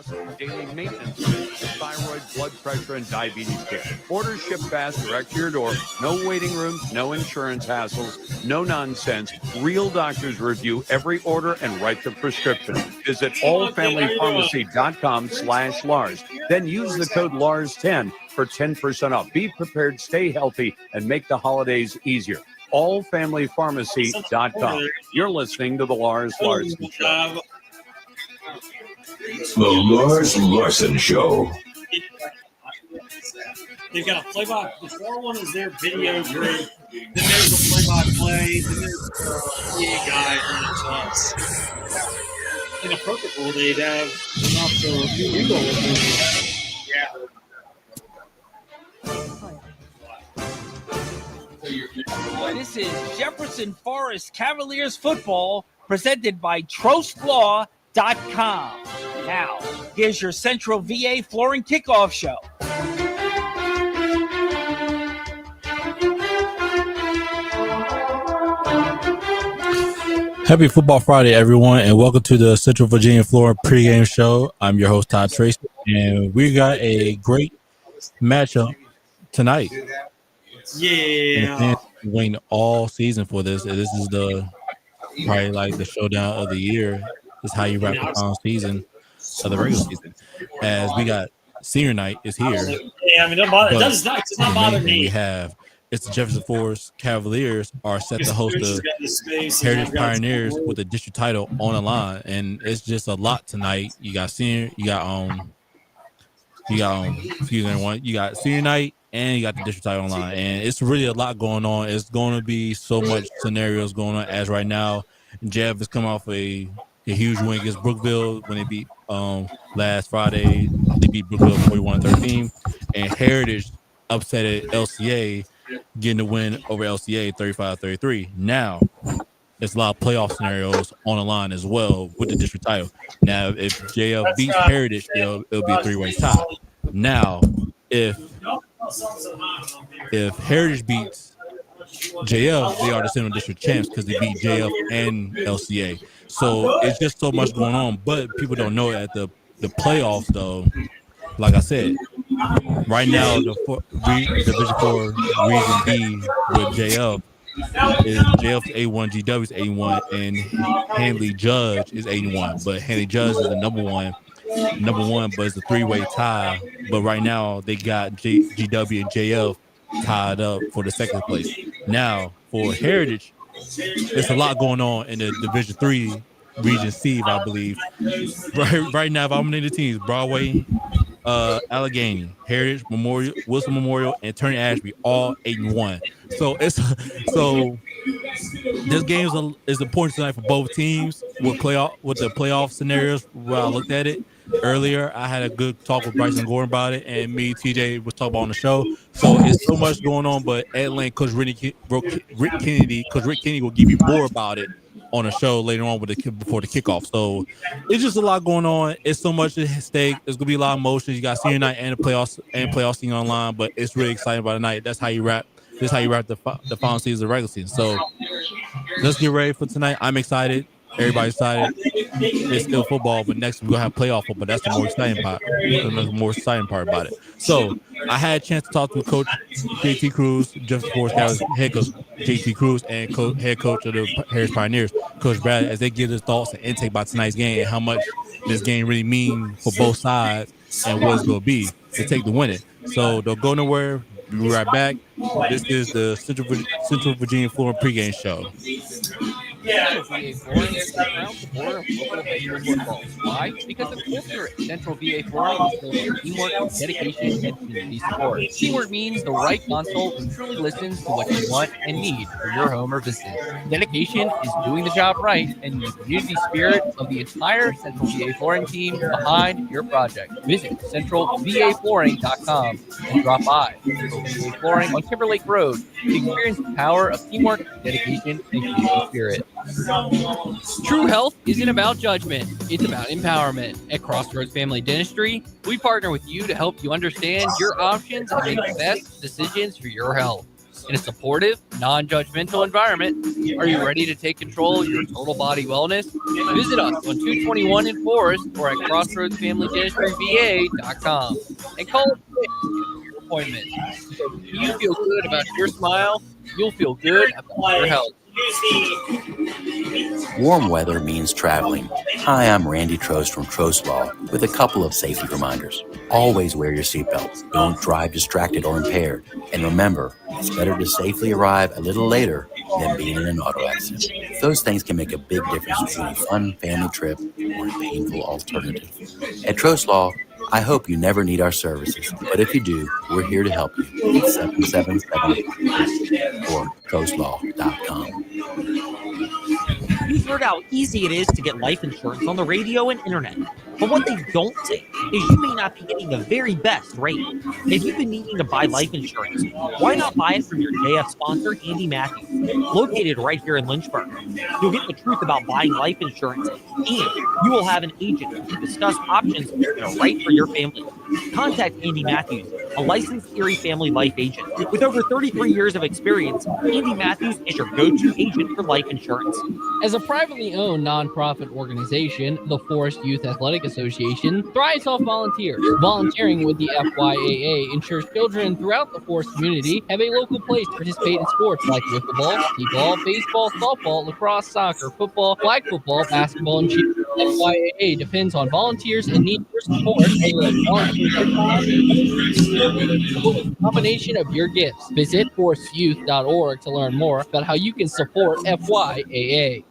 plus daily maintenance visits, thyroid, blood pressure, and diabetes care. Orders ship fast direct to your door. No waiting rooms, no insurance hassles, no nonsense. Real doctors review every order and write the prescription. Visit allfamilypharmacy.com/Lars. Then use the code LARS10 for 10% off. Be prepared, stay healthy, and make the holidays easier. allfamilypharmacy.com. You're listening to the Lars Larson Show. The Lars Larson Show. They've got a play-by. Before one is their video group. Then there's a play-by-play. Then there's a PA guy. And it's in a perfect world, they'd have enough to Eagle. Yeah. This is Jefferson Forest Cavaliers football presented by TrostLaw.com. Now, here's your Central VA Flooring Kickoff Show. Happy Football Friday, everyone, and welcome to the Central Virginia Flooring pregame show. I'm your host, Todd Tracy, and we got a great matchup tonight. Yeah. Waiting all season for this. This is probably like the showdown of the year. This is how you wrap the season of the regular season. As we got senior night is here. Yeah, I mean, it does not bother me. It's the Jefferson Forest Cavaliers are set to host the Heritage Pioneers with the district title on the line, and it's just a lot tonight. You got senior night, and you got the district title online, and it's really a lot going on. It's going to be so much scenarios going on as right now. Jeff has come off a huge win against Brookville when they beat last Friday. They beat Brookville 41-13, and Heritage upset at LCA, getting the win over LCA 35-33. Now, there's a lot of playoff scenarios on the line as well with the district title. Now, if JF beats Heritage, it'll be a three-way tie. Now, if Heritage beats JF, they are the Central District champs because they beat JF and LCA. So it's just so much going on, but people don't know at the playoffs, though. Like I said, right now the Division 4 Region B with JF is JF's A1, GW's A1, and Handley Judge is A1. But Handley Judge is the number one, but it's a three-way tie. But right now they got GW and JF tied up for the second place. Now for Heritage, it's a lot going on in the Division 3 Region C, I believe. Right now, if I'm naming the teams, Broadway, Allegheny, Heritage, Memorial, Wilson Memorial, and Turner Ashby, all 8-1. So this game is important tonight for both teams with the playoff scenarios. Where I looked at it earlier, I had a good talk with Bryson Gordon about it, and me, TJ, was talking about on the show. So it's so much going on, but at length, Coach Rick Kennedy will give you more about it on a show later on before the kickoff. So it's just a lot going on. It's so much at stake. There's gonna be a lot of emotions. You got senior night and the playoffs scene online, but it's really exciting about the night. That's how you wrap. This is how you wrap the final season of the regular season. So let's get ready for tonight. I'm excited. Everybody's excited. It's still football, but next we're gonna have playoff football. That's the more exciting part. The more exciting part about it. So I had a chance to talk to Coach JT Cruz, Jefferson Forest Cavaliers head coach JT Cruz, and head coach of the Heritage Pioneers, Coach Brad, as they give their thoughts and intake about tonight's game and how much this game really means for both sides and what it's gonna be to take to win it. So don't go nowhere. We'll be right back. This is the Central Virginia Flooring pregame show. Central VA Flooring is the proud supporter of local high school football. Why? Because the culture at Central VA Flooring is built on teamwork, dedication, and community support. Teamwork means the right consult who truly listens to what you want and need for your home or business. Dedication is doing the job right, and the community spirit of the entire Central VA Flooring team behind your project. Visit centralvaflooring.com and drop by Central VA Flooring on Timberlake Road to experience the power of teamwork, dedication, and community spirit. True health isn't about judgment, it's about empowerment. At Crossroads Family Dentistry, we partner with you to help you understand your options and make the best decisions for your health. in a supportive, non-judgmental environment. Are you ready to take control of your total body wellness? Visit us on 221 in Forest or at crossroadsfamilydentistryva.com and call us today for your appointment. Because when you feel good about your smile, you'll feel good about your health. Warm weather means traveling. Hi, I'm Randy Trost from Trost Law with a couple of safety reminders. Always wear your seatbelt. Don't drive distracted or impaired. And remember, it's better to safely arrive a little later than being in an auto accident. Those things can make a big difference between a fun family trip or a painful alternative. At Trost Law, I hope you never need our services, but if you do, we're here to help you. 777 or trostlaw.com. You've heard how easy it is to get life insurance on the radio and internet. But what they don't say is you may not be getting the very best rate. If you've been needing to buy life insurance, why not buy it from your JF sponsor, Andy Matthews, located right here in Lynchburg? You'll get the truth about buying life insurance, and you will have an agent to discuss options that are right for your family. Contact Andy Matthews, a licensed Erie family life agent. With over 33 years of experience, Andy Matthews is your go-to agent for life insurance. As a privately owned nonprofit organization, the Forest Youth Athletic Association thrives off volunteers. Volunteering with the FYAA ensures children throughout the Forest community have a local place to participate in sports like wiffle, t-ball, baseball, softball, lacrosse, soccer, football, flag football, basketball, and cheer. FYAA depends on volunteers and needs your support. A combination of your gifts. Visit forestyouth.org to learn more about how you can support FYAA.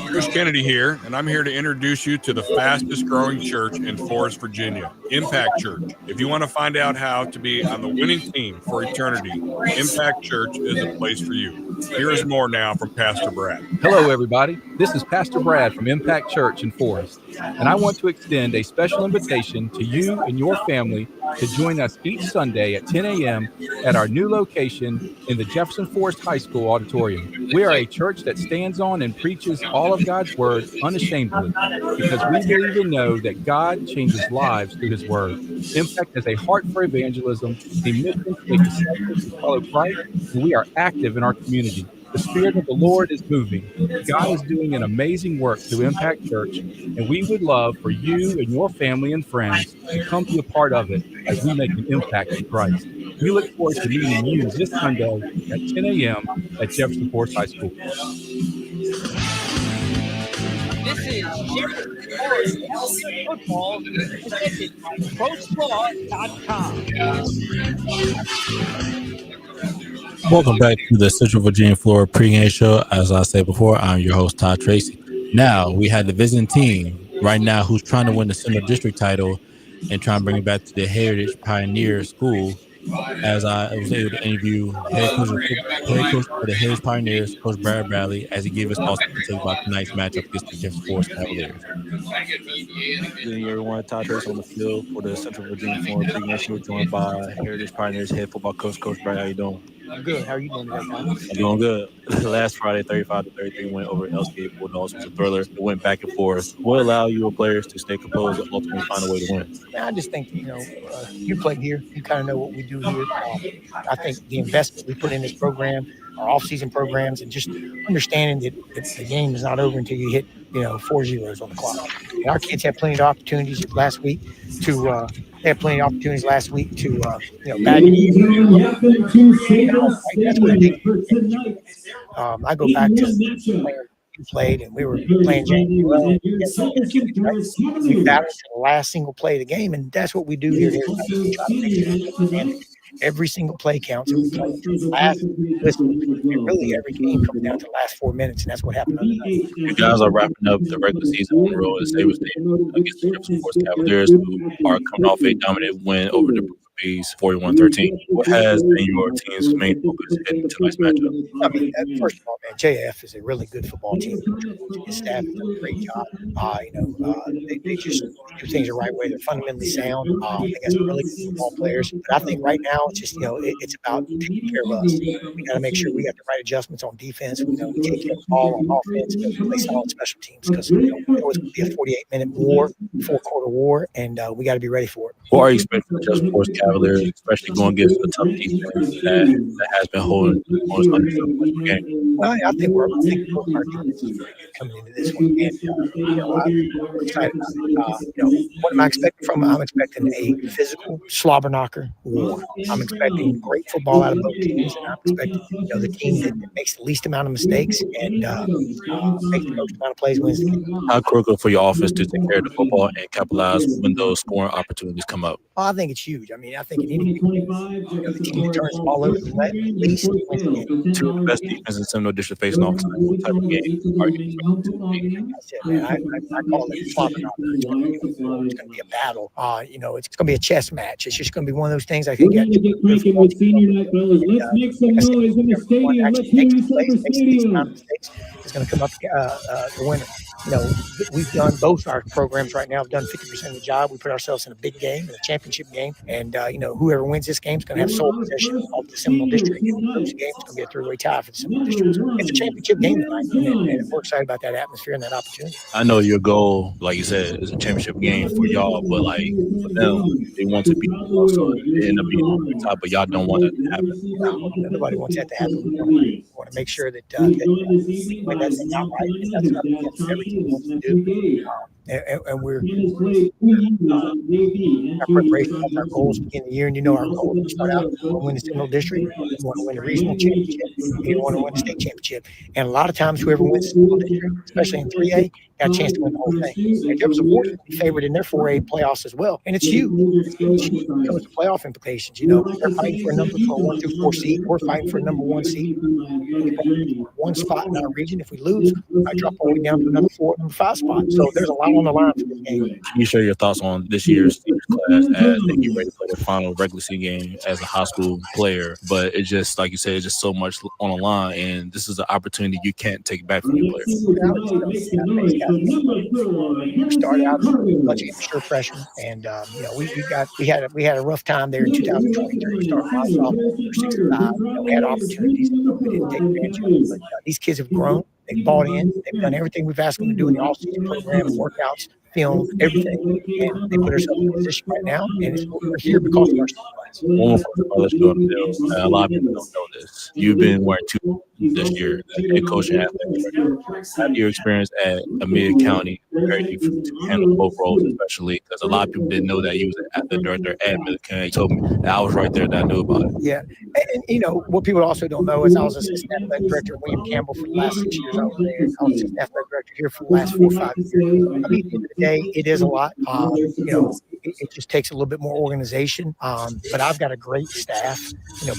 Chris Kennedy here, and I'm here to introduce you to the fastest growing church in Forest, Virginia, Impact Church. If you want to find out how to be on the winning team for eternity, Impact Church is a place for you. Here is more now from Pastor Brad. Hello, everybody. This is Pastor Brad from Impact Church in Forest, and I want to extend a special invitation to you and your family to join us each Sunday at 10 a.m. at our new location in the Jefferson Forest High School auditorium. We are a church that stands on and preaches all of God's word unashamedly because we believe and know that God changes lives through his word. Impact has a heart for evangelism, a mission to make disciples who follow Christ, and we are active in our community. The Spirit of the Lord is moving. God is doing an amazing work through Impact Church, and we would love for you and your family and friends to come be a part of it as we make an impact in Christ. We look forward to meeting you this Sunday at 10 a.m. at Jefferson Forest High School. This is Jefferson Forest football presented by trostlaw.com. Welcome back to the Central Virginia Florida pregame show. As I said before, I'm your host, Todd Tracy. Now, we had the visiting team right now who's trying to win the Central District title and trying to bring it back to the Heritage Pioneer School. As I was able to interview head coach of the Heritage Pioneers, Coach Brad Bradley, as he gave his thoughts about tonight's matchup against the Jefferson Forest Cavaliers. Good evening, everyone. Todd Tracy on the field for the Central Virginia Florida pregame show, joined by Heritage Pioneers head football coach, Coach Brad. How you doing? I'm good. How are you doing today, Tom? I'm doing good. Last Friday, 35-33 win over LCA Bulldogs was a thriller. It went back and forth. What allowed your players to stay composed and ultimately find a way to win? I just think, you play here. You kind of know what we do here. I think the investment we put in this program, our off-season programs, and just understanding that the game is not over until you hit, 4 zeros on the clock. And our kids had plenty of opportunities last week to bag that's what it is. I go back to we played, and we were playing James. We battled to the last single play of the game, and that's what we do here. Every single play counts. And we play really every game comes down to the last 4 minutes, and that's what happened tonight. You guys are wrapping up the regular season on the road at Sabre Stadium against the Jefferson Forest Cavaliers, who are coming off a dominant win over the Bees 41-13. What has been your team's main focus in tonight's matchup? I mean, first of all, man, JF is a really good football team. His staff has done a great job. They just do things the right way. They're fundamentally sound. They got some really good football players. But I think right now it's just, it's about taking care of us. We got to make sure we got the right adjustments on defense. We take care of the ball on offense. We play solid special teams because it's going to be a 48-minute war, 4-quarter war, and we got to be ready for it. What are you expecting from the Jefferson Forest Cavaliers Cavaliers, especially going against a tough defense that has been holding opponents under so much per game? Well, I think both our defenses are very good coming into this one, and we're excited about it. What am I expecting from it? I'm expecting a physical slobber knocker war. I'm expecting great football out of both teams, and I'm expecting the team that makes the least amount of mistakes and makes the most amount of plays wins the game. How critical for your offense to take care of the football and capitalize when those scoring opportunities come up? Oh, I think it's huge. I mean, I think in any game, the team that turns the ball over the least wins the game. Two of the best defenses in no district facing off tonight. What type of game are you expecting to be? That's it, man. I call it slobber knocker. It's going to be a war. It's going to be a battle. It's going to be a chess match. It's just going to be one of those things. I think. We're going to get cracking with senior night, fellas. Let's make some noise in the stadium. Let's hear you for the stadium. Is going to come up the winner. We've done both our programs right now. Have done 50% of the job. We put ourselves in a big game, in a championship game, and whoever wins this game is going to have sole possession of the Seminole District. And those games it's going to be a three-way tie for the Seminole District. So it's a championship game tonight, and we're excited about that atmosphere and that opportunity. I know your goal, like you said, is a championship game for y'all, but like for them, they want to be also end up being on the top, but y'all don't want that to happen. No, nobody wants that to happen. We want to make sure that we win that thing outright, and that's what every team wants to do. And we're our preparation, that's our goals begin the year. And our goal is to start out, we want to win the Seminole District, we want to win the regional championship, we want to win the state championship. And a lot of times, whoever wins the Seminole District, especially in 3A, got a chance to win the whole thing. And Jefferson will be favored in their 4A playoffs as well. And it's huge. It's huge when it comes to playoff implications. They're fighting for a number 1 through 4 seed. We're fighting for a number 1 seed. One spot in our region. If we lose, I drop all the way down to number 5 spot. So there's a lot on the line for this game. Can you share your thoughts on this year's senior class as they get ready to play their final regular season game as a high school player? But it's just, like you said, it's just so much on the line, and this is an opportunity you can't take back from your players. We started out as a bunch of immature freshmen, and we had a rough time there in 2023. We started off 65. We had opportunities we didn't take advantage of, but these kids have grown. They've bought in. They've done everything we've asked them to do in the off-season program, workouts, film, everything. And they put ourselves in a position right now, and we're here because of our class. One more question about let's go on the field. A lot of people don't know this. You've been wearing 2 this year as head coach and athletic director. How do your experience at Amelia County prepare you to handle both roles, especially because a lot of people didn't know that you was an athletic director at Amelia County. You told me that I was right there that I knew about it. Yeah. And what people also don't know is I was assistant athletic director at William Campbell for the last 6 years. I was there. I was assistant athletic director here for the last 4 or 5 years. I mean, at the end of the day, it is a lot. It just takes a little bit more organization. But I've got a great staff.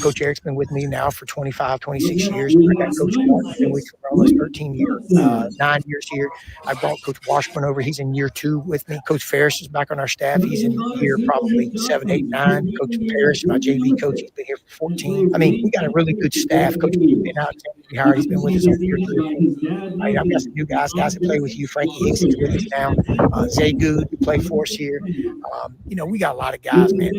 Coach Eric's been with me now for 25, 26 years. I got Coach Martin been with me for almost 13 years, 9 years here. I brought Coach Washburn over. He's in year 2 with me. Coach Ferris is back on our staff. He's in year probably 7, 8, 9. Coach Ferris, my JV coach, he's been here for 14. I mean, we got a really good staff. Coach been out. He's been with us on year 3. I've got some new guys that play with you. Frankie Hicks is with us now. Zay Good, who play for us here. We got a lot of guys, man.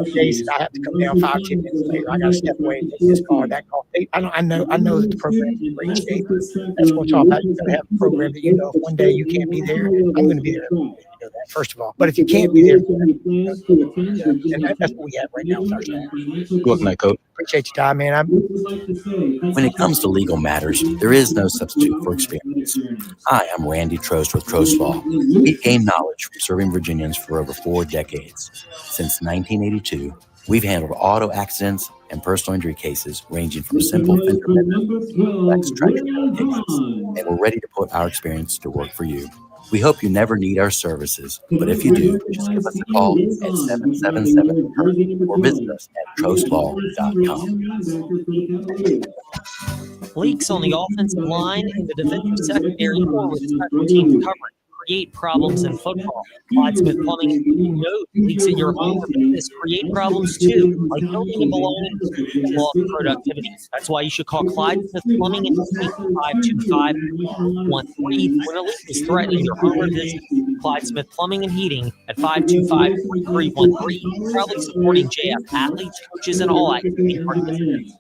Days I have to come down 5, 10 minutes later. I got to step away and take this call, that call. I know that the program is in great shape. That's what we're talking about. You got to have a program that if one day you can't be there, I'm going to be there. That first of all, but if you can't be there, and that's what we have right now with our staff. Good luck tonight, Coach. Appreciate your time, man. When it comes to legal matters, there is no substitute for experience. Hi, I'm Randy Trost with Trost Law. We've gained knowledge from serving Virginians for over 4 decades. Since 1982, we've handled auto accidents and personal injury cases ranging from simple fender benders to complex tractor cases, and we're ready to put our experience to work for you. We hope you never need our services, but if you do, just give us a call at 777 or visit us at trostlaw.com. Leaks on the offensive line and the defensive secondary or with special teams coverage create problems in football. Clyde Smith Plumbing knows leaks at your home or business create problems too, like building and belongings and lost productivity. That's why you should call Clyde Smith Plumbing and Heating 525-1313. When a leak is threatening your home or business, Clyde Smith Plumbing and Heating at 525-1313. Proudly supporting JF athletes, coaches, and all activity participants.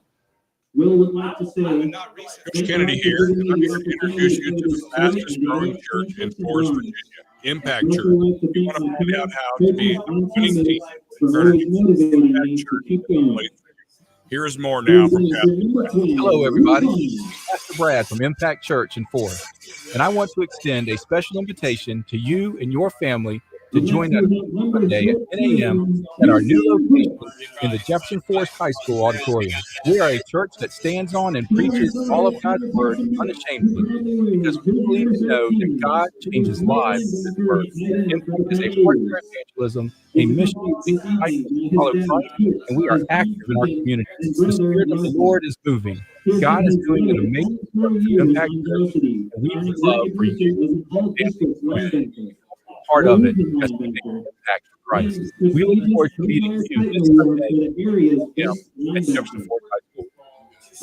Will would like to say, Coach Kennedy here, and I'm here to introduce you to the fastest growing church in Forest, Virginia. Impact Church. If you want to find out how to be on the winning team for eternity, Impact Church. Here is more now from Pastor Brad. Hello, everybody. Pastor Brad from Impact Church in Forest, and I want to extend a special invitation to you and your family to join us Sunday at 10 a.m. at our new location in the Jefferson Forest High School auditorium. We are a church that stands on and preaches all of God's Word unashamedly because we believe and know that God changes lives with His Word. Impact is a heart for evangelism, a mission to make disciples who follow Christ, and we are active in our community. The Spirit of the Lord is moving. God is doing an amazing work through Impact Church, and we would love for you and part of it as we make an impact for Christ. We look forward to meeting you this Sunday at Jefferson Forest High School.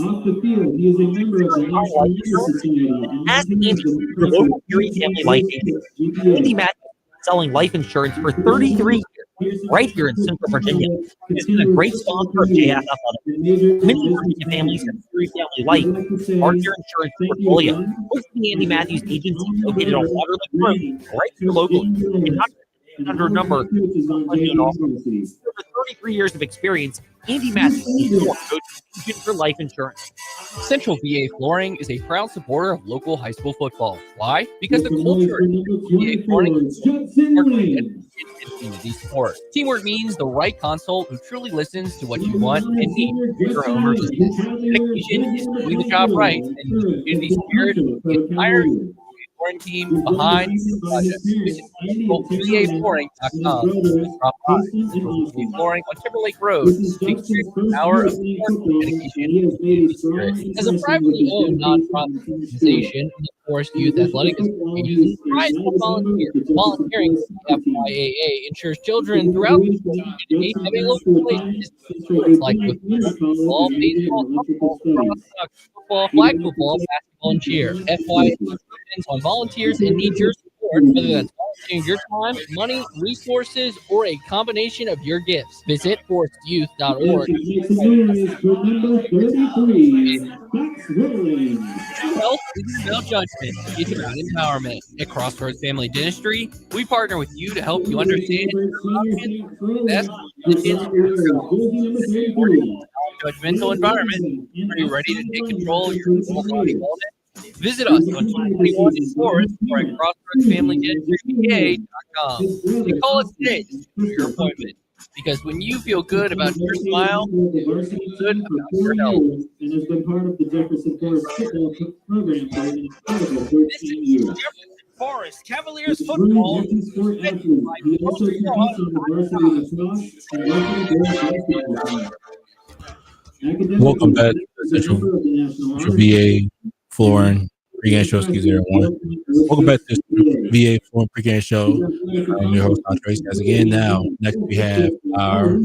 Off the field, he is a member of the National Honor Society. Ask Andy, your local Erie Family Life Agent. Andy Matthews is selling life insurance for 33 years, right here in Central Virginia. He's been a great sponsor of JF Athletics. Many Virginia families have Erie Family Life, part of your insurance portfolio. Look for the Andy Matthews Agency located on Waterloo Road, right here locally. Under number over 33 years of experience, Andy Matthews is your go-to agent for life insurance. Central VA Flooring is a proud supporter of local high school football. Why? Because the culture of VA Flooring is community support. Teamwork means the right consult who truly listens to what you want and need your home or business. Dedication is doing the job right, and the community spirit of the entire Flooring team behind the project. Visit VAFlooring.com. Drop by. VA Flooring on Timberlake Road. Experience the power of support, dedication, and community spirit. As a privately owned nonprofit organization, the Forest Youth Athletic Association thrives on volunteers. Volunteering with the FYAA ensures children throughout the community have a local place to visit. Sports like football, baseball, softball, football, flag football, basketball, and cheer. FYAA depends on volunteers and needs your support, whether that's volunteering your time, money, resources, or a combination of your gifts. Visit forestyouth.org. True health isn't about judgment, it's about empowerment. At Crossroads Family Dentistry, we partner with you to help you understand your options, best judgmental environment. Are you ready to take control of your whole body wellness? Visit us on 221 in Forest or at crossroadsfamilydentistrypa.com. And call us today to schedule your appointment. Because when you feel good about your smile, you feel good about your health. And has been part of the Jefferson Forest football program for an incredible 13 years. Jefferson Forest Cavaliers football. He also competes on the varsity lacrosse and varsity basketball team. Welcome back to the Central VA Flooring pregame show. Excuse me, everyone. Welcome back to the VA Flooring pregame show. I'm your host, Andres. As again, now next we have our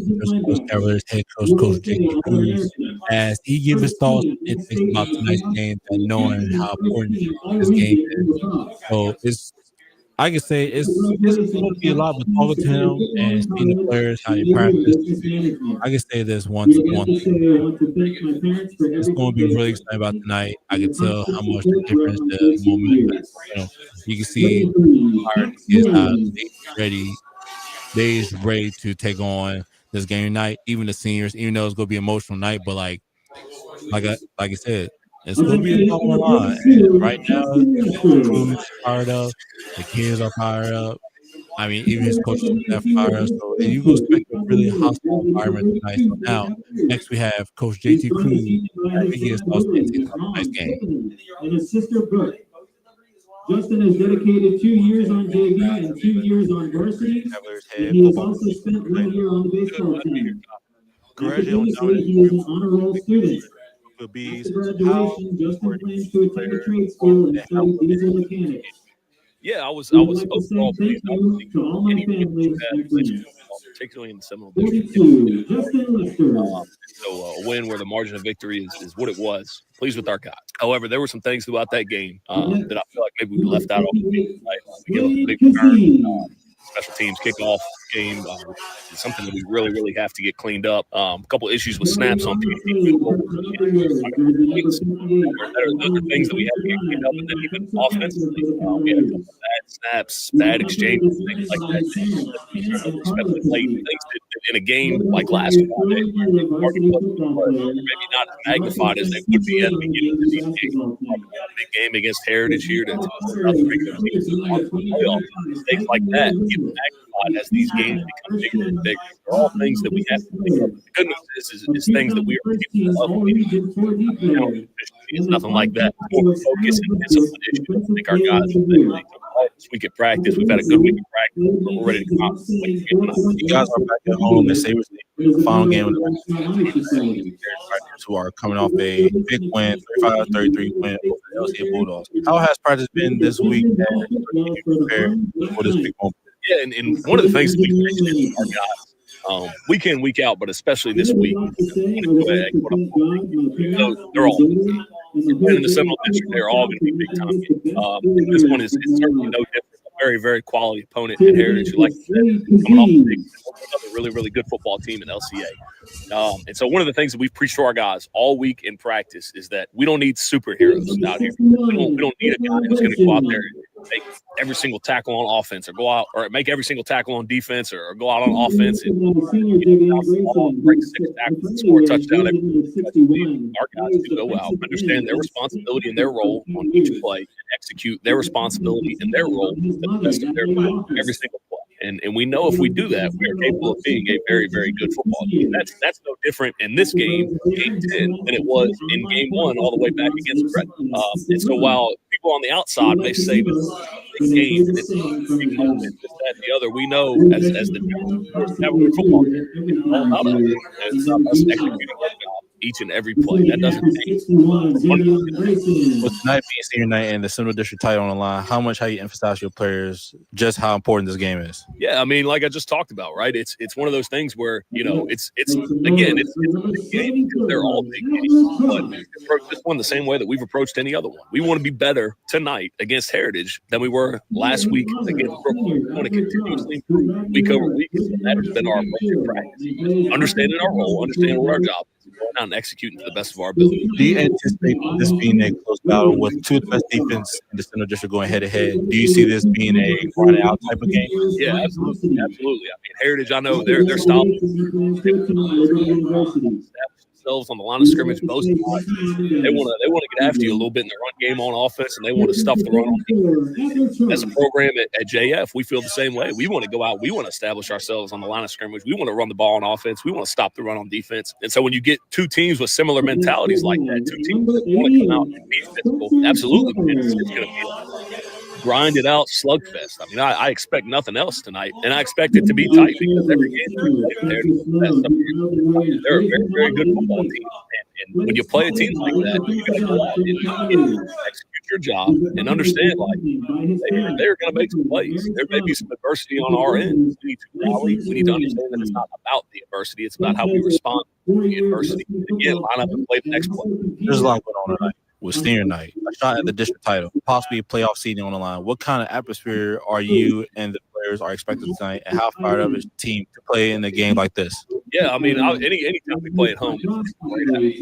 Cavaliers head coach, Coach J.T. Cruz, as he gives his thoughts and thinks about tonight's game and knowing how important this game is. So I can say it's going to be a lot, but talking to him and seeing the players, how they practice, I can say this one thing. It's going to be really exciting about tonight. I can tell how much the difference the moment. You can see our kids they's ready to take on this game tonight. Even the seniors, even though it's going to be an emotional night, but like I said, it's going to be a top on the line. And right now, the crew is fired up. The kids are fired up. I mean, even his coaches are fired up. So you can expect a really hostile environment tonight. So now, next we have Coach J.T. Cruz. He is also in tonight's game. And his sister Brooke. Justin has dedicated 2 years on JV and 2 years on varsity. And he has also spent 1 year on the baseball team. Academically, he is an honor roll student. After graduation, Justin plans to attend a trade school and study diesel mechanics. Yeah, I was like to say thank you to all my families and friends. particularly in the Seminole 42, Justin Lester. So a win where the margin of victory is what it was. Pleased with our guys. However, there were some things throughout that game that I feel like maybe we left out. We get a big turn. special teams kickoff game. It's something that we really, really have to get cleaned up. A couple issues with snaps on PAT field goals. Those are things that we have to get cleaned up. And then even offensively, we had a couple bad snaps, bad exchanges, things like that. Especially late things that in a game like last Friday, maybe not as magnified as they would be at the beginning of these games. Big game against Heritage here to regular season playoff. Things like that get magnified as these games become bigger and bigger. They're all things that we have to think of. The good news is things that we are capable of. It's nothing like that. More focus and discipline issue. I think our guys this week at practice. We've had a good week of practice. We're ready to come out. You guys are back at home at Sabres, the final game of the who are coming off a big win, 35-33 win over the LCA Bulldogs. How has practice been this week and you prepared for this big moment? Yeah, and one of the things that we appreciate our guys, week in, week out, but especially this week, they're all in the Seminole District. They're all going to be big time games. This one is certainly no different. A very, very quality opponent in Heritage, who, like I said, coming off another really, really good football team in LCA. And so one of the things that we've preached to our guys all week in practice is that we don't need superheroes out here. We don't need a guy who's going to go out there and make every single tackle on offense, or go out or make every single tackle on defense, or go out on offense and break 6 tackles and score a touchdown. Our guys do go out, understand their responsibility and their role on each play, and execute their responsibility and their role to the best of their ability every single play. And we know if we do that, we are capable of being a very, very good football team. That's no different in this game, game 10, than it was in game 1 all the way back against Brett. And so while people on the outside may say that it's game and it's big moment, this, that, and the other, we know as the Cavaliers football team, it's all about us. It's about us executing our job each and every play. That doesn't change. With tonight being senior night and the Seminole District title on the line, how much have you emphasized your players just how important this game is? Yeah, I mean, like I just talked about, right? It's one of those things where, you know, it's a big game because they're all big games. But we approach this one the same way that we've approached any other one. We want to be better tonight against Heritage than we were last week against Brooklyn. We want to continuously improve week over week. That has been our approach in practice. Understanding our role, understanding what our job is, going out and executing to the best of our ability. Do you anticipate this being a close battle with two of the best defense in the Seminole District going head to head? Do you see this being a run out type of game? Yeah, absolutely. Absolutely. I mean, Heritage, I know their style themselves on the line of scrimmage most of the time. They want to get after you a little bit in the run game on offense, and they want to stuff the run on defense. As a program at JF, we feel the same way. We want to go out. We want to establish ourselves on the line of scrimmage. We want to run the ball on offense. We want to stop the run on defense. And so when you get two teams with similar mentalities like that, two teams that want to come out and be physical, absolutely, it's going to be grind it out slugfest. I mean, I expect nothing else tonight, and I expect it to be tight because every game they're a very, very good football team. And when you play a team like that, you got to go out and execute your job and understand, like, they're going to make some plays. There may be some adversity on our end. We need to rally. We need to understand that it's not about the adversity. It's about how we respond to the adversity. Again, line up and play the next play. There's a lot going on tonight. With senior night, a shot at the district title, possibly a playoff seeding on the line. What kind of atmosphere are you and the players are expected tonight, and how fired up is the team to play in a game like this? Yeah, I mean, anytime we play at home, there's a really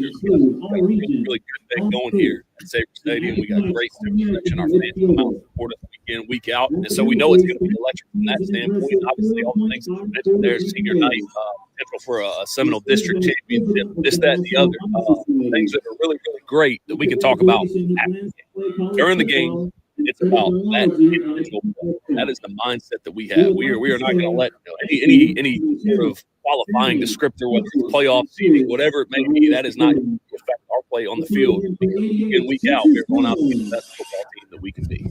good thing going here at Sabres Stadium. We got great student section. Our fans come out and support us week in, week out, and so we know it's going to be electric from that standpoint. Obviously, all the things that you mentioned there, senior night, potential for a Seminole District championship, this, that, and the other. Things that are really, really great that we can talk about after the game. During the game, it's about that individual play. That is the mindset that we have. We are not going to let any sort of qualifying descriptor, whether it's playoff seeding, whatever it may be, that is not going to affect our play on the field. Because week in, week out, we're going out to be the best football team that we can be.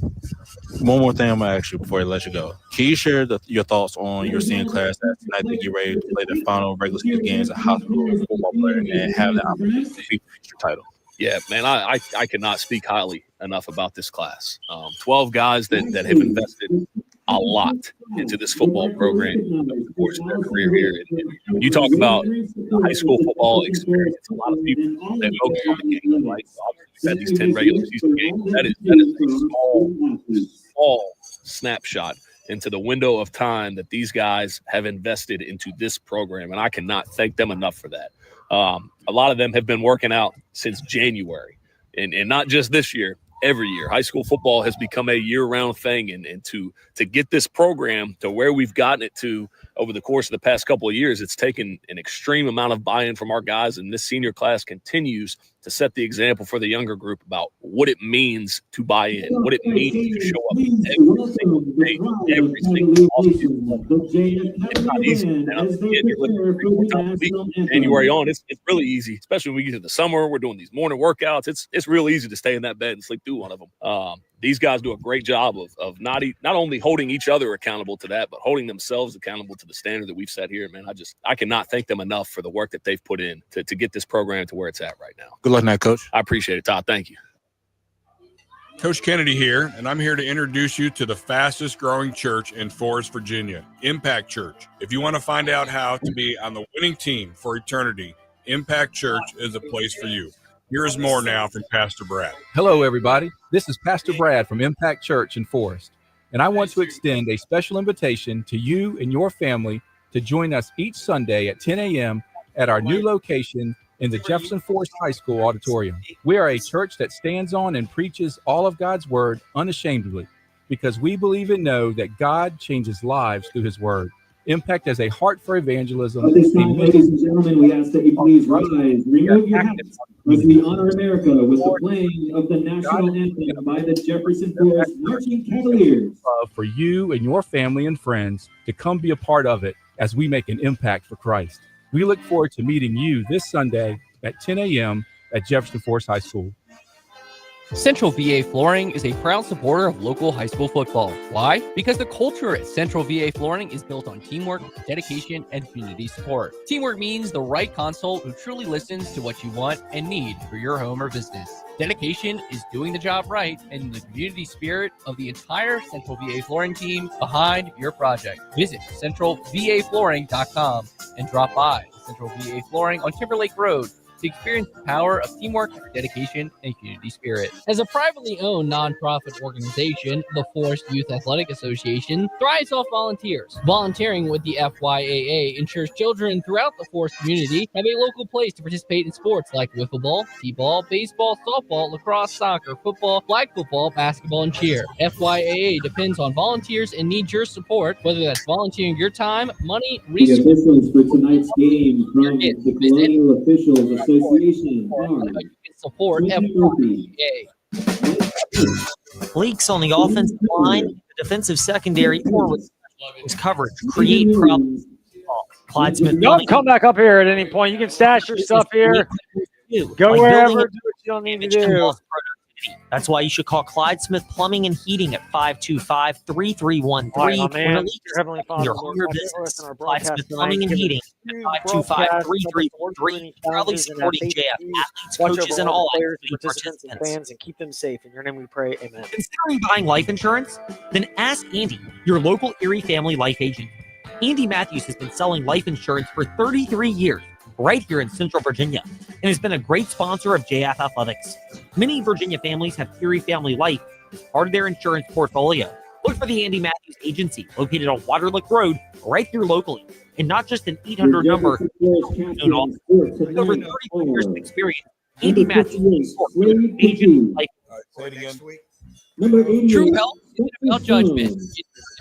One more thing I'm going to ask you before I let you go. Can you share your thoughts on your senior class that tonight they get ready to play their final regular season games as a high school football player and have the opportunity to beat the district title? Yeah, man, I cannot speak highly enough about this class. 12 guys that have invested a lot into this football program over the course of their career here. And when you talk about high school football experience, a lot of people that focus on the game, right? So obviously, we've had these 10 regular season games. That is a small snapshot into the window of time that these guys have invested into this program, and I cannot thank them enough for that. A lot of them have been working out since January, and not just this year, every year. High school football has become a year-round thing, and to get this program to where we've gotten it to over the course of the past couple of years, it's taken an extreme amount of buy-in from our guys, and this senior class continues to set the example for the younger group about what it means to buy in, what it means to show up every single day, every single offseason. It's not easy. January on, it's really easy, especially when we get to the summer. We're doing these morning workouts. It's real easy to stay in that bed and sleep through one of them. These guys do a great job of not only holding each other accountable to that, but holding themselves accountable to the standard that we've set here. Man, I cannot thank them enough for the work that they've put in to get this program to where it's at right now. Good luck tonight, Coach. I appreciate it, Todd. Thank you. Coach Kennedy here, and I'm here to introduce you to the fastest growing church in Forest, Virginia, Impact Church. If you want to find out how to be on the winning team for eternity, Impact Church is a place for you. Here's more now from Pastor Brad. Hello, everybody. This is Pastor Brad from Impact Church in Forest, and I want to extend a special invitation to you and your family to join us each Sunday at 10 a.m. at our new location in the Jefferson Forest High School auditorium. We are a church that stands on and preaches all of God's word unashamedly because we believe and know that God changes lives through his word. Impact has a heart for evangelism. At this time, ladies and gentlemen, we ask that you please rise, remove your hats as we honor America with the playing of the national anthem by the Jefferson Forest Marching Cavaliers. For you and your family and friends to come be a part of it as we make an impact for Christ. We look forward to meeting you this Sunday at 10 a.m. at Jefferson Forest High School. Central VA Flooring is a proud supporter of local high school football. Why? Because the culture at Central VA Flooring is built on teamwork, dedication, and community support. Teamwork means the right consult who truly listens to what you want and need for your home or business. Dedication is doing the job right and the community spirit of the entire Central VA Flooring team behind your project. Visit centralvaflooring.com and drop by Central VA Flooring on Timberlake Road to experience the power of teamwork, dedication, and community spirit. As a privately owned nonprofit organization, the Forest Youth Athletic Association thrives off volunteers. Volunteering with the FYAA ensures children throughout the Forest community have a local place to participate in sports like wiffle ball, t-ball, baseball, softball, lacrosse, soccer, football, flag football, basketball, and cheer. FYAA depends on volunteers and needs your support, whether that's volunteering your time, money, resources. The officials for tonight's game from the Colonial Officials Association are support FYAA. Leaks on the offensive line, the defensive secondary, or coverage create problems. Clyde Smith. Don't come back up here at any point. You can stash your stuff here. Go wherever. Do what you don't need to do. That's why you should call Clyde Smith Plumbing and Heating at 525-3313. Your home or business. Clyde Smith Plumbing and Heating at 525-3313. Proudly supporting JF athletes, coaches, and all activity participants. Fans, and keep them safe. In your name we pray. Amen. Considering buying life insurance? Then ask Andy, your local Erie family life agent. Andy Matthews has been selling life insurance for 33 years. Right here in Central Virginia, and has been a great sponsor of JF Athletics. Many Virginia families have Erie Family Life as part of their insurance portfolio. Look for the Andy Matthews Agency, located on Waterlick Road, right here locally, and not just an 800 number. With over 34 years of experience, Andy Matthews agent life. True health without judgment.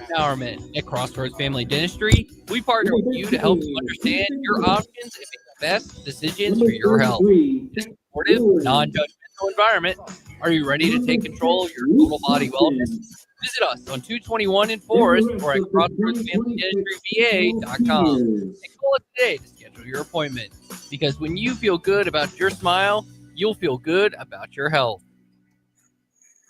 Empowerment. At Crossroads Family Dentistry, we partner with you to help you understand your options and make the best decisions for your health. In a supportive, non-judgmental environment. Are you ready to take control of your total body wellness? Visit us on 221 in Forest or at crossroadsfamilydentistryva.com. And call us today to schedule your appointment. Because when you feel good about your smile, you'll feel good about your health.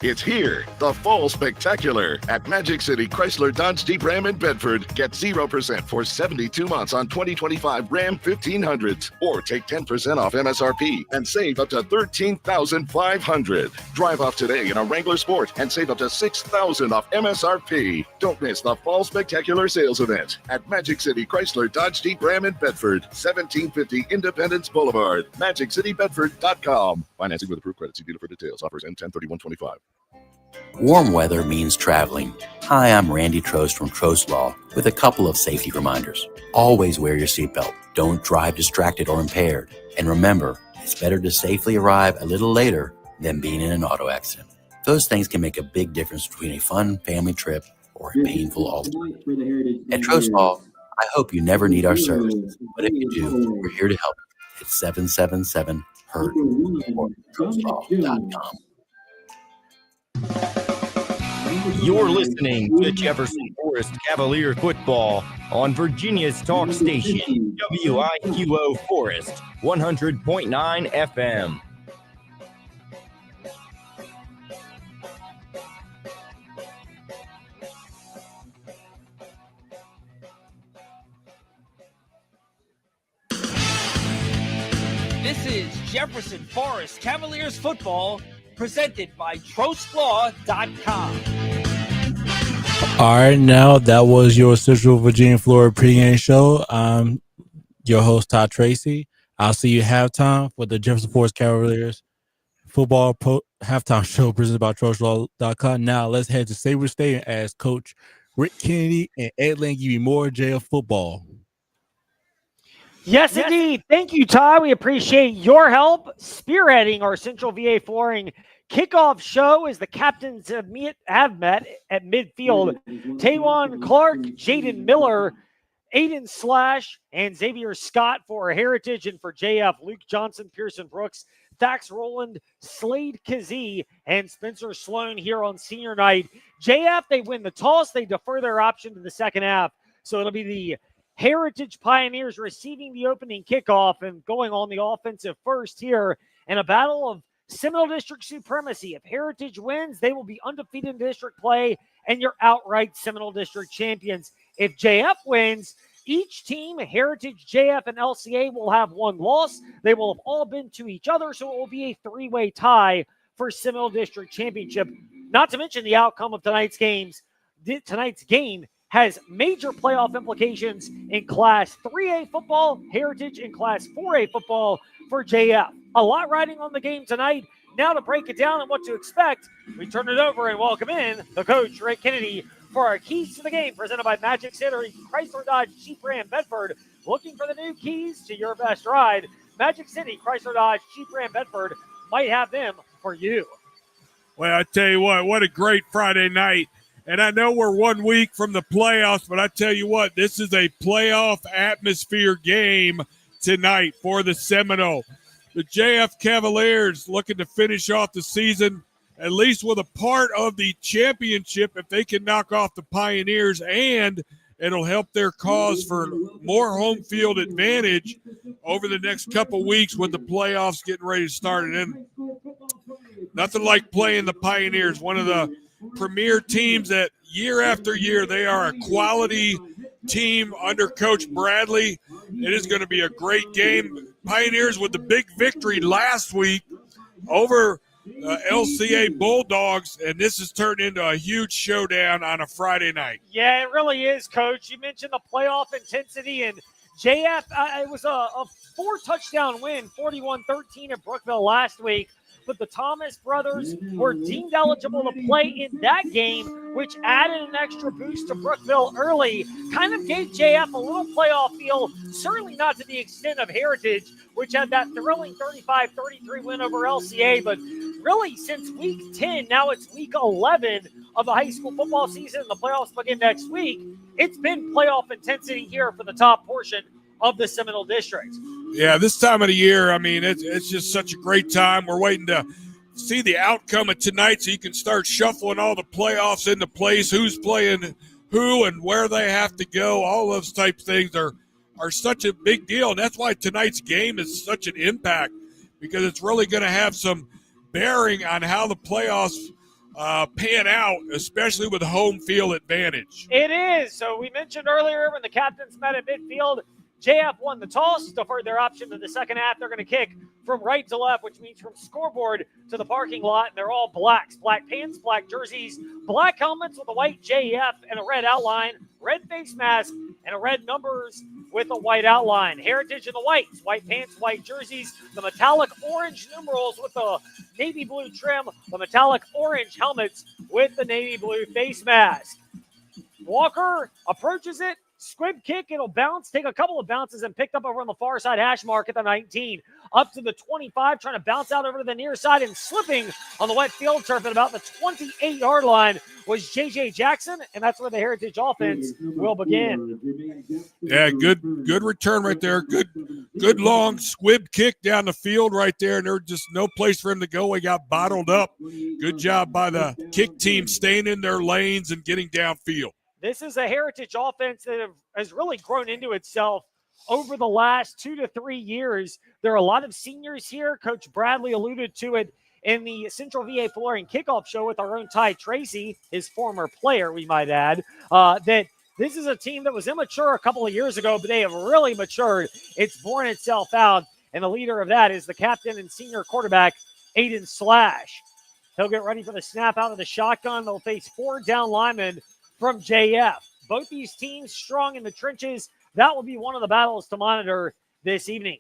It's here, the Fall Spectacular at Magic City Chrysler Dodge Jeep Ram in Bedford. Get 0% for 72 months on 2025 Ram 1500s, or take 10% off MSRP and save up to $13,500. Drive off today in a Wrangler Sport and save up to $6,000 off MSRP. Don't miss the Fall Spectacular sales event at Magic City Chrysler Dodge Jeep Ram in Bedford, 1750 Independence Boulevard, MagicCityBedford.com. Financing with approved credit. See dealer for details. Offers end 10/31/25. Warm weather means traveling. Hi, I'm Randy Trost from Trost Law with a couple of safety reminders. Always wear your seatbelt. Don't drive distracted or impaired. And remember, it's better to safely arrive a little later than being in an auto accident. Those things can make a big difference between a fun family trip or a painful altercation. At Trost Law, I hope you never need our services, but if you do, we're here to help you at 777-HURT or trostlaw.com. You're listening to Jefferson Forest Cavalier football on Virginia's talk station, WIQO Forest, 100.9 FM. This is Jefferson Forest Cavaliers football presented by trostlaw.com. All right, now that was your Central Virginia, Florida pregame show. I'm your host, Todd Tracy. I'll see you halftime for the Jefferson Forest Cavaliers football halftime show presented by trostlaw.com. Now let's head to Sabre Stadium as Coach Rick Kennedy and Ed Lane give you more JF football. Yes, indeed. Thank you, Ty. We appreciate your help spearheading our Central VA Flooring kickoff show as the captains have met at midfield. Taywan Clark, Jaden Miller, Aiden Slash, and Xavier Scott for Heritage, and for JF, Luke Johnson, Pearson Brooks, Thax Rowland, Slade Kazee, and Spencer Sloan here on senior night. JF, they win the toss. They defer their option to the second half. So it'll be the Heritage Pioneers receiving the opening kickoff and going on the offensive first here in a battle of Seminole District supremacy. If Heritage wins, they will be undefeated in district play and you're outright Seminole District champions. If JF wins, each team, Heritage, JF, and LCA, will have one loss. They will have all been to each other, so it will be a three-way tie for Seminole District championship. Not to mention the outcome of tonight's games. Tonight's game has major playoff implications in Class 3A football, Heritage, and Class 4A football for JF. A lot riding on the game tonight. Now to break it down and what to expect, we turn it over and welcome in the coach, Ray Kennedy, for our keys to the game presented by Magic City Chrysler Dodge Jeep Ram Bedford. Looking for the new keys to your best ride? Magic City Chrysler Dodge Jeep Ram Bedford might have them for you. Well, I tell you what a great Friday night. And I know we're 1 week from the playoffs, but I tell you what, this is a playoff atmosphere game tonight for the Seminole. The JF Cavaliers looking to finish off the season at least with a part of the championship if they can knock off the Pioneers, and it'll help their cause for more home field advantage over the next couple weeks when the playoffs getting ready to start. And then nothing like playing the Pioneers, one of the premier teams that year after year, they are a quality team under Coach Bradley. It is going to be a great game. Pioneers with the big victory last week over LCA Bulldogs, and this has turned into a huge showdown on a Friday night. Yeah, it really is, Coach. You mentioned the playoff intensity, and JF, it was a 4-touchdown win, 41-13 at Brookville last week. But the Thomas brothers were deemed eligible to play in that game, which added an extra boost to Brookville early. Kind of gave JF a little playoff feel, certainly not to the extent of Heritage, which had that thrilling 35-33 win over LCA. But really, since week 10, now it's week 11 of the high school football season, and the playoffs begin next week. It's been playoff intensity here for the top portion of the Seminole District. Yeah, this time of the year, I mean, it's just such a great time. We're waiting to see the outcome of tonight so you can start shuffling all the playoffs into place, who's playing who and where they have to go. All those type of things are such a big deal, and that's why tonight's game is such an impact, because it's really going to have some bearing on how the playoffs pan out, especially with home field advantage. It is. So we mentioned earlier when the captains met at midfield, JF won the toss, deferred their option to the second half. They're going to kick from right to left, which means from scoreboard to the parking lot, and they're all blacks. Black pants, black jerseys, black helmets with a white JF and a red outline, red face mask, and a red numbers with a white outline. Heritage in the whites, white pants, white jerseys, the metallic orange numerals with the navy blue trim, the metallic orange helmets with the navy blue face mask. Walker approaches it, squib kick, it'll bounce, take a couple of bounces and picked up over on the far side hash mark at the 19. Up to the 25, trying to bounce out over to the near side and slipping on the wet field turf at about the 28-yard line was J.J. Jackson, and that's where the Heritage offense will begin. Yeah, good return right there. Good long squib kick down the field right there, and there was just no place for him to go. He got bottled up. Good job by the kick team staying in their lanes and getting downfield. This is a Heritage offense that has really grown into itself over the last 2 to 3 years. There are a lot of seniors here. Coach Bradley alluded to it in the Central VA Flooring kickoff show with our own Ty Tracy, his former player, we might add, that this is a team that was immature a couple of years ago, but they have really matured. It's borne itself out, and the leader of that is the captain and senior quarterback, Aiden Slash. He'll get ready for the snap out of the shotgun. They'll face 4 down linemen from JF. Both these teams strong in the trenches. That will be one of the battles to monitor this evening.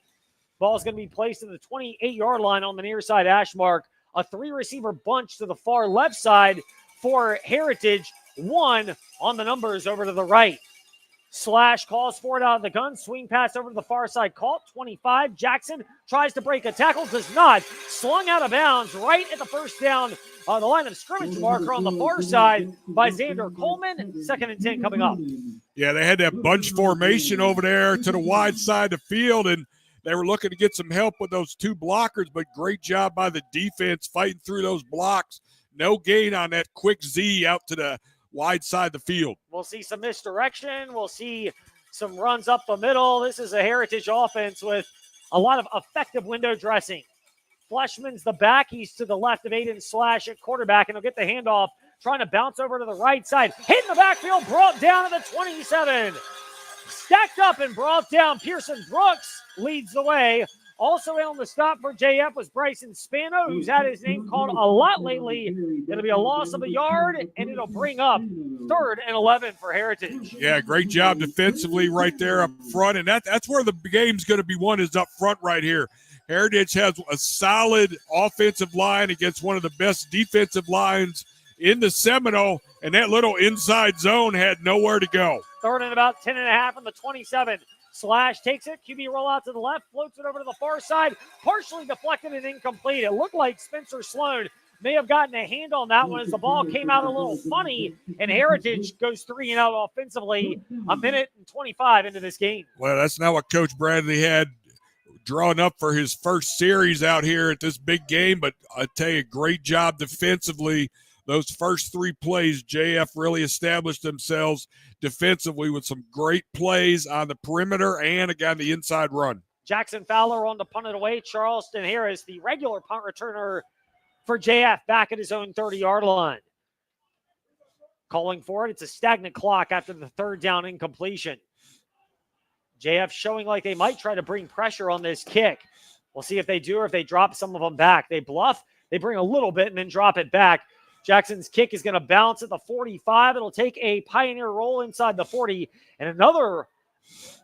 Ball is going to be placed at the 28-yard line on the near side hash mark. A 3-receiver bunch to the far left side for Heritage. 1 on the numbers over to the right. Slash calls for it out of the gun. Swing pass over to the far side. Caught 25. Jackson tries to break a tackle. Does not. Slung out of bounds right at the first down on the line of scrimmage marker on the far side by Xander Coleman. 2nd and 10 coming up. Yeah, they had that bunch formation over there to the wide side of the field, and they were looking to get some help with those 2 blockers, but great job by the defense fighting through those blocks. No gain on that quick Z out to the wide side of the field. We'll see some misdirection. We'll see some runs up the middle. This is a Heritage offense with a lot of effective window dressing. Fleshman's the back. He's to the left of Aiden Slash at quarterback, and he'll get the handoff, trying to bounce over to the right side. Hit in the backfield, brought down at the 27. Stacked up and brought down. Pearson Brooks leads the way. Also in on the stop for JF was Bryson Spano, who's had his name called a lot lately. It'll be a loss of a yard, and it'll bring up 3rd and 11 for Heritage. Yeah, great job defensively right there up front, and that's where the game's going to be won, is up front right here. Heritage has a solid offensive line against one of the best defensive lines in the Seminole, and that little inside zone had nowhere to go. 3rd and about 10.5 on the 27. Slash takes it, QB rollout to the left, floats it over to the far side, partially deflected and incomplete. It looked like Spencer Sloan may have gotten a hand on that one as the ball came out a little funny, and Heritage goes 3 and out offensively 1:25 into this game. Well, that's not what Coach Bradley had drawn up for his first series out here at this big game, but I tell you, great job defensively. Those first 3 plays, JF really established themselves defensively with some great plays on the perimeter and again the inside run. Jackson Fowler on to punt it away. Charleston Harris, the regular punt returner for JF, back at his own 30-yard line. Calling for it. It's a stagnant clock after the 3rd down incompletion. JF showing like they might try to bring pressure on this kick. We'll see if they do or if they drop some of them back. They bluff. They bring a little bit and then drop it back. Jackson's kick is going to bounce at the 45. It'll take a Pioneer roll inside the 40, and another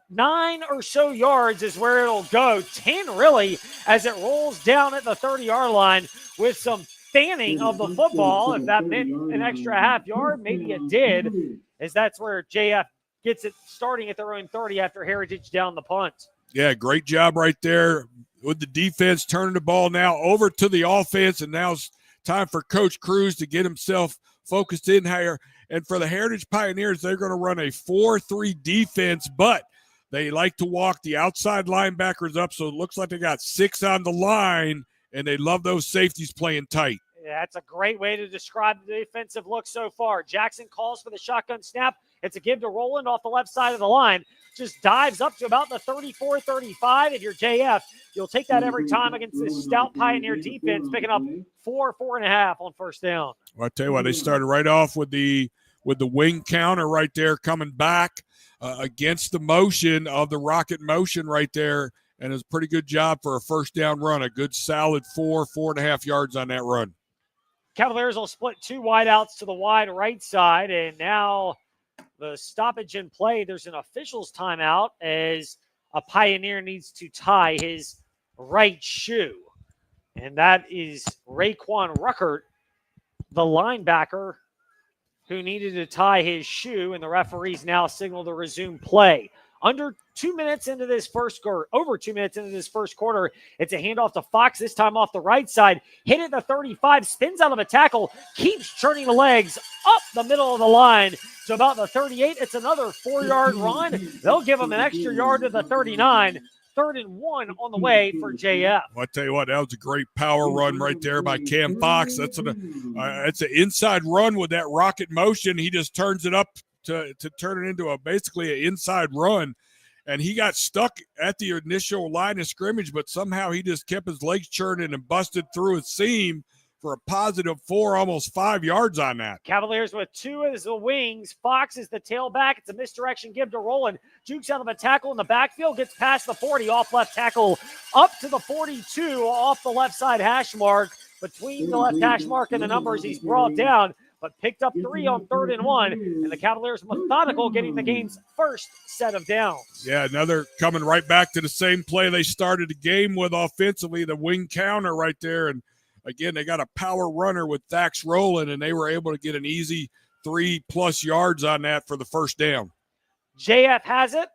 9 or so yards is where it'll go. 10 really, as it rolls down at the 30-yard line with some fanning of the football. If that meant an extra half yard, maybe it did, as that's where JF gets it starting at their own 30 after Heritage down the punt. Yeah, great job right there with the defense turning the ball now over to the offense, and now it's time for Coach Cruz to get himself focused in here. And for the Heritage Pioneers, they're going to run a 4-3 defense, but they like to walk the outside linebackers up, so it looks like they got 6 on the line, and they love those safeties playing tight. Yeah, that's a great way to describe the defensive look so far. Jackson calls for the shotgun snap. It's a give to Roland off the left side of the line. Just dives up to about the 34-35. If you're JF, you'll take that every time against this stout Pioneer defense, picking up 4.5 on 1st down. Well, I tell you what, they started right off with the wing counter right there coming back against the motion of the rocket motion right there, and it's a pretty good job for a 1st down run, a good solid 4.5 yards on that run. Cavaliers will split 2 wideouts to the wide right side, and now The stoppage in play, there's an official's timeout as a Pioneer needs to tie his right shoe. And that is Raekwon Ruckert, the linebacker, who needed to tie his shoe, and the referees now signal to resume play. Under 2 minutes into this first, or over 2 minutes into this first quarter, it's a handoff to Fox, this time off the right side. Hit at the 35, spins out of a tackle, keeps churning the legs up the middle of the line to about the 38. It's another 4-yard run. They'll give him an extra yard to the 39. 3rd and 1 on the way for JF. Well, I tell you what, that was a great power run right there by Cam Fox. That's it's an inside run with that rocket motion. He just turns it up to turn it into basically an inside run. And he got stuck at the initial line of scrimmage, but somehow he just kept his legs churning and busted through a seam for a positive 4, almost 5 yards on that. Cavaliers with 2 as the wings. Fox is the tailback. It's a misdirection give to Roland. Jukes out of a tackle in the backfield, gets past the 40, off left tackle, up to the 42, off the left side hash mark. Between the left hash mark and the numbers, he's brought down, but picked up 3 on 3rd and 1. And the Cavaliers methodical, getting the game's first set of downs. Yeah, another coming right back to the same play they started the game with offensively, the wing counter right there. And again, they got a power runner with Thax Rowland, and they were able to get an easy 3+ yards on that for the first down. JF has it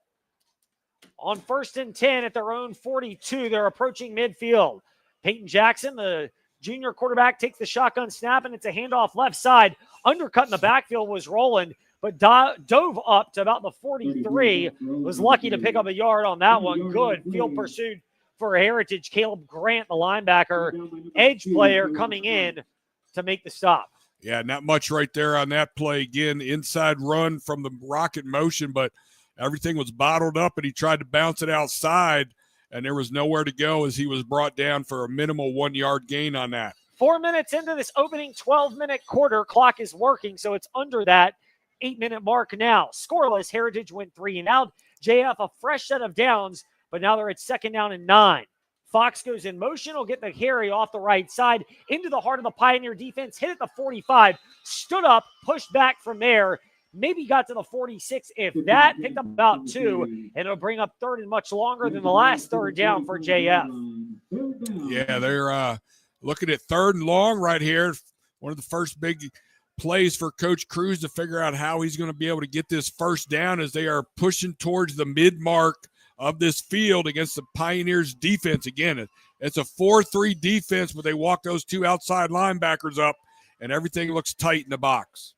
on 1st and 10 at their own 42. They're approaching midfield. Peyton Jackson, the junior quarterback, takes the shotgun snap, and it's a handoff left side. Undercut in the backfield was Rowland, but dove up to about the 43. Was lucky to pick up a yard on that one. Good field pursuit for Heritage. Caleb Grant, the linebacker, edge player, coming in to make the stop. Yeah, not much right there on that play. Again, inside run from the rocket motion, but everything was bottled up, and he tried to bounce it outside, and there was nowhere to go as he was brought down for a minimal 1-yard gain on that. 4 minutes into this opening 12-minute quarter, clock is working, so it's under that 8-minute mark now. Scoreless, Heritage went 3 and out. JF a fresh set of downs, but now they're at 2nd down and 9. Fox goes in motion, will get the carry off the right side into the heart of the Pioneer defense, hit at the 45, stood up, pushed back from there, maybe got to the 46, if that, picked up about 2, and it'll bring up 3rd and much longer than the last 3rd down for JF. Yeah, they're looking at 3rd and long right here. One of the first big plays for Coach Cruz to figure out how he's going to be able to get this first down as they are pushing towards the mid-mark of this field against the Pioneers defense. Again, it's a 4-3 defense, but they walk those 2 outside linebackers up, and everything looks tight in the box.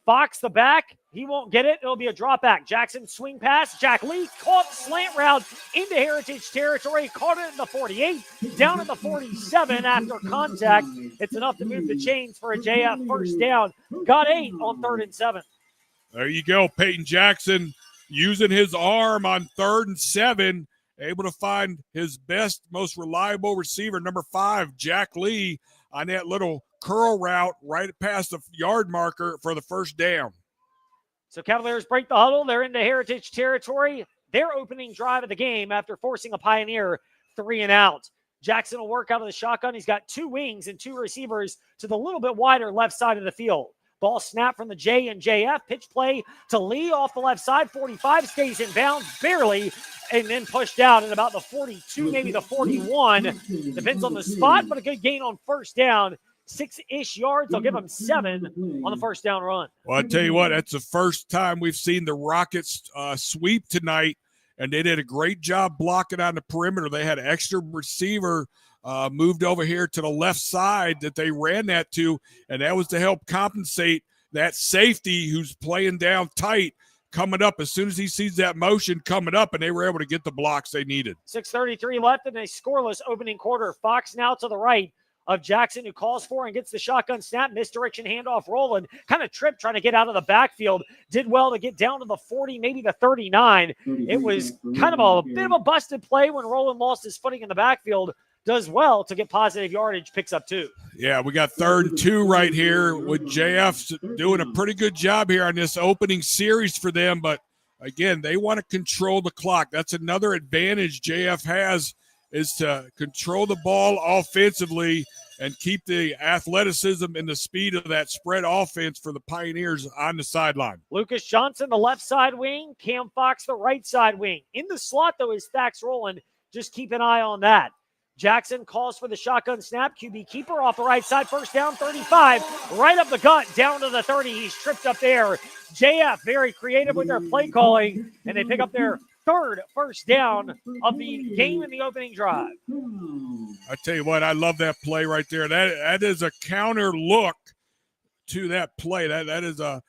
Fox, the back, he won't get it. It'll be a drop back. Jackson swing pass. Jack Lee caught slant route into Heritage territory. Caught it in the 48, down at the 47 after contact. It's enough to move the chains for a JF first down. Got 8 on 3rd and 7. There you go. Peyton Jackson using his arm on 3rd and 7, able to find his best, most reliable receiver, number 5, Jack Lee, on that little curl route right past the yard marker for the first down. So Cavaliers break the huddle. They're into Heritage territory. Their opening drive of the game after forcing a Pioneer 3 and out. Jackson will work out of the shotgun. He's got 2 wings and 2 receivers to the little bit wider left side of the field. Ball snap from the J and JF. Pitch play to Lee off the left side. 45 stays in bounds, barely, and then pushed out at about the 42, maybe the 41. Depends on the spot, but a good gain on first down. 6-ish yards. They'll give them 7 on the first down run. Well, I tell you what, that's the first time we've seen the Rockets sweep tonight, and they did a great job blocking on the perimeter. They had an extra receiver moved over here to the left side that they ran that to, and that was to help compensate that safety who's playing down tight coming up as soon as he sees that motion coming up, and they were able to get the blocks they needed. 6:33 left in a scoreless opening quarter. Fox now to the right of Jackson, who calls for and gets the shotgun snap. Misdirection handoff. Rowland kind of tripped trying to get out of the backfield. Did well to get down to the 40, maybe the 39. It was kind of a bit of a busted play when Rowland lost his footing in the backfield. Does well to get positive yardage, picks up 2. Yeah, we got 3rd and 2 right here with JF doing a pretty good job here on this opening series for them. But, again, they want to control the clock. That's another advantage JF has, is to control the ball offensively and keep the athleticism and the speed of that spread offense for the Pioneers on the sideline. Lucas Johnson, the left side wing. Cam Fox, the right side wing. In the slot, though, is Thax Rowland. Just keep an eye on that. Jackson calls for the shotgun snap. QB keeper off the right side. First down, 35. Right up the gut, down to the 30. He's tripped up there. JF very creative with their play calling, and they pick up their third first down of the game in the opening drive. I tell you what, I love that play right there. That is a counter look to that play. That is a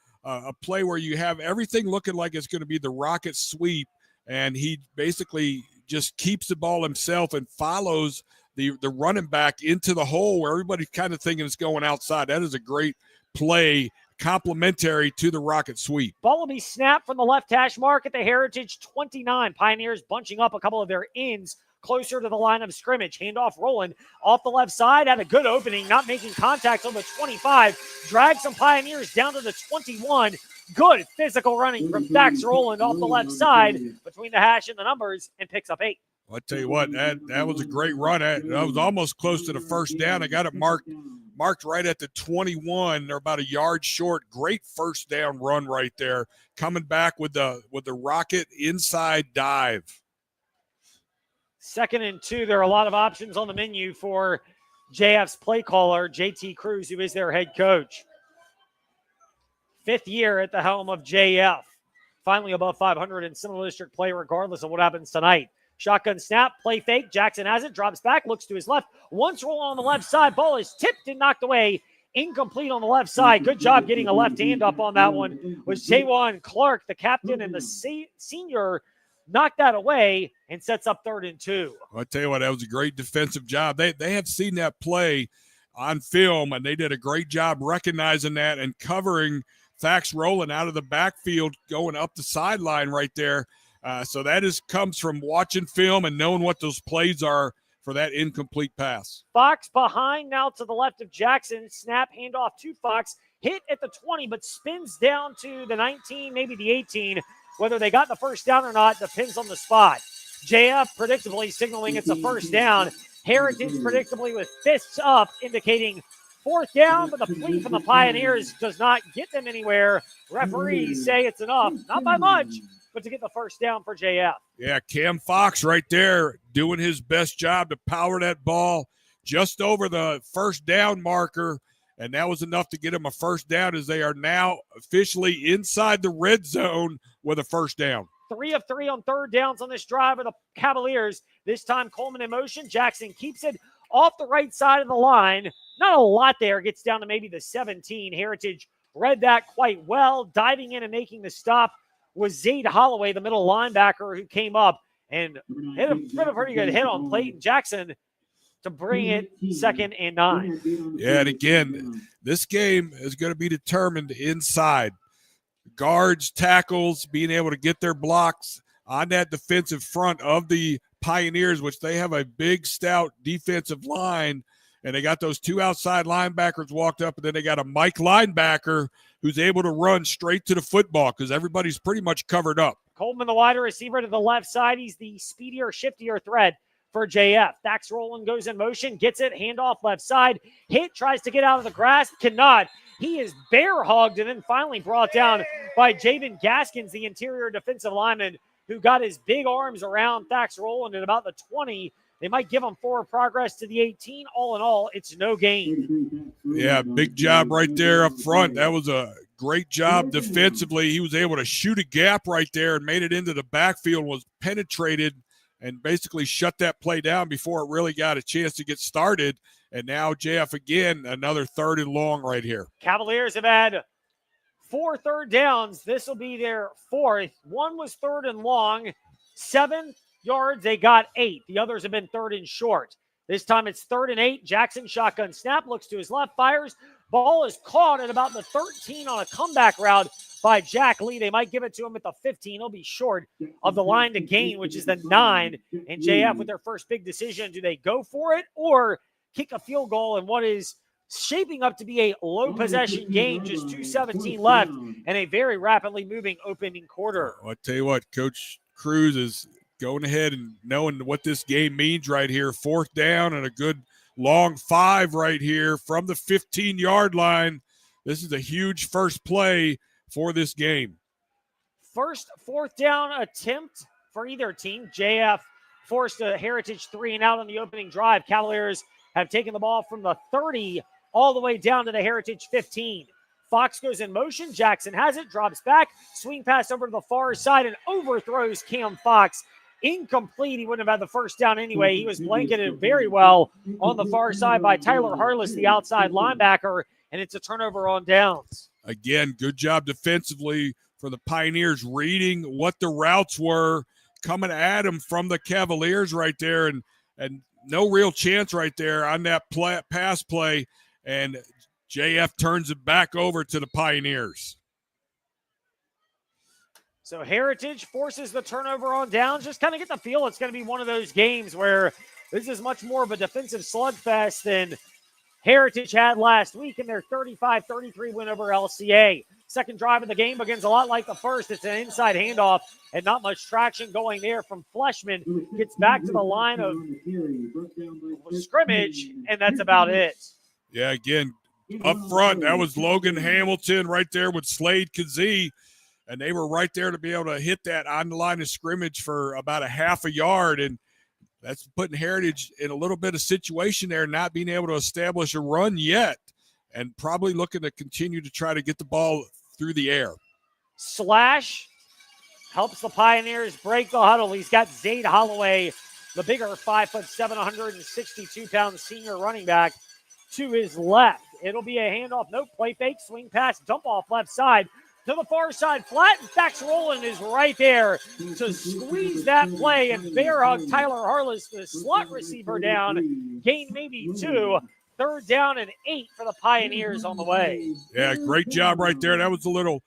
play where you have everything looking like it's going to be the rocket sweep, and he basically just keeps the ball himself and follows the running back into the hole where everybody's kind of thinking it's going outside. That is a great play, complementary to the rocket sweep. Ball will be snapped from the left hash mark at the Heritage 29. Pioneers bunching up a couple of their ends closer to the line of scrimmage. Handoff Rowland off the left side. Had a good opening, not making contact on the 25. Drags some Pioneers down to the 21. Good physical running from Thax Rowland off the left side between the hash and the numbers, and picks up 8. Well, I tell you what, that was a great run. That was almost close to the first down. I got it marked right at the 21. They're about a yard short. Great first down run right there. Coming back with the rocket inside dive. 2nd and 2. There are a lot of options on the menu for JF's play caller, JT Cruz, who is their head coach. 5th year at the helm of JF. Finally above 500 in Central District play, regardless of what happens tonight. Shotgun snap, play fake. Jackson has it, drops back, looks to his left. Once roll on the left side. Ball is tipped and knocked away. Incomplete on the left side. Good job getting a left hand up on that one. Was Taywan Clark, the captain and the senior, knocked that away and sets up 3rd and 2. I'll tell you what, that was a great defensive job. They have seen that play on film, and they did a great job recognizing that and covering Thax Rowland out of the backfield going up the sideline right there. So that comes from watching film and knowing what those plays are for that incomplete pass. Fox behind now to the left of Jackson. Snap, handoff to Fox. Hit at the 20, but spins down to the 19, maybe the 18. Whether they got the first down or not depends on the spot. JF predictably signaling it's a first down. Heritage predictably with fists up, indicating 4th down, but the plea from the Pioneers does not get them anywhere. Referees say it's enough, not by much, but to get the first down for JF. Yeah, Cam Fox right there doing his best job to power that ball just over the first down marker, and that was enough to get him a first down as they are now officially inside the red zone with a first down. 3 of 3 on 3rd downs on this drive of the Cavaliers. This time Coleman in motion. Jackson keeps it off the right side of the line. Not a lot there. Gets down to maybe the 17. Heritage read that quite well. Diving in and making the stop was Zayd Holloway, the middle linebacker, who came up and hit a pretty good hit on Clayton Jackson to bring it 2nd and 9. Yeah, and again, this game is going to be determined inside. Guards, tackles, being able to get their blocks on that defensive front of the Pioneers, which they have a big, stout defensive line, and they got those 2 outside linebackers walked up, and then they got a Mike linebacker who's able to run straight to the football because everybody's pretty much covered up. Coleman, the wider receiver to the left side. He's the speedier, shiftier threat for JF. Thax Rowland goes in motion, gets it, handoff left side. Hit, tries to get out of the grass, cannot. He is bear hugged and then finally brought down by Javen Gaskins, the interior defensive lineman, who got his big arms around Thax Rowland at about the 20. They might give him forward progress to the 18. All in all, it's no gain. Yeah, big job right there up front. That was a great job defensively. He was able to shoot a gap right there and made it into the backfield, was penetrated, and basically shut that play down before it really got a chance to get started. And now JF again, another 3rd and long right here. Cavaliers have had 4 3rd downs. This will be their 4th. One was 3rd and long. 7 yards, they got 8. The others have been 3rd and short. This time it's 3rd and 8. Jackson shotgun snap, looks to his left, fires. Ball is caught at about the 13 on a comeback route by Jack Lee. They might give it to him at the 15. He'll be short of the line to gain, which is the 9. And JF with their first big decision. Do they go for it or kick a field goal in what is shaping up to be a low possession game, just 2:17 left, and a very rapidly moving opening quarter? Well, I tell you what, Coach Cruz is going ahead and knowing what this game means right here. 4th down and a good long 5 right here from the 15-yard line. This is a huge first play for this game. First fourth down attempt for either team. JF forced a Heritage 3 and out on the opening drive. Cavaliers have taken the ball from the 30 all the way down to the Heritage 15. Fox goes in motion. Jackson has it, drops back, swing pass over to the far side and overthrows Cam Fox. Incomplete. He wouldn't have had the first down anyway. He was blanketed very well on the far side by Tyler Harless, the outside linebacker, and it's a turnover on downs. Again, good job defensively for the Pioneers, reading what the routes were coming at him from the Cavaliers right there, and no real chance right there on that pass play, and JF turns it back over to the Pioneers. So Heritage forces the turnover on downs. Just kind of get the feel it's going to be one of those games where this is much more of a defensive slugfest than Heritage had last week in their 35-33 win over LCA. Second drive of the game begins a lot like the first. It's an inside handoff and not much traction going there from Fleshman. Gets back to the line of scrimmage, and that's about it. Yeah, again, up front, that was Logan Hamilton right there with Slade Kazee, and they were right there to be able to hit that on the line of scrimmage for about a half a yard, and that's putting Heritage in a little bit of situation there, not being able to establish a run yet, and probably looking to continue to try to get the ball through the air. Slash helps the Pioneers break the huddle. He's got Zayd Holloway, the bigger 5'7", 162-pound senior running back, to his left. It'll be a handoff, no play fake, swing pass, dump off left side to the far side flat, and Dax Rowland is right there to squeeze that play and bear hug Tyler Harless, the slot receiver, down. Gain maybe 2. Third down and 8 for the Pioneers on the way. Yeah, great job right there. That was a little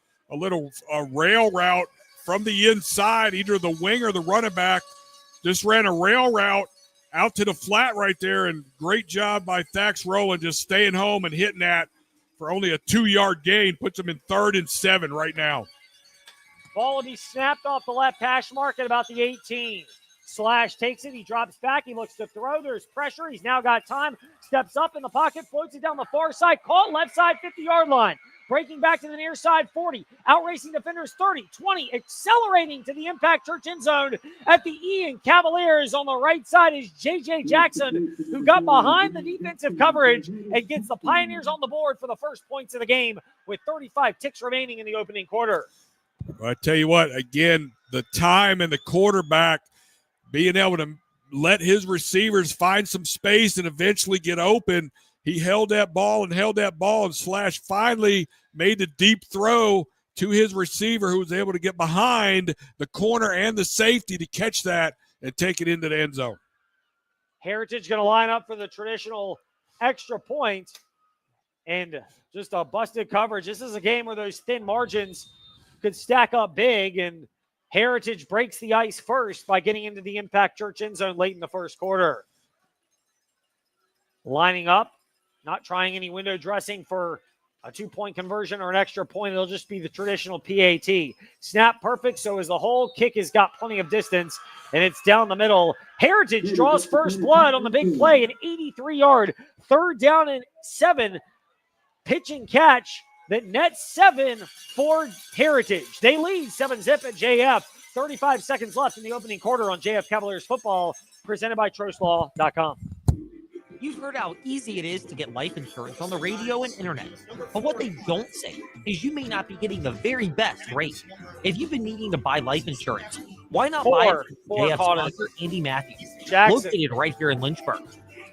rail route from the inside. Either the wing or the running back just ran a rail route out to the flat right there, and great job by Dax Rowland just staying home and hitting that for only a 2-yard gain. Puts them in 3rd and 7 right now. Ball will be snapped off the left hash mark at about the 18. Slash takes it. He drops back. He looks to throw. There's pressure. He's now got time. Steps up in the pocket. Floats it down the far side. Caught left side 50-yard line. Breaking back to the near side 40. Outracing defenders 30, 20. Accelerating to the Impact Church end zone at the Ian Cavaliers. On the right side is J.J. Jackson, who got behind the defensive coverage and gets the Pioneers on the board for the first points of the game with 35 ticks remaining in the opening quarter. Well, I tell you what, again, the time and the quarterback being able to let his receivers find some space and eventually get open. He held that ball, and Slash finally made the deep throw to his receiver, who was able to get behind the corner and the safety to catch that and take it into the end zone. Heritage going to line up for the traditional extra point, and just a busted coverage. This is a game where those thin margins could stack up big, and Heritage breaks the ice first by getting into the Impact Church end zone late in the first quarter. Lining up, not trying any window dressing for a 2-point conversion or an extra point. It'll just be the traditional PAT. Snap perfect, so as the whole kick has got plenty of distance, and it's down the middle. Heritage draws first blood on the big play, an 83-yard 3rd down and 7 pitch and catch that nets 7 for Heritage. They lead 7-0 at JF. 35 seconds left in the opening quarter on JF Cavaliers football, presented by TrostLaw.com. You've heard how easy it is to get life insurance on the radio and internet. But what they don't say is you may not be getting the very best rate. If you've been needing to buy life insurance, why not buy it from JF sponsor Andy Matthews, located right here in Lynchburg.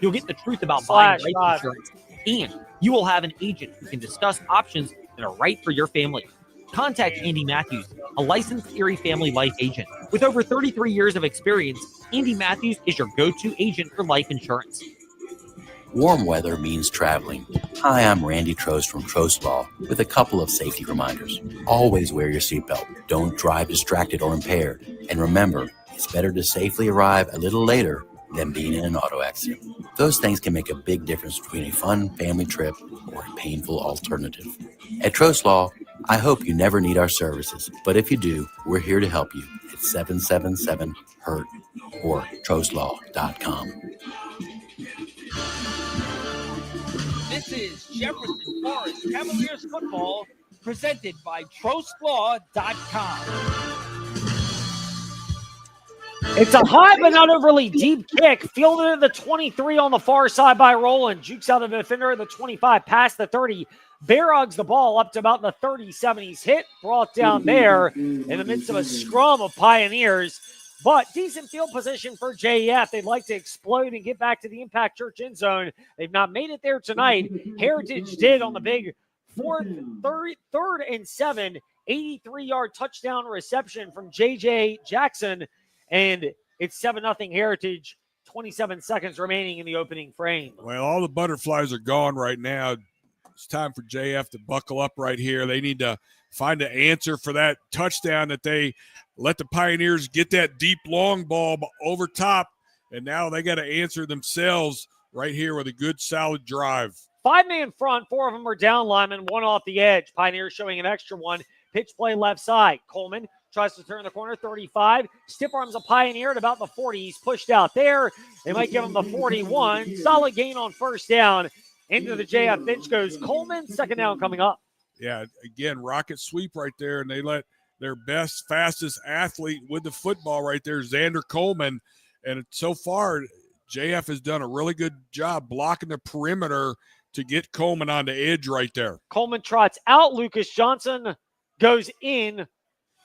You'll get the truth about buying life insurance, and you will have an agent who can discuss options that are right for your family. Contact Andy Matthews, a licensed Erie family life agent. With over 33 years of experience, Andy Matthews is your go-to agent for life insurance. Warm weather means traveling. Hi, I'm Randy Trost from Trost Law with a couple of safety reminders. Always wear your seatbelt. Don't drive distracted or impaired. And remember, it's better to safely arrive a little later than being in an auto accident. Those things can make a big difference between a fun family trip or a painful alternative. At Trost Law, I hope you never need our services, but if you do, we're here to help you at 777-HURT or TrostLaw.com. This is Jefferson Forest Cavaliers football presented by TrostLaw.com. It's a high but not overly deep kick. Fielded at the 23 on the far side by Roland. Jukes out of the defender at the 25, past the 30. Bear hugs the ball up to about the 37. He's hit, brought down there in the midst of a scrum of Pioneers. But decent field position for JEF. They'd like to explode and get back to the Impact Church end zone. They've not made it there tonight. Heritage did on the big third and 7, 83-yard touchdown reception from J.J. Jackson. And it's 7-0 Heritage, 27 seconds remaining in the opening frame. Well, all the butterflies are gone right now. It's time for JF to buckle up right here. They need to find an answer for that touchdown that they let the Pioneers get that deep long ball over top, and now they got to answer themselves right here with a good solid drive. 5-man front, 4 of them are down linemen, 1 off the edge. Pioneers showing an extra one. Pitch play left side. Coleman tries to turn the corner, 35. Stiff arms a Pioneer at about the 40. He's pushed out there. They might give him the 41. Solid gain on first down. Into the JF bench goes Coleman. Second down coming up. Yeah, again, rocket sweep right there, and they let their best, fastest athlete with the football right there, Xander Coleman. And so far, JF has done a really good job blocking the perimeter to get Coleman on the edge right there. Coleman trots out. Lucas Johnson goes in.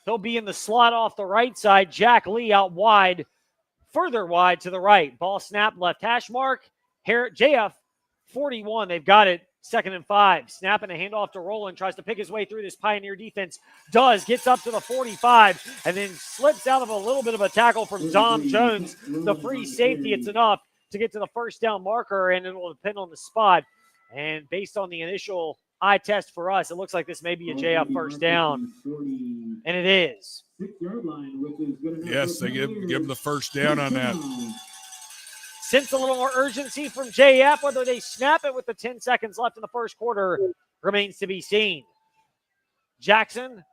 He'll be in the slot off the right side. Jack Lee out wide, further wide to the right. Ball snap, left hash mark. JF 41. They've got it. 2nd and 5. Snapping a handoff to Roland. Tries to pick his way through this Pioneer defense. Gets up to the 45 and then slips out of a little bit of a tackle from Dom Jones. The free safety, it's enough to get to the first down marker, and it will depend on the spot. And based on the initial eye test for us, it looks like this may be a JF first down. And it is. Yes, they give them the first down on that. Sense a little more urgency from JF. Whether they snap it with the 10 seconds left in the first quarter remains to be seen. Jackson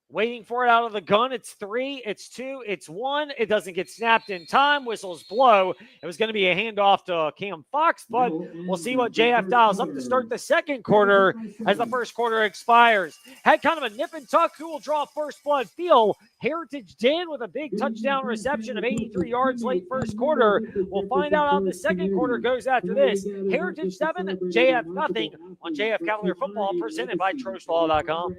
waiting for it out of the gun. It's 3, it's 2, it's 1. It doesn't get snapped in time. Whistles blow. It was going to be a handoff to Cam Fox, but we'll see what JF dials up to start the second quarter as the first quarter expires. Had kind of a nip and tuck. Who will draw first blood feel? Heritage did with a big touchdown reception of 83 yards late first quarter. We'll find out how the second quarter goes after this. Heritage 7, JF nothing on JF Cavalier Football, presented by TrostLaw.com.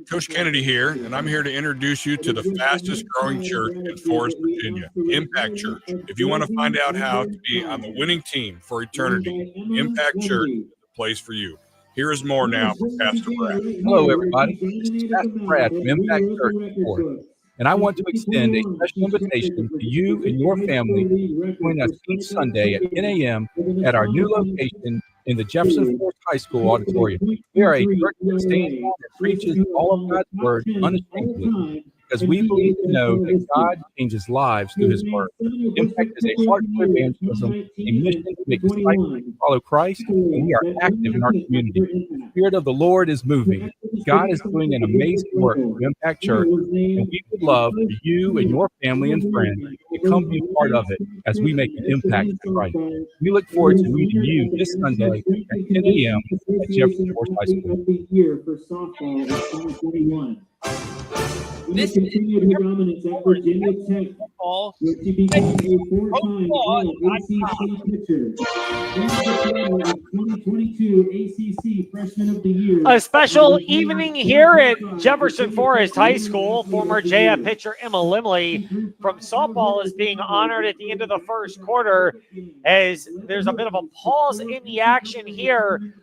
Coach Kennedy here, and I'm here to introduce you to the fastest growing church in Forest, Virginia, Impact Church. If you want to find out how to be on the winning team for eternity, Impact Church is the place for you. Here is more now from Pastor Brad. Hello, everybody. This is Pastor Brad from Impact Church in Forest, and I want to extend a special invitation to you and your family to join us each Sunday at 10 a.m. at our new location in the Jefferson Forest High School auditorium. We are a church that stands on and preaches all of God's word unashamedly, because we believe to know that God changes lives through his word. Impact is a heart for evangelism, a mission to make disciples to follow Christ, and we are active in our community. The Spirit of the Lord is moving. God is doing an amazing work through Impact Church, and we would love for you and your family and friends to come be part of it as we make an impact for Christ. We look forward to meeting you this Sunday at 10 a.m. at Jefferson Forest High School. This continued her dominance at Virginia Tech, where she became a four-time All-ACC pitcher. 2022 ACC Freshman of the Year. A special evening here at Jefferson Forest High School. Former JF pitcher Emma Limley from softball is being honored at the end of the first quarter, as there's a bit of a pause in the action here.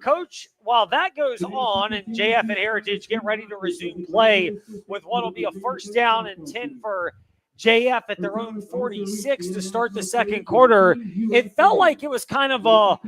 Coach, while that goes on and JF and Heritage get ready to resume play with what will be a first down and 10 for JF at their own 46 to start the second quarter, it felt like it was kind of a,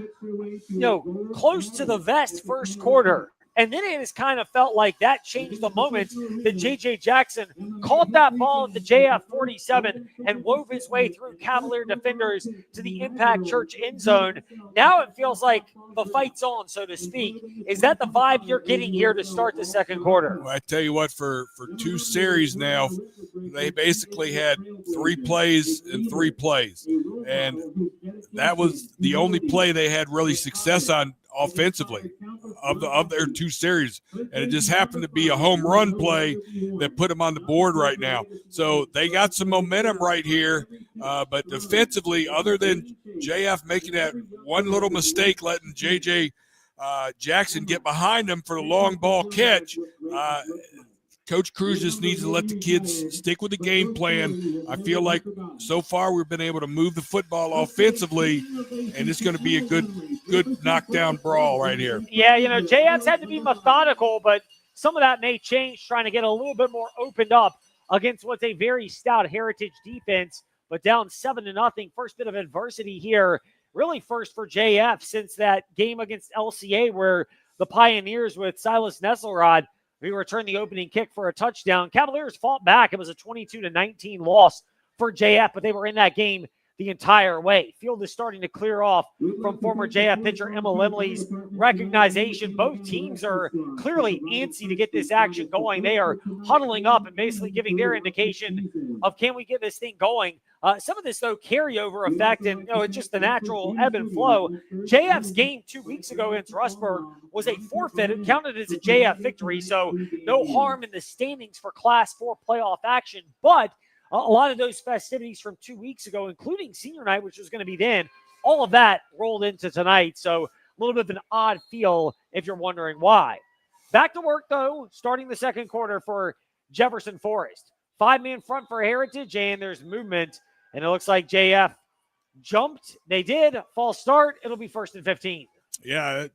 close to the vest first quarter. And then it has kind of felt like that changed the moment that J.J. Jackson caught that ball at the JF 47 and wove his way through Cavalier defenders to the Impact Church end zone. Now it feels like the fight's on, so to speak. Is that the vibe you're getting here to start the second quarter? Well, I tell you what, for 2 series now, they basically had 3 plays and 3 plays. And that was the only play they had really success on offensively of their 2 series. And it just happened to be a home run play that put them on the board right now. So they got some momentum right here. But defensively, other than JF making that one little mistake, letting J.J. Jackson get behind him for the long ball catch, Coach Cruz just needs to let the kids stick with the game plan. I feel like so far we've been able to move the football offensively, and it's going to be a good knockdown brawl right here. Yeah, JF's had to be methodical, but some of that may change, trying to get a little bit more opened up against what's a very stout Heritage defense, but down 7-0. First bit of adversity here, really first for JF since that game against LCA where the Pioneers with Silas Nesselrod, we returned the opening kick for a touchdown. Cavaliers fought back. It was a 22-19 loss for JF, but they were in that game the entire way. Field is starting to clear off from former JF pitcher Emma Limley's recognition. Both teams are clearly antsy to get this action going. They are huddling up and basically giving their indication of, can we get this thing going? Some of this, though, carryover effect, and it's just the natural ebb and flow. JF's game 2 weeks ago against Rustburg was a forfeit. It counted as a JF victory, so no harm in the standings for Class 4 playoff action. But a lot of those festivities from 2 weeks ago, including senior night, which was going to be then, all of that rolled into tonight. So a little bit of an odd feel if you're wondering why. Back to work, though, starting the second quarter for Jefferson Forest. 5-man front for Heritage, and there's movement. And it looks like JF jumped. They did. False start. It'll be 1st and 15. Yeah,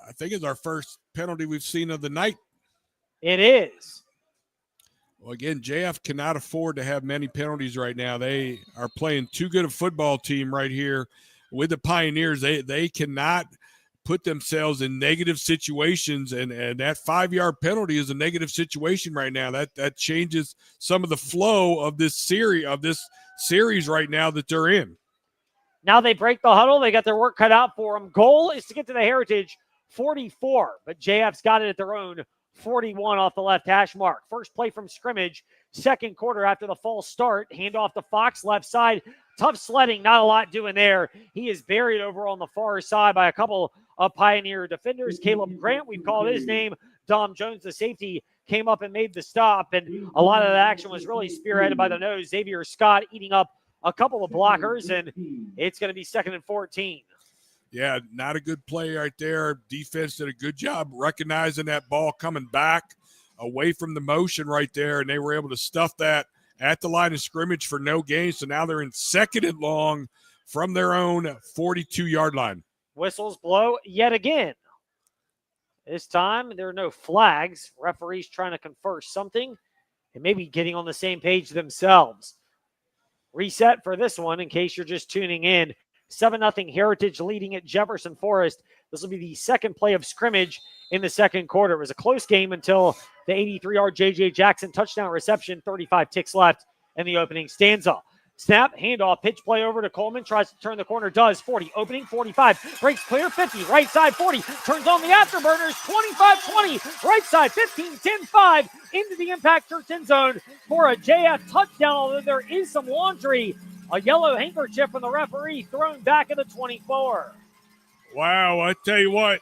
I think it's our first penalty we've seen of the night. It is. Well, again, JF cannot afford to have many penalties right now. They are playing too good a football team right here with the Pioneers. They cannot put themselves in negative situations, and that 5-yard penalty is a negative situation right now. That changes some of the flow of this series right now that they're in. Now they break the huddle. They got their work cut out for them. Goal is to get to the Heritage 44, but JF's got it at their own 41 off the left hash mark. First play from scrimmage, second quarter after the false start. Handoff to Fox, left side. Tough sledding, not a lot doing there. He is buried over on the far side by a couple of Pioneer defenders. Caleb Grant, we've called his name. Dom Jones, the safety, came up and made the stop, and a lot of the action was really spearheaded by the nose. Xavier Scott eating up a couple of blockers, and it's going to be 2nd and 14. Yeah, not a good play right there. Defense did a good job recognizing that ball coming back away from the motion right there, and they were able to stuff that at the line of scrimmage for no gain. So now they're in 2nd and long from their own 42-yard line. Whistles blow yet again. This time there are no flags. Referees trying to confer something and maybe getting on the same page themselves. Reset for this one in case you're just tuning in. 7-0 Heritage leading at Jefferson Forest. This will be the second play of scrimmage in the second quarter. It was a close game until the 83-yard J.J. Jackson touchdown reception, 35 ticks left in the opening stanza. Snap, handoff, pitch play over to Coleman, tries to turn the corner, does. 40, opening 45, breaks clear, 50, right side 40, turns on the afterburners, 25-20, right side 15, 10-5, into the Impact Church end zone for a JF touchdown, although there is some laundry. A yellow handkerchief from the referee thrown back at the 24. Wow, I tell you what,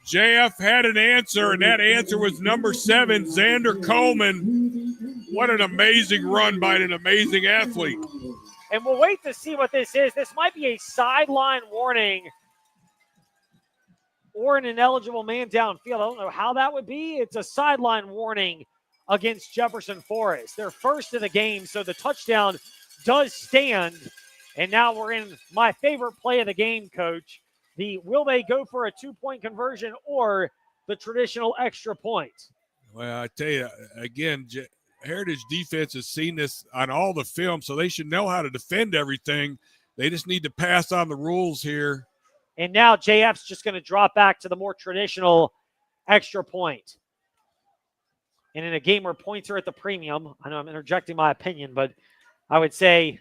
JF had an answer, and that answer was number 7, Xander Coleman. What an amazing run by an amazing athlete. And we'll wait to see what this is. This might be a sideline warning or an ineligible man downfield. I don't know how that would be. It's a sideline warning against Jefferson Forest. They're first in the game, so the touchdown does stand. And now we're in my favorite play of the game, Coach. Will they go for a 2-point conversion or the traditional extra point? Well, I tell you, again, Heritage defense has seen this on all the film, so they should know how to defend everything. They just need to pass on the rules here. And now JF's just going to drop back to the more traditional extra point. And in a game where points are at the premium, I know I'm interjecting my opinion, but I would say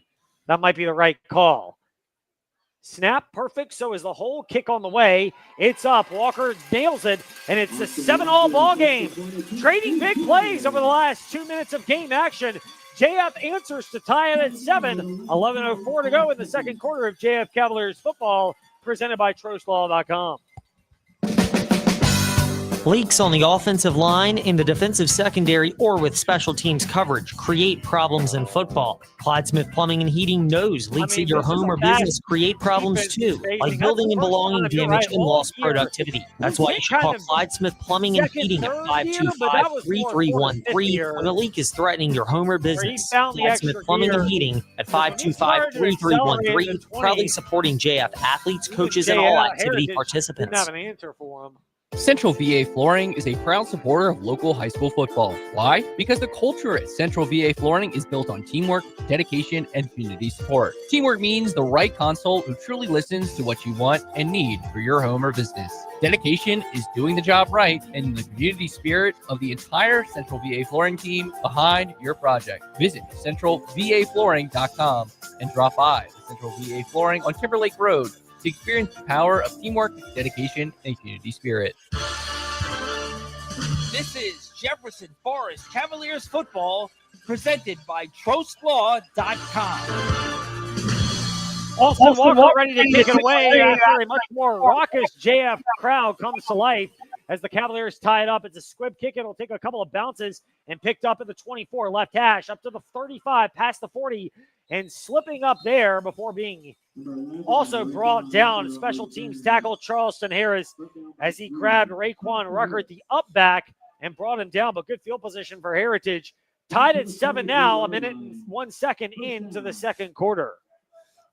that might be the right call. Snap, perfect. So is the whole kick on the way. It's up. Walker nails it, and it's a 7-all ball game. Trading big plays over the last 2 minutes of game action. JF answers to tie it at 7. 11:04 to go in the second quarter of JF Cavaliers football, presented by TrostLaw.com. Leaks on the offensive line, in the defensive secondary, or with special teams coverage create problems in football. Clyde Smith Plumbing and Heating knows leaks at your home or business create problems too, like building and belonging damage and lost productivity. That's why you should call Clyde Smith Plumbing and Heating at 525-3313 when a leak is threatening your home or business. Clyde Smith Plumbing and Heating at 525-3313, proudly supporting JF athletes, coaches, and all activity participants. Didn't have an answer for him. Central VA Flooring is a proud supporter of local high school football. Why? Because the culture at Central VA Flooring is built on teamwork, dedication, and community support. Teamwork means the right console who truly listens to what you want and need for your home or business. Dedication is doing the job right and the community spirit of the entire Central VA Flooring team behind your project. Visit centralvaflooring.com and drop by Central VA Flooring on Timberlake Road to experience the power of teamwork, dedication, and community spirit. This is Jefferson Forest Cavaliers football, presented by TrostLaw.com. Austin Walker ready to kick it away after a much more raucous JF crowd comes to life as the Cavaliers tie it up. It's a squib kick. It'll take a couple of bounces and picked up at the 24 left hash, up to the 35, past the 40, and slipping up there before being also brought down. Special teams tackle Charleston Harris as he grabbed Raquan Rucker at the up back and brought him down, but good field position for Heritage. Tied at 7 now, 1 minute and 1 second into the second quarter.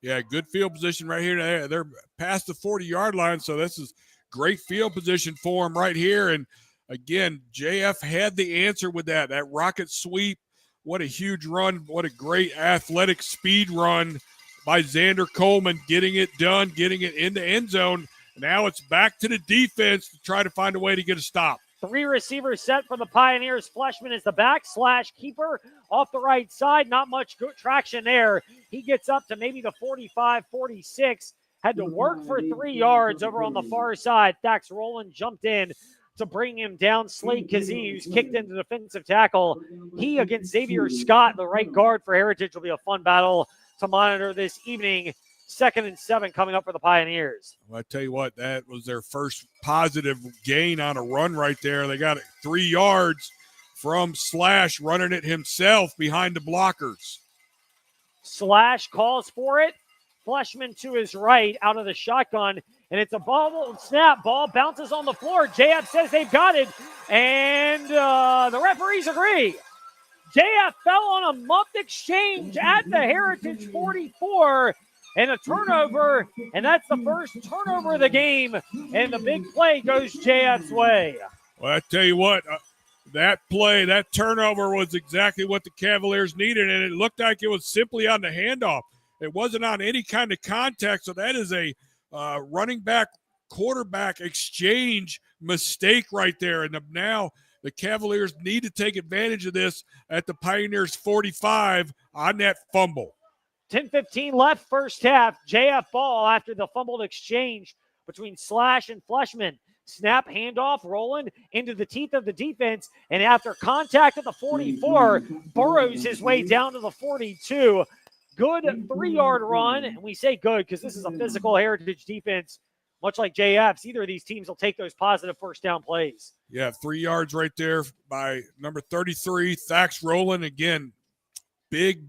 Yeah, good field position right here. They're past the 40-yard line, so this is great field position for them right here. And, again, JF had the answer with that rocket sweep. What a huge run. What a great athletic speed run by Xander Coleman, getting it done, getting it in the end zone. Now it's back to the defense to try to find a way to get a stop. 3 receivers set for the Pioneers. Fleshman is the back/keeper off the right side. Not much good traction there. He gets up to maybe the 45, 46. Had to work for 3 yards over on the far side. Thax Rowland jumped in to bring him down. Slade Kazee, who's kicked into defensive tackle. He against Xavier Scott, the right guard for Heritage, will be a fun battle to monitor this evening. 2nd and 7 coming up for the Pioneers. Well, I tell you what, that was their first positive gain on a run right there. They got it 3 yards from Slash running it himself behind the blockers. Slash calls for it. Fleshman to his right out of the shotgun, and it's a ball snap. Ball bounces on the floor. JF says they've got it, and the referees agree. JF fell on a muffed exchange at the Heritage 44, and a turnover, and that's the first turnover of the game, and the big play goes JF's way. Well, I tell you what, that play, that turnover was exactly what the Cavaliers needed, and it looked like it was simply on the handoff. It wasn't on any kind of contact, so that is a running back quarterback exchange mistake right there. And now the Cavaliers need to take advantage of this at the Pioneers 45 on that fumble. 10:15 left first half. JF ball after the fumbled exchange between Slash and Fleshman. Snap, handoff, Rowland into the teeth of the defense, and after contact at the 44, burrows his way down to the 42. Good 3-yard run, and we say good because this is a physical Heritage defense, much like JF's. Either of these teams will take those positive first down plays. Yeah, 3 yards right there by number 33, Thax Rowland. Again, big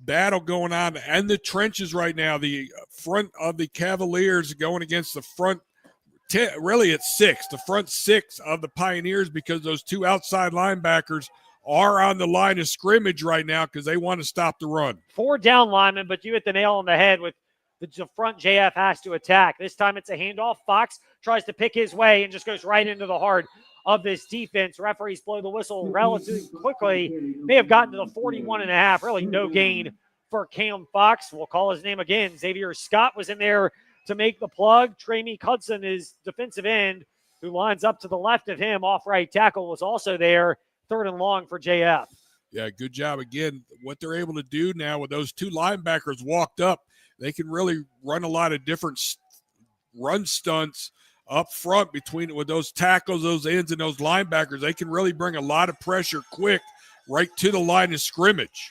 battle going on in the trenches right now. The front of the Cavaliers going against the front, really it's 6, the front 6 of the Pioneers, because those 2 outside linebackers are on the line of scrimmage right now because they want to stop the run. 4 down linemen, but you hit the nail on the head with the front JF has to attack. This time it's a handoff. Fox tries to pick his way and just goes right into the heart of this defense. Referees blow the whistle relatively quickly. May have gotten to the 41.5. Really no gain for Cam Fox. We'll call his name again. Xavier Scott was in there to make the plug. Trey Meek Hudson is defensive end who lines up to the left of him. Off right tackle was also there. 3rd and long for JF. Yeah, good job. Again, what they're able to do now with those 2 linebackers walked up, they can really run a lot of different run stunts up front with those tackles, those ends, and those linebackers. They can really bring a lot of pressure quick right to the line of scrimmage.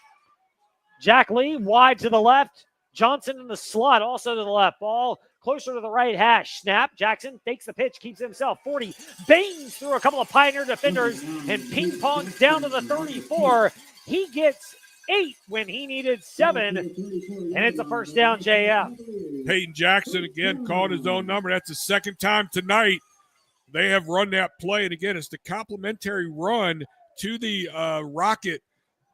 Jack Lee wide to the left. Johnson in the slot also to the left. Ball closer to the right hash. Snap. Jackson takes the pitch, keeps himself 40. Bangs through a couple of Pioneer defenders and ping pongs down to the 34. He gets 8 when he needed 7, and it's a first down, JF. Peyton Jackson again called his own number. That's the 2nd time tonight they have run that play. And again, it's the complimentary run to the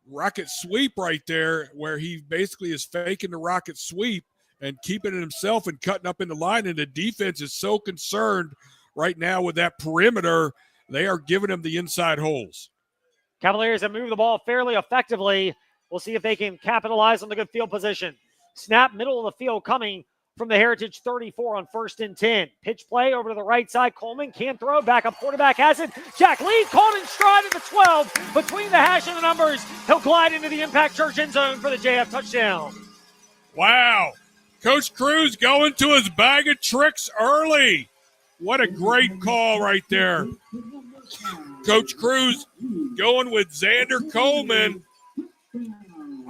rocket sweep right there, where he basically is faking the rocket sweep and keeping it himself and cutting up in the line. And the defense is so concerned right now with that perimeter, they are giving him the inside holes. Cavaliers have moved the ball fairly effectively. We'll see if they can capitalize on the good field position. Snap, middle of the field coming from the Heritage 34 on 1st and 10. Pitch play over to the right side. Coleman can throw. Backup quarterback has it. Jack Lee caught in stride at the 12. Between the hash and the numbers, he'll glide into the Impact Church end zone for the JF touchdown. Wow. Coach Cruz going to his bag of tricks early. What a great call right there. Coach Cruz going with Xander Coleman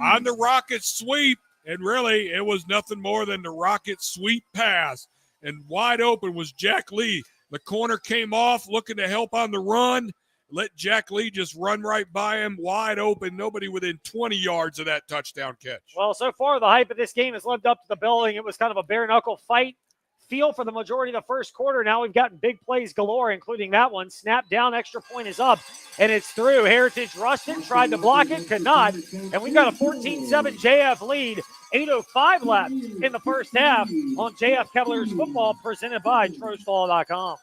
on the rocket sweep. And really, it was nothing more than the rocket sweep pass. And wide open was Jack Lee. The corner came off, looking to help on the run. Let Jack Lee just run right by him, wide open. Nobody within 20 yards of that touchdown catch. Well, so far, the hype of this game has lived up to the billing. It was kind of a bare-knuckle fight feel for the majority of the first quarter. Now we've gotten big plays galore, including that one. Snap down, extra point is up, and it's through. Heritage rushed it, tried to block it, could not. And we've got a 14-7 JF lead. 8:05 left in the first half on JF Cavaliers football, presented by TrostLaw.com.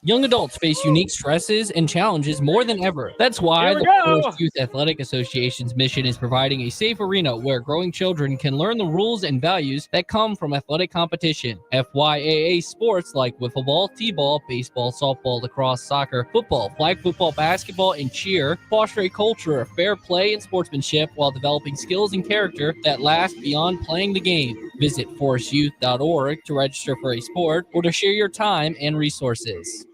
Young adults face unique stresses and challenges more than ever. That's why the Forest Youth Athletic Association's mission is providing a safe arena where growing children can learn the rules and values that come from athletic competition. FYAA sports like wiffle ball, t-ball, baseball, softball, lacrosse, soccer, football, flag football, basketball, and cheer foster a culture of fair play and sportsmanship while developing skills and character that last beyond playing the game. Visit forestyouth.org to register for a sport or to share your time and resources.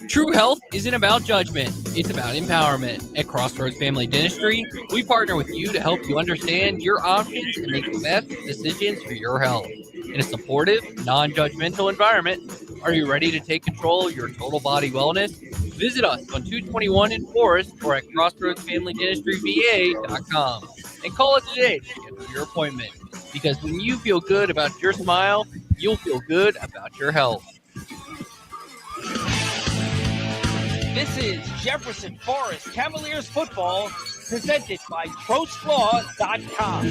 True health isn't about judgment, it's about empowerment. At Crossroads Family Dentistry, we partner with you to help you understand your options and make the best decisions for your health. In a supportive, non-judgmental environment, are you ready to take control of your total body wellness? Visit us on 221 in Forest or at CrossroadsFamilyDentistryVA.com and call us today to schedule your appointment. Because when you feel good about your smile, you'll feel good about your health. This is Jefferson Forest Cavaliers football, presented by TrostLaw.com.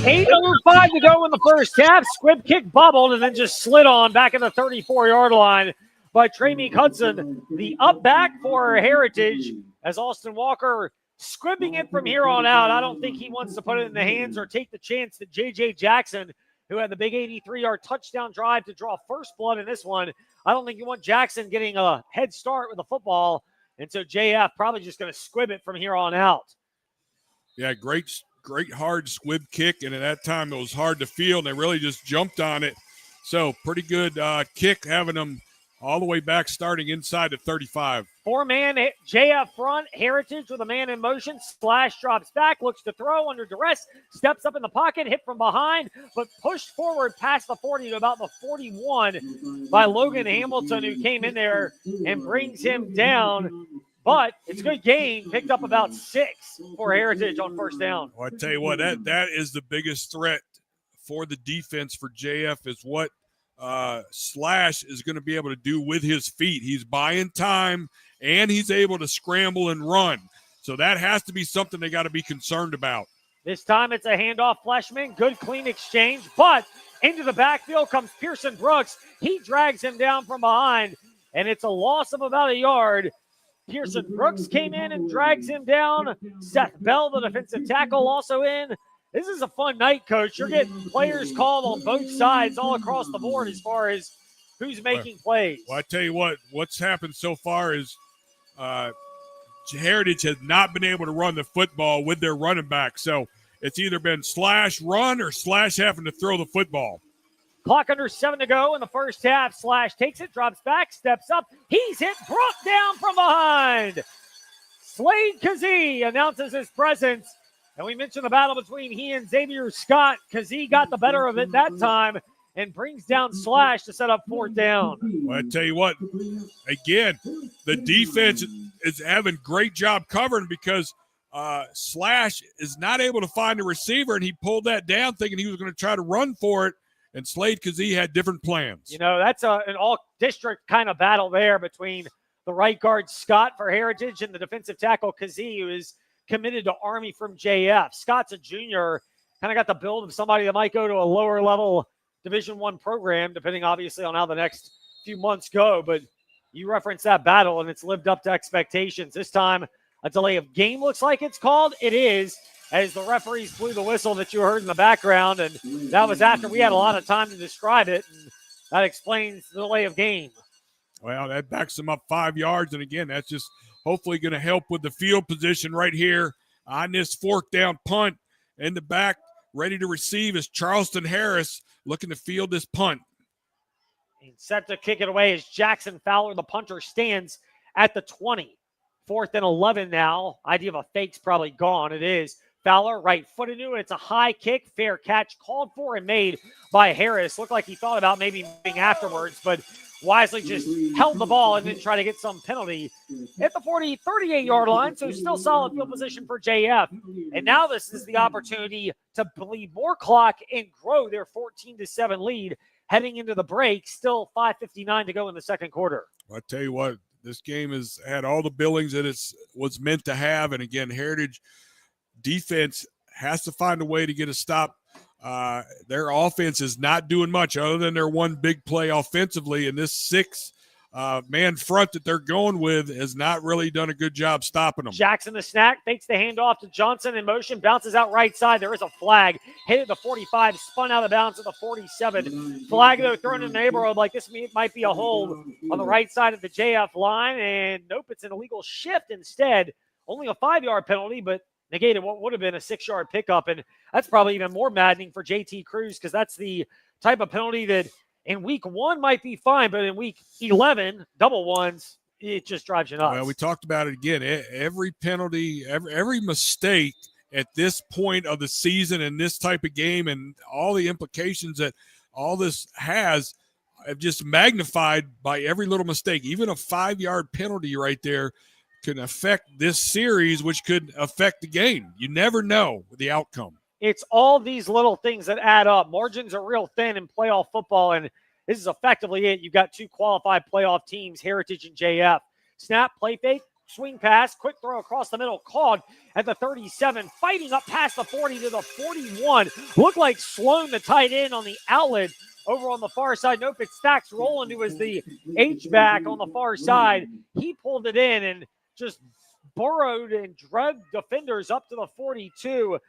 8:05 to go in the first half. Squib kick bobbled and then just slid on back in the 34-yard line by Trey Meek Hudson. The up back for Heritage as Austin Walker squibbing it from here on out. I don't think he wants to put it in the hands or take the chance that J.J. Jackson, who had the big 83-yard touchdown drive to draw first blood in this one, I don't think you want Jackson getting a head start with the football. And so JF probably just going to squib it from here on out. Yeah, great hard squib kick. And at that time, it was hard to field. And they really just jumped on it. So pretty good kick, having them all the way back, starting inside the 35. Four-man JF front. Heritage with a man in motion. Splash drops back, looks to throw under duress, steps up in the pocket, hit from behind, but pushed forward past the 40 to about the 41 by Logan Hamilton, who came in there and brings him down. But it's a good gain. Picked up about 6 for Heritage on first down. Well, I tell you what, that is the biggest threat for the defense for JF is what Slash is going to be able to do with his feet. He's buying time, and he's able to scramble and run. So that has to be something they got to be concerned about. This time it's a handoff, Fleshman. Good, clean exchange. But into the backfield comes Pearson Brooks. He drags him down from behind, and it's a loss of about a yard. Pearson Brooks came in and drags him down. Seth Bell, the defensive tackle, also in. This is a fun night, Coach. You're getting players called on both sides all across the board as far as who's making plays. Well, I tell you what's happened so far is Heritage has not been able to run the football with their running back. So it's either been slash run or slash having to throw the football. Clock under 7 to go in the first half. Slash takes it, drops back, steps up. He's hit, brought down from behind. Slade Kazee announces his presence. And we mentioned the battle between he and Xavier Scott. Kazee got the better of it that time and brings down Slash to set up 4th down. Well, I tell you what, again, the defense is having great job covering because Slash is not able to find a receiver, and he pulled that down thinking he was going to try to run for it, and Slade Kazee had different plans. You know, that's an all-district kind of battle there between the right guard Scott for Heritage and the defensive tackle Kazee, who is committed to Army from JF. Scott's a junior, kind of got the build of somebody that might go to a lower-level Division I program, depending obviously on how the next few months go. But you reference that battle, and it's lived up to expectations. This time, a delay of game looks like it's called. It is, as the referees blew the whistle that you heard in the background, and that was after we had a lot of time to describe it, and that explains the delay of game. Well, that backs them up 5 yards, and again, that's just hopefully going to help with the field position right here on this 4th down punt. In the back, ready to receive is Charleston Harris, looking to field this punt. And set to kick it away is Jackson Fowler. The punter stands at the 20. 4th and 11 now. Idea of a fake's probably gone. It is. Fowler right foot into it. It's a high kick. Fair catch called for and made by Harris. Looked like he thought about maybe moving afterwards, but wisely just held the ball and didn't try to get some penalty at the 38-yard line. So still solid field position for JF. And now this is the opportunity to bleed more clock and grow their 14-7 lead heading into the break. Still 5:59 to go in the second quarter. Well, I tell you what, this game has had all the billings that it was meant to have. And again, Heritage defense has to find a way to get a stop. Their offense is not doing much other than their one big play offensively. And this 6-man front that they're going with has not really done a good job stopping them. Jackson the snack, fakes the handoff to Johnson in motion, bounces out right side. There is a flag. Hit at the 45, spun out of bounds at the 47. Flag, though, thrown in the neighborhood like this might be a hold on the right side of the JF line. And nope, it's an illegal shift instead. Only a 5-yard penalty, but negated what would have been a 6-yard pickup. And that's probably even more maddening for JT Cruz because that's the type of penalty that in week 1 might be fine, but in week 11, double ones, it just drives you nuts. Well, we talked about it again. Every penalty, every mistake at this point of the season in this type of game and all the implications that all this has have just magnified by every little mistake. Even a 5-yard penalty right there can affect this series, which could affect the game. You never know the outcome. It's all these little things that add up. Margins are real thin in playoff football, and this is effectively it. You've got 2 qualified playoff teams, Heritage and JF. Snap, play fake, swing pass, quick throw across the middle, called at the 37, fighting up past the 40 to the 41. Looked like Sloan, the tight end, on the outlet over on the far side. Nope, it's Stacks Rowland, who was the H-back on the far side. He pulled it in and just burrowed and dragged defenders up to the 42,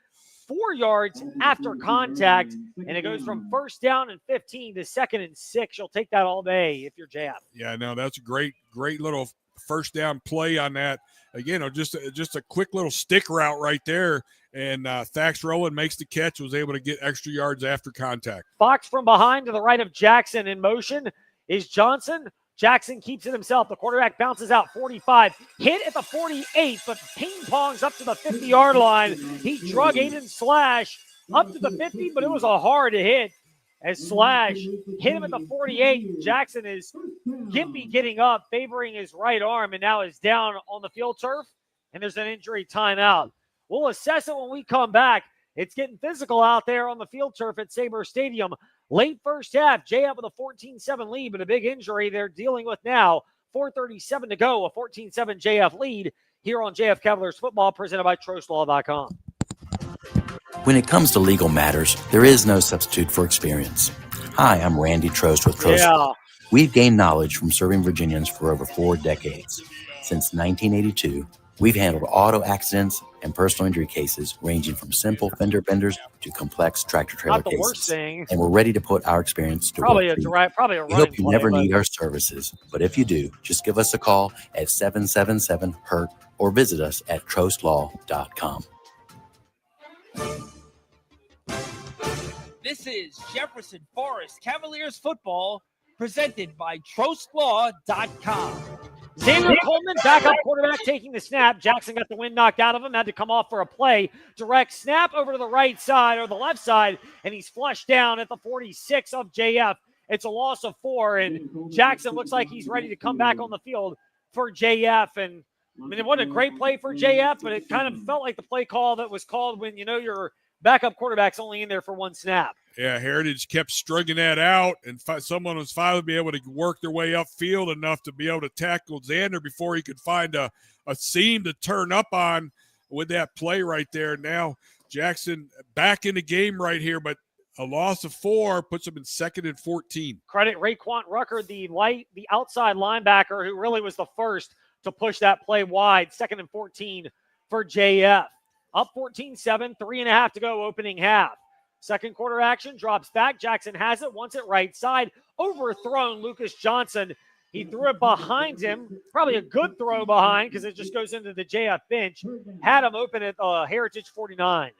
4 yards after contact, and it goes from 1st down and 15 to 2nd and 6. You'll take that all day if you're JF. Yeah, no, that's a great little 1st down play on that. Again, just a quick little stick route right there, and Thax Rowland makes the catch, was able to get extra yards after contact. Fox from behind to the right of Jackson in motion is Johnson. Jackson keeps it himself. The quarterback bounces out 45. Hit at the 48, but ping-pongs up to the 50-yard line. He drug Aiden Slash up to the 50, but it was a hard hit as Slash hit him at the 48. Jackson is gimpy getting up, favoring his right arm, and now is down on the field turf, and there's an injury timeout. We'll assess it when we come back. It's getting physical out there on the field turf at Sabre Stadium. Late first half, JF with a 14-7 lead, but a big injury they're dealing with now. 4:37 to go, a 14-7 JF lead here on JF Cavaliers football, presented by TrostLaw.com. When it comes to legal matters, there is no substitute for experience. Hi, I'm Randy Trost with Trost Law. We've gained knowledge from serving Virginians for over 4 decades. Since 1982, We've handled auto accidents and personal injury cases ranging from simple fender benders to complex tractor-trailer Not the worst cases. thing. And we're ready to put our experience to Probably work a for you. direct, probably a We running hope you play, never but need our services, but if you do, just give us a call at 777-HURT or visit us at trostlaw.com. This is Jefferson Forest Cavaliers football presented by trostlaw.com. Xander Coleman, backup quarterback, taking the snap. Jackson got the wind knocked out of him, had to come off for a play. Direct snap over to the right side or the left side, and he's flushed down at the 46 of JF. It's a loss of 4, and Jackson looks like he's ready to come back on the field for JF. And I mean, it wasn't a great play for JF, but it kind of felt like the play call that was called when you know your backup quarterback's only in there for one snap. Yeah, Heritage kept stringing that out, and someone was finally be able to work their way upfield enough to be able to tackle Xander before he could find a seam to turn up on with that play right there. Now Jackson back in the game right here, but a loss of 4 puts him in 2nd and 14. Credit Raquan Rucker, the outside linebacker, who really was the first to push that play wide. 2nd and 14 for JF. Up 14-7, 3.5 to go opening half. Second quarter action, drops back. Jackson has it, wants it right side. Overthrown Lucas Johnson. He threw it behind him. Probably a good throw behind because it just goes into the JF bench. Had him open at Heritage 49.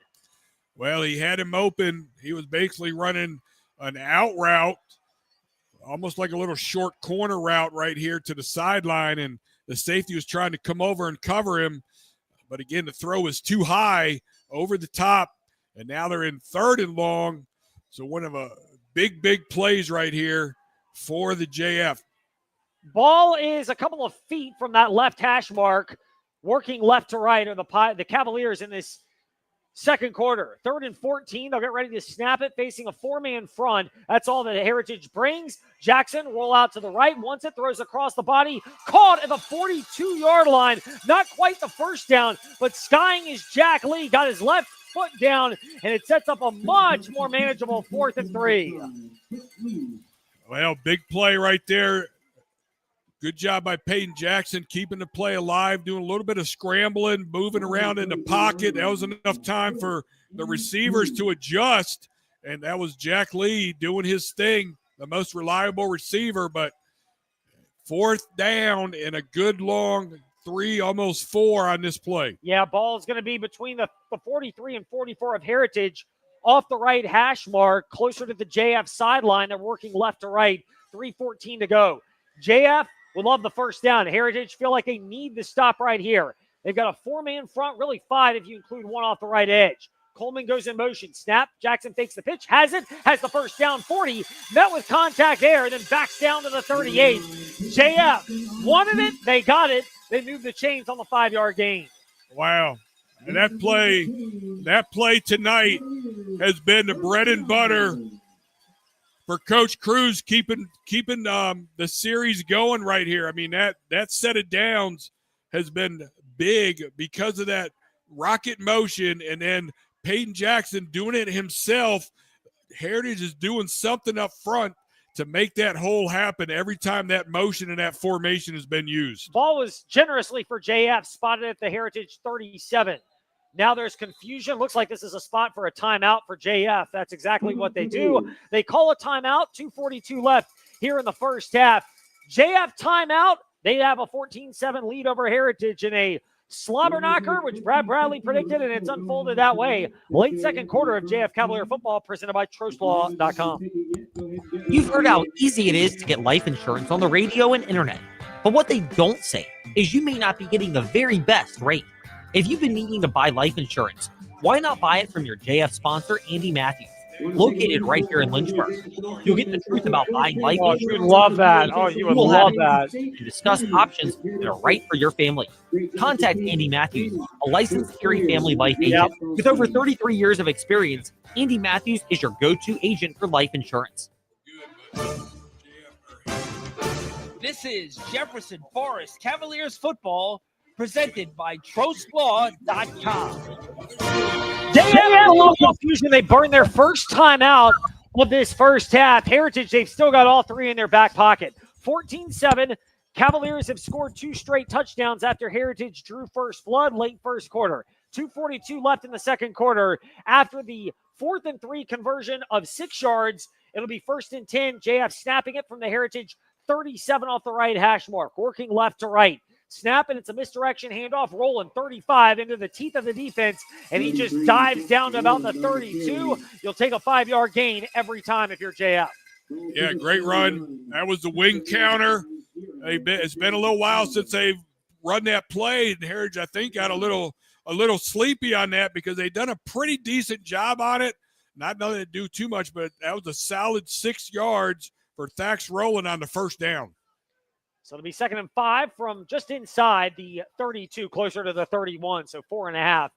Well, he had him open. He was basically running an out route, almost like a little short corner route right here to the sideline, and the safety was trying to come over and cover him. But again, the throw was too high over the top, and now they're in 3rd and long. So one of a big plays right here for the JF. Ball is a couple of feet from that left hash mark, working left to right are the Cavaliers in this second quarter. 3rd and 14. They'll get ready to snap it, facing a 4-man front. That's all that Heritage brings. Jackson roll out to the right. Once it throws across the body. Caught at the 42-yard line. Not quite the first down, but skying is Jack Lee. Got his left foot down, and it sets up a much more manageable 4th and 3. Well, big play right there. Good job by Peyton Jackson, keeping the play alive, doing a little bit of scrambling, moving around in the pocket. That was enough time for the receivers to adjust, and that was Jack Lee doing his thing, the most reliable receiver. But 4th down and a good long 3, almost 4 on this play. Yeah, ball is going to be between the 43 and 44 of Heritage, off the right hash mark, closer to the JF sideline. They're working left to right, 3:14 to go. JF would love the first down. Heritage feel like they need the stop right here. They've got a 4-man front, really 5 if you include one off the right edge. Coleman goes in motion. Snap. Jackson takes the pitch. Has it. Has the first down. 40. Met with contact there. Then backs down to the 38. JF wanted it. They got it. They moved the chains on the 5-yard gain. Wow. And that play tonight has been the bread and butter for Coach Cruz, keeping the series going right here. I mean, that set of downs has been big because of that rocket motion, and then Peyton Jackson doing it himself. Heritage is doing something up front to make that hole happen every time that motion and that formation has been used. Ball was generously for JF, spotted at the Heritage 37. Now there's confusion. Looks like this is a spot for a timeout for JF. That's exactly what they do. They call a timeout. 2:42 left here in the first half. JF timeout. They have a 14-7 lead over Heritage in a slobber knocker, which Brad Bradley predicted, and it's unfolded that way. Late second quarter of JF Cavalier football, presented by trostlaw.com. You've heard how easy it is to get life insurance on the radio and internet. But what they don't say is you may not be getting the very best rate. If you've been needing to buy life insurance, why not buy it from your JF sponsor, Andy Matthews, located right here in Lynchburg? You'll get the truth about buying life insurance. You would love that. Oh, you would love that. And discuss options that are right for your family. Contact Andy Matthews, a licensed Erie family life agent. With over 33 years of experience, Andy Matthews is your go-to agent for life insurance. This is Jefferson Forest Cavaliers football presented by trostlaw.com. They had a little confusion. They burned their first time out of this first half. Heritage, they've still got all 3 in their back pocket. 14-7, Cavaliers have scored 2 straight touchdowns after Heritage drew first blood late first quarter. 2:42 left in the second quarter. After the 4th and 3 conversion of 6 yards, it'll be 1st and 10. JF snapping it from the Heritage 37 off the right hash mark, working left to right. Snap, and it's a misdirection handoff, rolling 35 into the teeth of the defense, and he just dives down to about the 32. You'll take a 5-yard gain every time if you're JF. Yeah, great run. That was the wing counter. It's been a little while since they've run that play, and Heritage, I think, got a little sleepy on that because they've done a pretty decent job on it. Not knowing to do too much, but that was a solid 6 yards for Thax Rowland on the first down. So it'll be 2nd and 5 from just inside the 32, closer to the 31, so 4.5.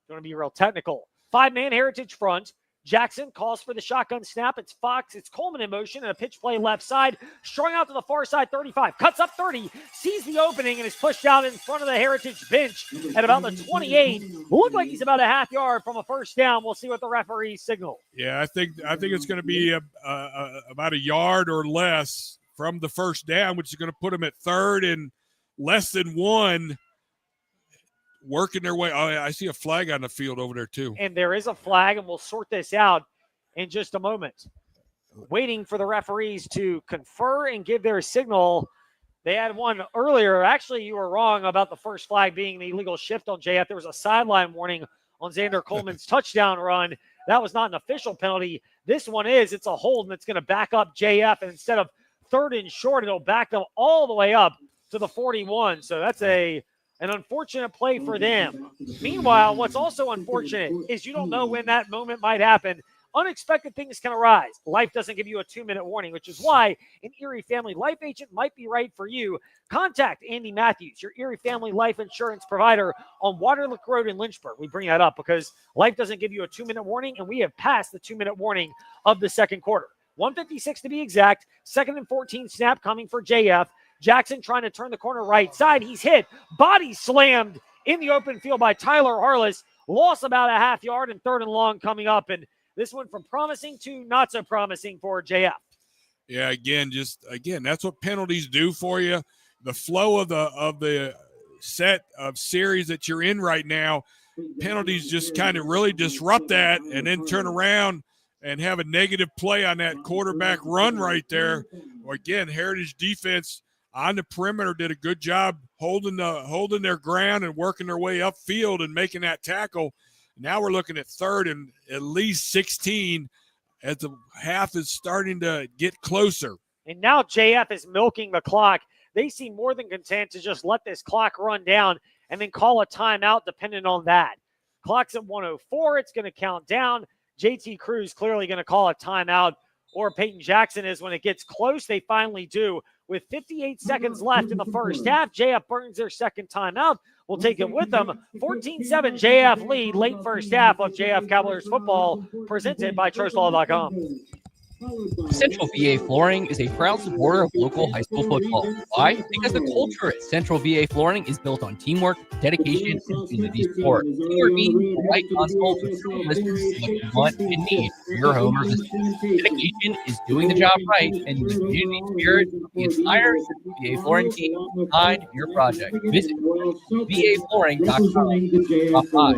Going to be real technical. 5-man Heritage front. Jackson calls for the shotgun snap. It's Fox. It's Coleman in motion and a pitch play left side. Strung out to the far side, 35. Cuts up 30. Sees the opening and is pushed out in front of the Heritage bench at about the 28. Looked like he's about a half yard from a first down. We'll see what the referees signal. Yeah, I think it's going to be about a yard or less from the first down, which is going to put them at 3rd and less than 1. Working their way. Oh, I see a flag on the field over there, too. And there is a flag, and we'll sort this out in just a moment. Waiting for the referees to confer and give their signal. They had one earlier. Actually, you were wrong about the first flag being the illegal shift on JF. There was a sideline warning on Xander Coleman's touchdown run. That was not an official penalty. This one is. It's a hold, and it's going to back up JF. And instead of 3rd and short, it'll back them all the way up to the 41. So that's an unfortunate play for them. Meanwhile, what's also unfortunate is you don't know when that moment might happen. Unexpected things can arise. Life doesn't give you a 2-minute warning, which is why an Erie Family Life agent might be right for you. Contact Andy Matthews, your Erie Family Life insurance provider on Waterlick Road in Lynchburg. We bring that up because life doesn't give you a 2-minute warning, and we have passed the 2-minute warning of the second quarter. 1:56 to be exact. 2nd and 14 snap coming for JF. Jackson trying to turn the corner right side. He's hit. Body slammed in the open field by Tyler Harless. Loss about a half yard, and 3rd and long coming up. And this one from promising to not so promising for JF. Yeah, again, that's what penalties do for you. The flow of the set of series that you're in right now, penalties just kind of really disrupt that and then turn around and have a negative play on that quarterback run right there. Well, again, Heritage defense on the perimeter did a good job holding their ground and working their way upfield and making that tackle. Now we're looking at 3rd and at least 16 as the half is starting to get closer. And now JF is milking the clock. They seem more than content to just let this clock run down and then call a timeout depending on that. Clock's at 1:04. It's going to count down. JT Cruz clearly going to call a timeout, or Peyton Jackson is when it gets close. They finally do. With 58 seconds left in the first half, JF burns their second timeout. We'll take it with them. 14-7 JF lead, late first half of JF Cavaliers football, presented by TrustLaw.com. Central VA Flooring is a proud supporter of local high school football. Why? Because the culture at Central VA Flooring is built on teamwork, dedication, and community support. Teamwork means the right console with school listeners what you want and need for your home or business. Dedication is doing the job right, and the community spirit of the entire Central VA Flooring team behind your project. Visit VAFlooring.com. Top 5.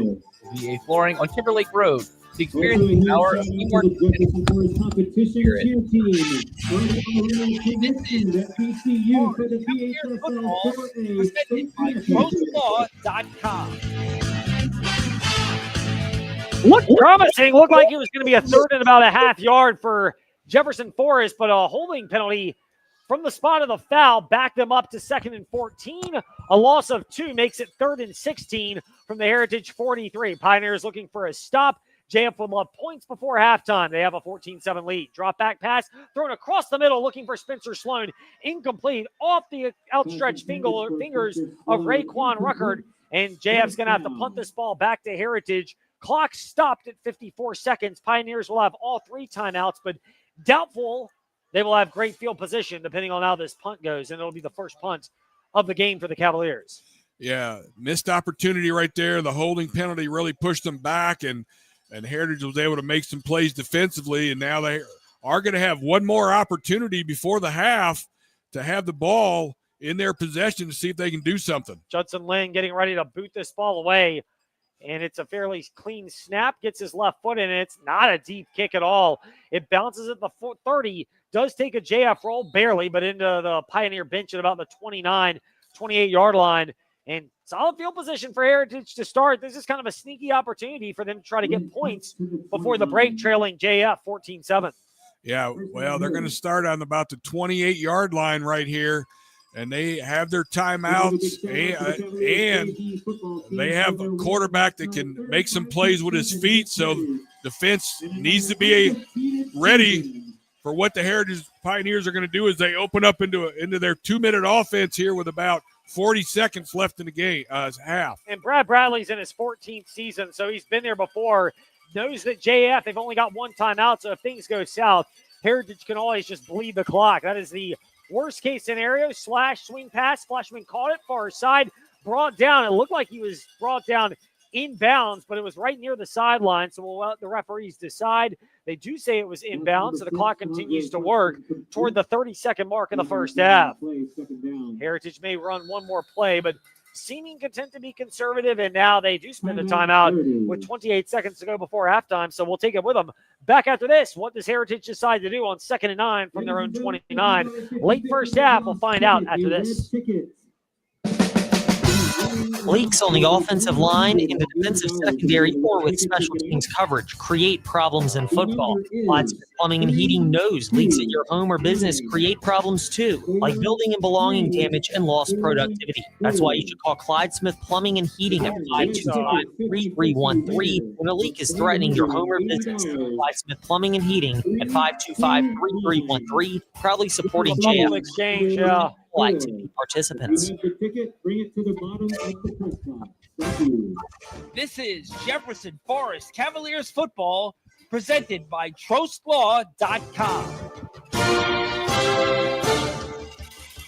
VA Flooring on Timberlake Road. To experience the power of teamwork and spirit. Looked promising. Looked like it was going to be a 3rd and about a half yard for Jefferson Forest, but a holding penalty from the spot of the foul backed them up to 2nd and 14. A loss of 2 makes it 3rd and 16 from the Heritage 43. Pioneers looking for a stop. JF would love points before halftime. They have a 14-7 lead. Drop back pass thrown across the middle, looking for Spencer Sloan. Incomplete off the outstretched fingers of Raekwon Ruckert. And JF's going to have to punt this ball back to Heritage. Clock stopped at 54 seconds. Pioneers will have all 3 timeouts, but doubtful they will have great field position depending on how this punt goes. And it'll be the first punt of the game for the Cavaliers. Yeah, missed opportunity right there. The holding penalty really pushed them back, and Heritage was able to make some plays defensively, and now they are going to have one more opportunity before the half to have the ball in their possession to see if they can do something. Judson Lynn getting ready to boot this ball away. And it's a fairly clean snap, gets his left foot in it. It's not a deep kick at all. It bounces at the 30, does take a JF roll, barely, but into the Pioneer bench at about the 29, 28-yard line. And solid field position for Heritage to start. This is kind of a sneaky opportunity for them to try to get points before the break, trailing JF 14-7. Yeah, well, they're going to start on about the 28-yard line right here. And they have their timeouts, and they have a quarterback that can make some plays with his feet. So defense needs to be ready for what the Heritage Pioneers are going to do as they open up into their 2-minute offense here with about 40 seconds left in the game, half. And Brad Bradley's in his 14th season, so he's been there before, knows that JF, they've only got one timeout, so if things go south, Heritage can always just bleed the clock. That is the worst case scenario. Slash swing pass. Flashman caught it far side, brought down. It looked like he was brought down inbounds, but it was right near the sideline. So we'll let the referees decide. They do say it was inbounds, so the clock continues to work toward the 30-second mark of the first half. Heritage may run one more play, but seeming content to be conservative, and now they do spend a timeout with 28 seconds to go before halftime, so we'll take it with them. Back after this, what does Heritage decide to do on 2nd and 9 from their own 29? Late first half, we'll find out after this. Leaks on the offensive line, in the defensive secondary, or with special teams coverage create problems in football. Clydesmith Plumbing and Heating knows leaks at your home or business create problems too, like building and belonging damage and lost productivity. That's why you should call Clydesmith Plumbing and Heating at 525-3313 when a leak is threatening your home or business. Clydesmith Plumbing and Heating at 525-3313, proudly supporting JF exchange, activity participants. This is Jefferson Forest Cavaliers football presented by TrostLaw.com.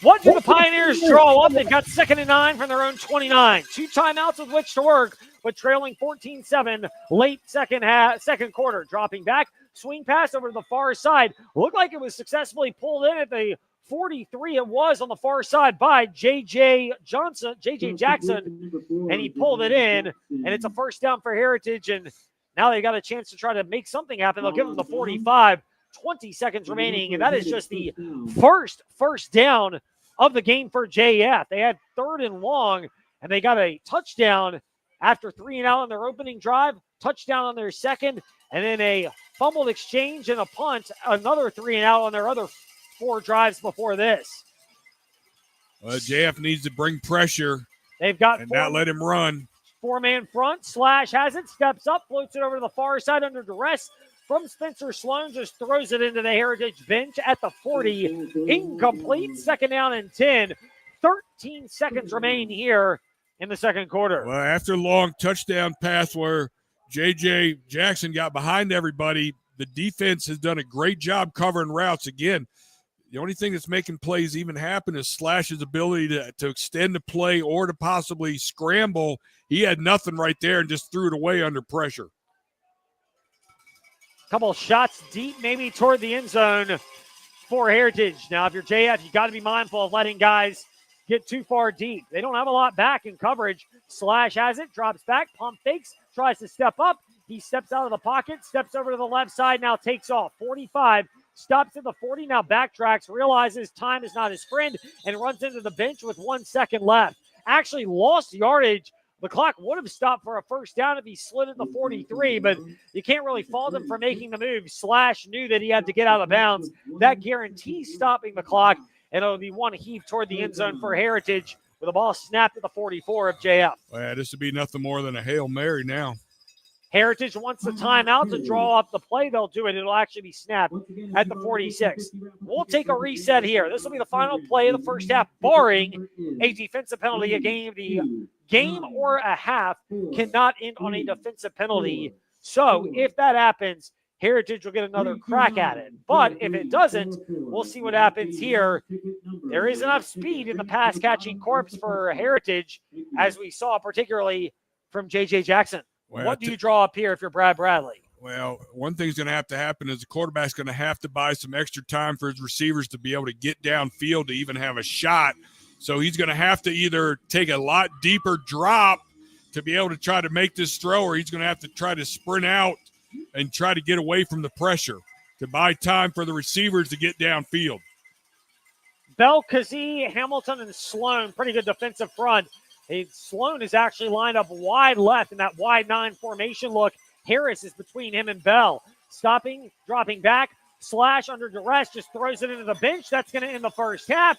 What do the Pioneers draw up? They've got 2nd and 9 from their own 29. 2 timeouts with which to work, but trailing 14-7 late second quarter. Dropping back, swing pass over to the far side. Looked like it was successfully pulled in at the 43. It was on the far side by J.J. Jackson, and he pulled it in, and it's a first down for Heritage, and now they got a chance to try to make something happen. They'll give them the 45, 20 seconds remaining, and that is just the first down of the game for JF. They had 3rd and long, and they got a touchdown after 3 and out on their opening drive, touchdown on their second, and then a fumbled exchange and a punt, another 3 and out on their other 4 drives before this. JF needs to bring pressure. They've got and not let him run. 4-man front. Slash has it, steps up, floats it over to the far side under duress from Spencer Sloan, just throws it into the Heritage bench at the 40. Incomplete. 2nd down and 10. 13 seconds remain here in the second quarter. Well, after a long touchdown pass where J.J. Jackson got behind everybody, the defense has done a great job covering routes. Again, the only thing that's making plays even happen is Slash's ability to extend the play or to possibly scramble. He had nothing right there and just threw it away under pressure. Couple shots deep, maybe toward the end zone for Heritage. Now, if you're JF, you got to be mindful of letting guys get too far deep. They don't have a lot back in coverage. Slash has it, drops back, pump fakes, tries to step up. He steps out of the pocket, steps over to the left side, now takes off. 45. Stops at the 40, now backtracks, realizes time is not his friend, and runs into the bench with 1 second left. Actually lost yardage. The clock would have stopped for a first down if he slid at the 43, but you can't really fault him for making the move. Slash knew that he had to get out of bounds. That guarantees stopping the clock, and it'll be one heave toward the end zone for Heritage with the ball snapped at the 44 of JF. Well, this would be nothing more than a Hail Mary now. Heritage wants the timeout to draw up the play. They'll do it. It'll actually be snapped at the 46. We'll take a reset here. This will be the final play of the first half, barring a defensive penalty. A game or a half cannot end on a defensive penalty. So if that happens, Heritage will get another crack at it. But if it doesn't, we'll see what happens here. There is enough speed in the pass-catching corps for Heritage, as we saw particularly from J.J. Jackson. Well, what do you draw up here if you're Brad Bradley? Well, one thing's going to have to happen is the quarterback's going to have to buy some extra time for his receivers to be able to get downfield to even have a shot. So he's going to have to either take a lot deeper drop to be able to try to make this throw, or he's going to have to try to sprint out and try to get away from the pressure to buy time for the receivers to get downfield. Bell, Kazee, Hamilton, and Sloan, pretty good defensive front. Sloan is actually lined up wide left in that wide 9 formation look. Harris is between him and Bell. Stopping, dropping back, slash under duress, just throws it into the bench. That's going to end the first half.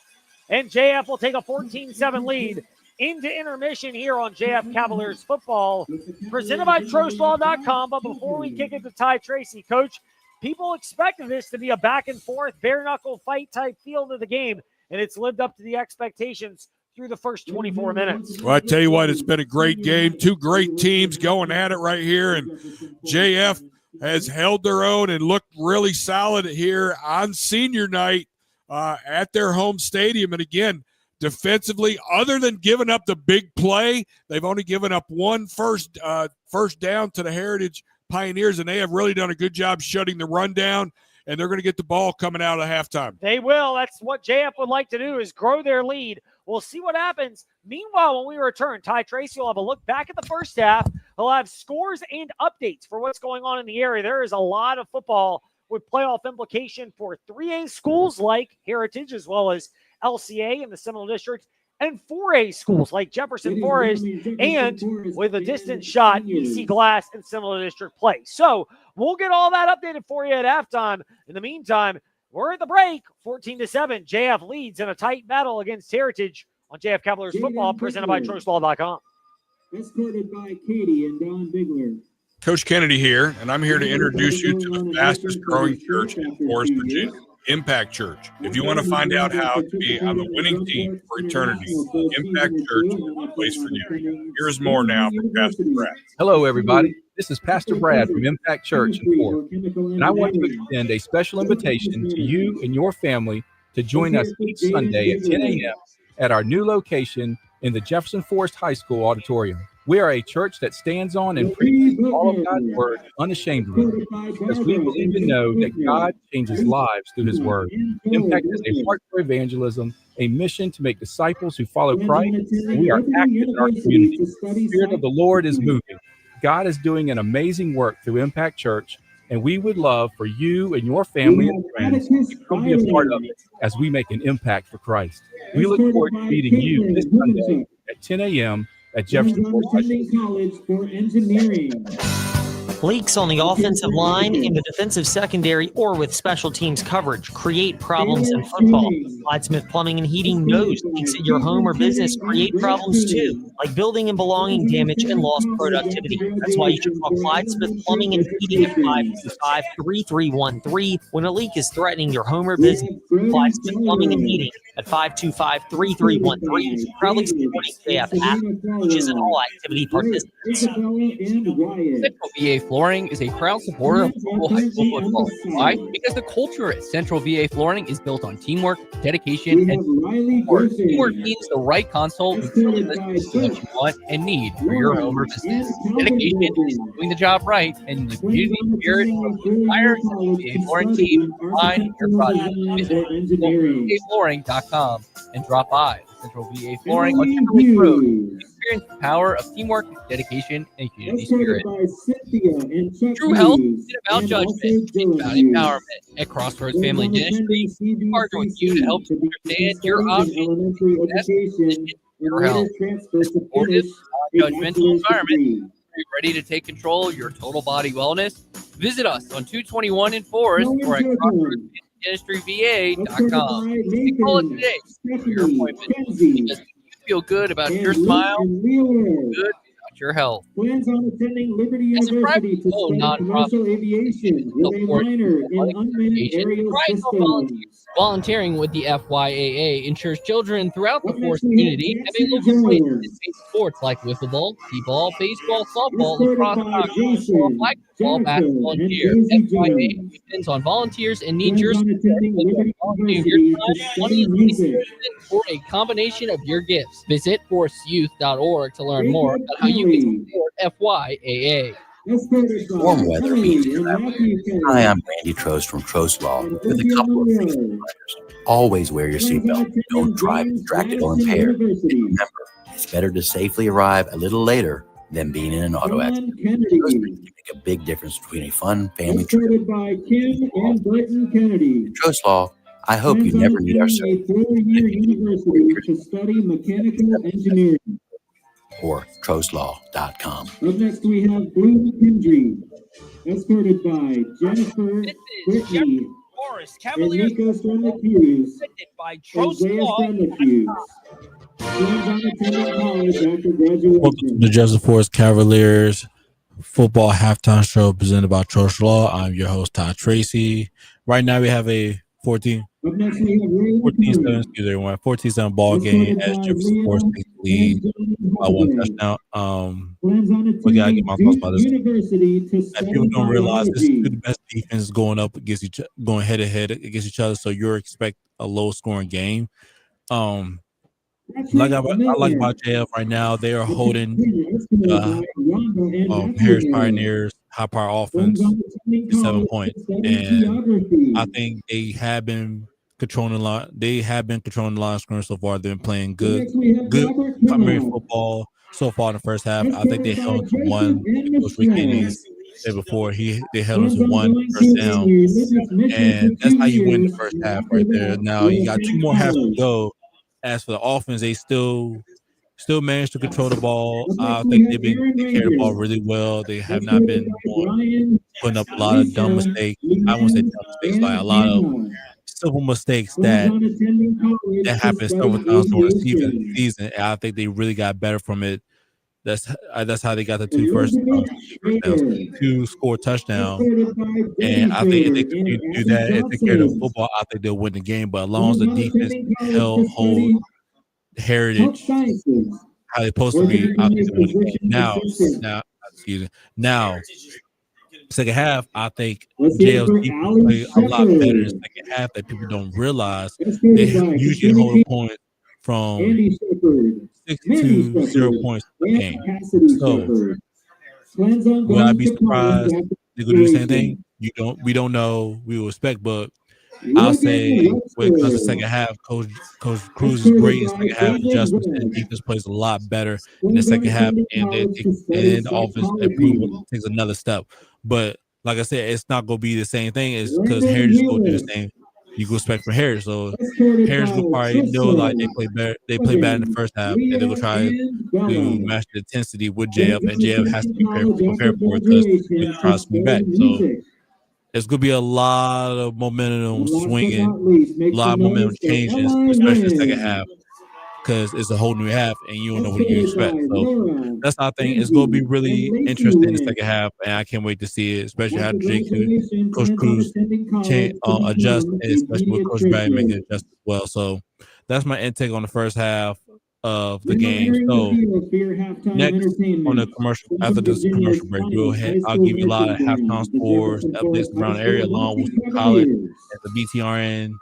And JF will take a 14-7 lead into intermission here on JF Cavaliers football, presented by TrostLaw.com. But before we kick it to Ty Tracy, Coach, people expected this to be a back-and-forth, bare-knuckle fight type feel to the game, and it's lived up to the expectations through the first 24 minutes. Well, I tell you what, it's been a great game. Two great teams going at it right here, and JF has held their own and looked really solid here on senior night at their home stadium. And again, defensively, other than giving up the big play, they've only given up one first down to the Heritage Pioneers, and they have really done a good job shutting the run down, and they're going to get the ball coming out of halftime. They will. That's what JF would like to do, is grow their lead. We'll see what happens. Meanwhile, when we return, Ty Tracy will have a look back at the first half. He'll have scores and updates for what's going on in the area. There is a lot of football with playoff implication for 3A schools like Heritage, as well as LCA in the Seminole District, and 4A schools like Jefferson Forest, and with a distant shot, EC Glass and Seminole District play. So we'll get all that updated for you at halftime. In the meantime, we're at the break, 14-7. JF leads in a tight battle against Heritage on JF Cavaliers football, presented by TrostLaw.com. Escorted by Katie and Don Bigler. Coach Kennedy here, and I'm here to introduce you to the fastest growing church in Forest, Virginia, Impact Church. If you want to find out how to be on the winning team for eternity, Impact Church is the place for you. Here's more now from Pastor Brad. Hello, everybody. This is Pastor Brad from Impact Church in Forest, and I want to extend a special invitation to you and your family to join us each Sunday at 10 a.m. at our new location in the Jefferson Forest High School auditorium. We are a church that stands on and preaches all of God's word unashamedly, because we believe and know that God changes lives through his word. Impact is a heart for evangelism, a mission to make disciples who follow Christ, and we are active in our community. The Spirit of the Lord is moving. God is doing an amazing work through Impact Church, and we would love for you and your family and friends to come be a part of it as we make an impact for Christ. We look forward to meeting you this Sunday at 10 a.m. at Jefferson Forest College for Engineering. Leaks on the offensive line, in the defensive secondary, or with special teams coverage create problems in football. Clyde Smith Plumbing and Heating knows leaks at your home or business create problems too, like building and belonging damage and lost productivity. That's why you should call Clyde Smith Plumbing and Heating at 525-3313 when a leak is threatening your home or business. Clyde Smith Plumbing and Heating at 525-3313. Proudly supporting staff, athletes, coaches, and all activity participants. Central VA Flooring is a proud supporter of local high school football. Why? Because the culture at Central VA Flooring is built on teamwork, dedication, and support. Teamwork means the right console who truly listens to what you want and need for your home or business. Dedication is doing the job right, and the community spirit of the entire Central VA Flooring team behind your project. Visit CentralVAFlooring.com and drop by Central VA Flooring on Timberlake Road. Experience the power of teamwork, dedication, and community spirit. True health isn't about judgment, it's about empowerment. At Crossroads Family Dentistry, we partner with you to help you understand your options and best position your health. A supportive, non-judgmental environment. Are you ready to take control of your total body wellness? Visit us on 221 in Forest or at CrossroadsDentistryVA.com. Call us today for your appointment, because you feel good about your smile, good about your health. Plans on attending Liberty University to study commercial aviation with a minor in unmanned aerial systems. Volunteering with the FYAA ensures children throughout the Forest community have a local place to participate in sports like wiffle ball, t-ball, baseball, softball, lacrosse, flag football, basketball, and cheer. FYAA depends on volunteers and needs your support. Your time, money, or a combination of your gifts. Visit forestyouth.org to learn more about how you can support FYAA. Warm weather means travel. Hi, I'm Randy Trost from Trost Law with a couple of free reminders. Always wear your seatbelt. Don't drive distracted or impaired. And remember, it's better to safely arrive a little later than being in an auto accident. Those things can make a big difference between a fun family trip. Escorted by Kim and Burton Kennedy. Trost Law, I hope you never need our service. A 4-year university to study mechanical engineering. Or trostlaw.com. Up next, we have Blue Kendry, escorted by Jennifer Brittany Forest and Cavaliers Nico Strelnick-Hughes presented by Isaiah Trost Law. Strelnick-Hughes. Plans on attending college after graduation. Welcome to the Jefferson Forest Cavaliers football halftime show presented by Trost Law. I'm your host, Todd Tracy. Right now, we have a 14-7 ball game as Jefferson Forest takes the lead by one touchdown. We gotta get my thoughts about this. And people don't realize this is two of the best defenses going up against going head to head against each other. So you're expect a low scoring game. Like I like about JF right now, they are holding Harris Pioneers high power offense to 7 points, and I think they have been controlling the line. They have been controlling the line scrimmage so far. They've been playing good primary football so far in the first half. I think they held to one. Coach Rick Kenny's said before they held to one first down, and that's how you win the first half right there. Now you got 2 more halves to go. As for the offense, they still managed to control the ball. I think they carry the ball really well. They have not been putting up a lot of dumb mistakes. I won't say dumb mistakes, like a lot of simple mistakes that happen several times during the season. And I think they really got better from it. That's how they got the 2 first downs, 2 score touchdowns. And I think if they continue to do that, if they carry the football, I think they'll win the game. But as long as the defense hold Heritage how they're supposed to be, I think they'll win the game. Now, second half, I think JL's defense played a lot better in the second half that people don't realize. They usually hold a point from 6 to 0 points per game. So will I be surprised they're gonna do the same thing? We don't know. We will expect, but I'll say when it comes to second half, Coach Cruz is great in second half adjustments, and defense plays a lot better in the second half, and the offense improvement takes another step. But like I said, it's not gonna be the same thing. It's because Heritage is gonna do the same. You go expect from Harris. So Harris will probably know like they play better. They play bad in the first half, and they're gonna try to match the intensity with JF, and JF has to be prepared for it because they're trying to swing back. So it's gonna be a lot of momentum swinging, a lot of momentum changes, especially in the second half, because it's a whole new half, and you don't know what you expect. So that's our thing. It's gonna be really interesting in the second half, and I can't wait to see it, especially how Coach Cruz adjust, especially with Coach Brad making it adjust as well. So that's my intake on the first half of the game. So next on the commercial, after this commercial break, I'll give you a lot of halftime scores, updates around the area, along with some college at the BTRN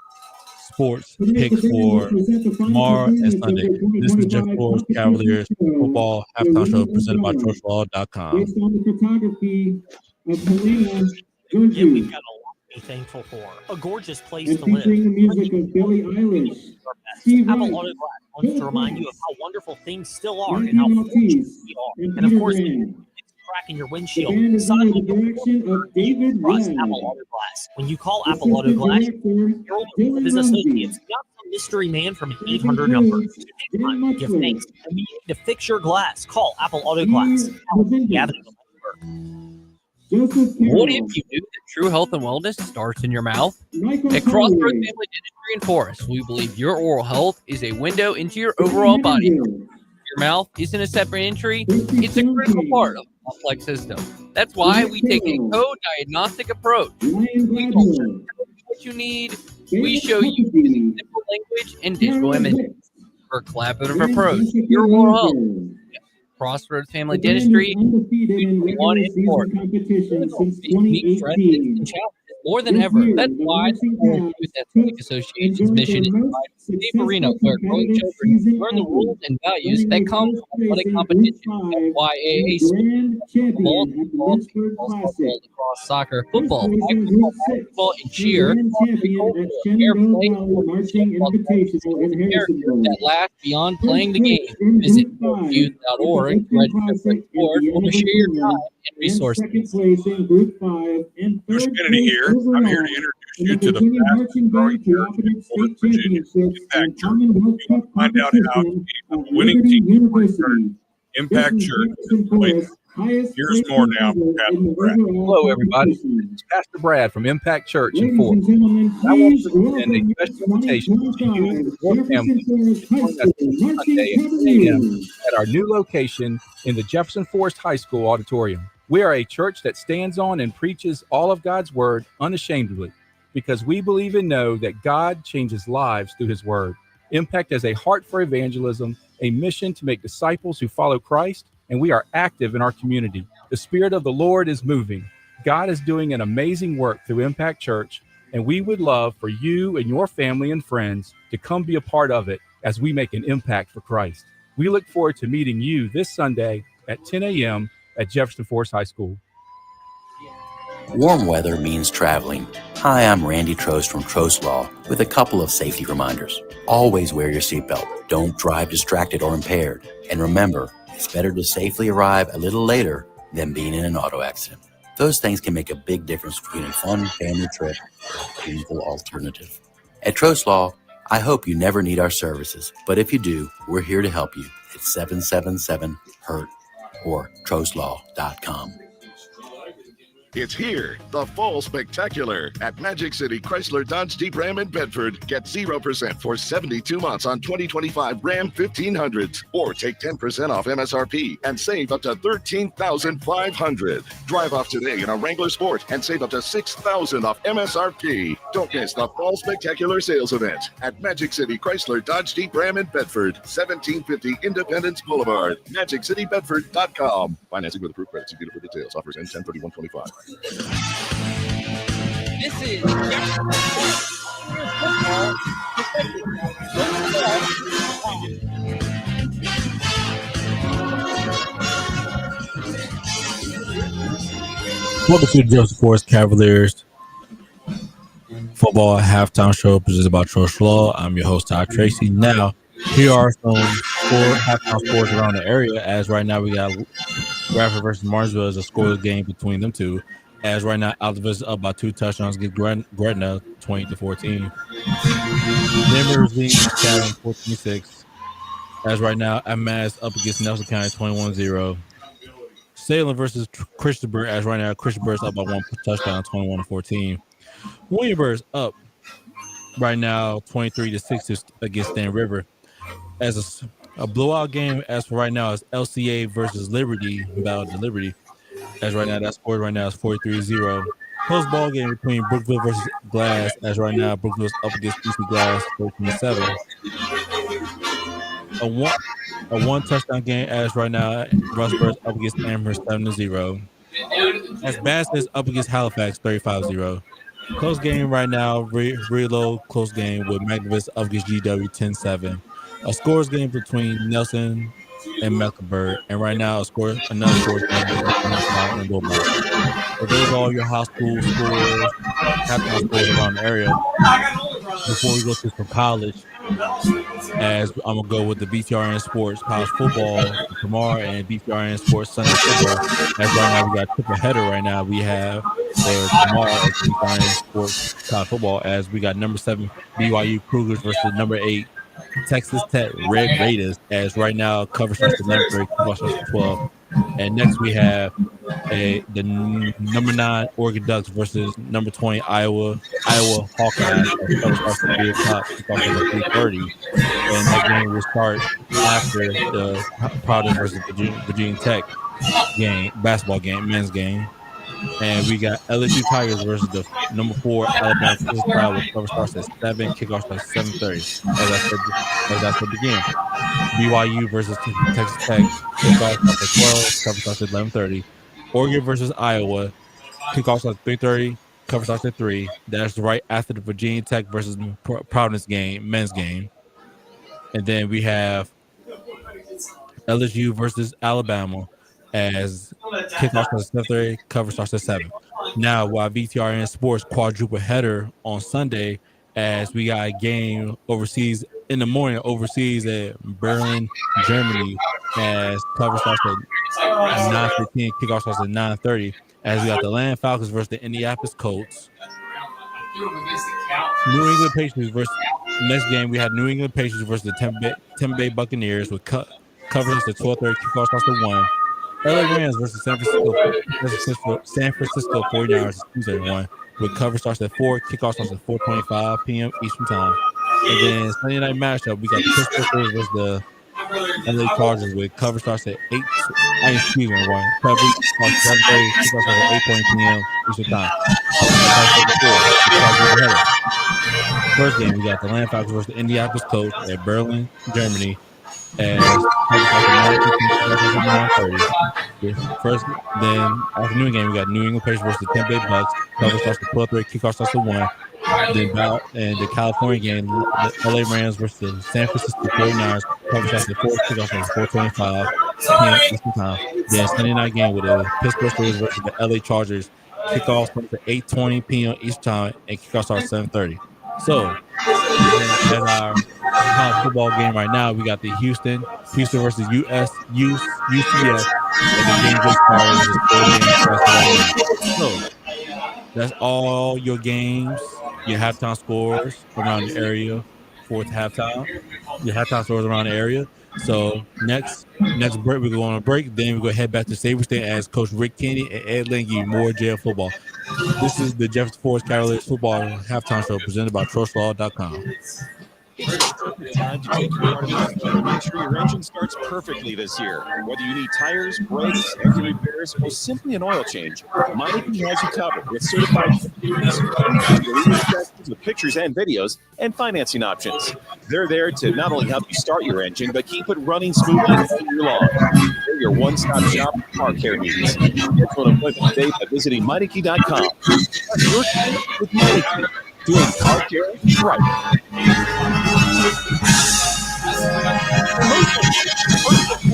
sports picks for tomorrow and Sunday. This is Jeff Forest Cavaliers football halftime show presented by TruthLaw.com. Based on the photography of Helena Yeah, we've got a lot to be thankful for. A gorgeous place and to live. featuring the music of Billie Eilish, Steve Apple Wright, Auto Glass wants to remind you of how wonderful things still are and Matthew how fortunate Maltese, we are. and And of Peter course, Graham. it's cracking your The windshield. band is Sign under the up direction of David Trust Webb. Apple Auto Glass. When you call The Apple Auto assistant Glass, director, you're with Dylan his Rumsey. associates. Not some mystery man from an Traffic 800 number. crews, Dan Time, give Muchler, thanks. And we need to fix your glass. Call Apple Auto Glass. Steve Out the Lavinda, Avenue of Lexingburg. Joseph What Carroll, if you knew that true health and wellness starts in your mouth? Michael At Crossroads Holloway, Family Dentistry in Forest, we believe your oral health is a window into your overall body. Henderville, Your mouth isn't a separate entry, Christy it's a critical Fontaine, part of the complex system. That's why we take a co-diagnostic approach. Ryan We don't Gladwell, tell you what you need, Ben we show you McAfee, using simple language and digital Carol images Hicks, for a collaborative and approach. Jessica Your oral health. Walker. Crossroads Family The band is Dentistry, undefeated in we regular want it season more. competition since Unique strengths 2018. and challenges more than ever. That's why the Forest Youth Athletic Association's mission is to provide a safe arena where growing children learn the rules and values that come from athletic competition. FYAA sports, volleyball, baseball, softball, lacrosse, soccer, football, flag football, basketball, and cheer, fair play, that last beyond playing the game. Visit forestyouth.org to register for a sport or to share your time and resources. Coach Kennedy here. I'm here to introduce you to the fastest growing church in West Virginia, Impact Church. If you want to find out how to be a winning team for eternity, Impact Church is the way. Here's more now from Pastor Brad. Hello, everybody. It's Pastor Brad from Impact Church in Forest. I want to extend a special invitation to you and your family to join us this Sunday at 10 a.m. at our new location in the Jefferson Forest High School auditorium. We are a church that stands on and preaches all of God's word unashamedly because we believe and know that God changes lives through his word. Impact has a heart for evangelism, a mission to make disciples who follow Christ, and we are active in our community. The Spirit of the Lord is moving. God is doing an amazing work through Impact Church, and we would love for you and your family and friends to come be a part of it as we make an impact for Christ. We look forward to meeting you this Sunday at 10 a.m. at Jefferson Forest High School. Warm weather means traveling. Hi, I'm Randy Trost from Trost Law with a couple of safety reminders. Always wear your seatbelt. Don't drive distracted or impaired. And remember, it's better to safely arrive a little later than being in an auto accident. Those things can make a big difference between a fun family trip and a painful alternative. At Trost Law, I hope you never need our services, but if you do, we're here to help you at 777-HURT or trostlaw.com. It's here, the Fall Spectacular at Magic City Chrysler Dodge Jeep Ram in Bedford. Get 0% for 72 months on 2025 Ram 1500s, or take 10% off MSRP and save up to $13,500. Drive off today in a Wrangler Sport and save up to $6,000 off MSRP. Don't miss the Fall Spectacular sales event at Magic City Chrysler Dodge Jeep Ram in Bedford, 1750 Independence Boulevard, MagicCityBedford.com. Financing with approved credit. See dealer for details. Offers end 10/31/25. This is Jefferson football. Welcome to the Jefferson Forest Cavaliers football halftime show presented by Trost Law. I'm your host, Todd Tracy. Now, here are some halftime scores around the area. As right now, we got Bradford versus Martinsville as a scoreless game between them two. As right now, Altavis is up by 2 touchdowns against Gretna, 20-14. Denver's leading Academy 14-6. As right now, Mass up against Nelson County 21-0. Salem versus Christopher. As right now, Christopher is up by 1 touchdown, 21-14. Williamsburg up right now, 23-6 against Stan River. As a blowout game, as for right now, is LCA versus Liberty, Battle to Liberty. As right now, that score right now is 43-0. Close ball game between Brookville versus Glass. As right now, Brookville's up against EC Glass, 13-7. A one touchdown game. As right now, Russburg's up against Amherst, 7-0. As Bass is up against Halifax, 35-0. Close game right now, really low close game with Magnavis up against GW, 10-7. A scores game between Nelson and Mecklenburg, and right now another scores game and so those are all your high school scores, halftime scores around the area. Before we go to some college, as I'm gonna go with the BTRN Sports college football tomorrow and BTRN Sports Sunday football. As right now we got triple header right now. We have tomorrow at BTRN Sports college football as we got number 7 BYU Cougars versus number 8 Texas Tech Red Raiders. As right now cover starts at 11:30, football starts at 12. And next we have the number 9 Oregon Ducks versus number 20 Iowa Hawkeyes. Cover starts at 3 o'clock, kickoff at 3:30. And that game will start after the Providence versus Virginia Tech game, basketball game, men's game. And we got LSU Tigers versus the number 4 Alabama Texas Pride, which cover starts at 7, kickoff starts at 7:30. As I said again, BYU versus Texas Tech, kickoff starts at 12, cover starts at 11:30. Oregon versus Iowa, kickoff starts at 3:30, Cover starts at 3. That's right after the Virginia Tech versus Providence game, men's game. And then we have LSU versus Alabama as kickoff starts at 7:30, cover starts at 7. Now, while VTRN Sports quadruple header on Sunday, as we got a game overseas in the morning, overseas at Berlin, Germany, as cover starts at 9:15, kickoff starts at 9:30, as we got the Atlanta Falcons versus the Indianapolis Colts. New England Patriots versus next game. We had New England Patriots versus the Tampa Bay Buccaneers with cover starts at 12:30, kickoff starts at 1. LA Rams versus San Francisco 49ers Tuesday 1 with cover starts at 4, kickoff starts at 4:25 p.m. Eastern time. And then Sunday night matchup, we got the Pittsburgh Steelers versus the LA Chargers with cover starts at 8. Cover starts at 7:30, kickoff starts at 8:20 p.m. Eastern time. First game, we got the Atlanta Falcons versus the Indianapolis Colts at Berlin, Germany. As first, then afternoon game, we got New England Patriots versus the Tampa Bay Bucks. Cover starts at 12:30, kickoff starts at 1. Then and the California game, the LA Rams versus the San Francisco 49ers. Cover starts at 4, kickoff starts at 4:25 p.m. Eastern time. Then Sunday night game with the Pittsburgh Steelers versus the LA Chargers. Kickoff starts at 8:20 p.m. Eastern time, and kickoff starts at 7:30. So, as our college football game right now, we got the Houston versus UCF, and the game just started. So, that's all your games, your halftime scores around the area, fourth halftime, your halftime scores around the area. So next break, we go on a break. Then we go head back to Sabre State as Coach Rick Kenny and Ed Lane give you more jail football. This is the Jefferson Forest Cavaliers football halftime show presented by TrustLaw.com. It's the perfect time to take your car to Meineke and make sure your engine starts perfectly this year. Whether you need tires, brakes, engine repairs, or simply an oil change, Meineke has you covered with certified with pictures and videos and financing options. They're there to not only help you start your engine, but keep it running smoothly all year long. They're your one-stop shop for car care needs. Schedule an appointment today by visiting Meineke.com. Your with Meineke. Doing car care right.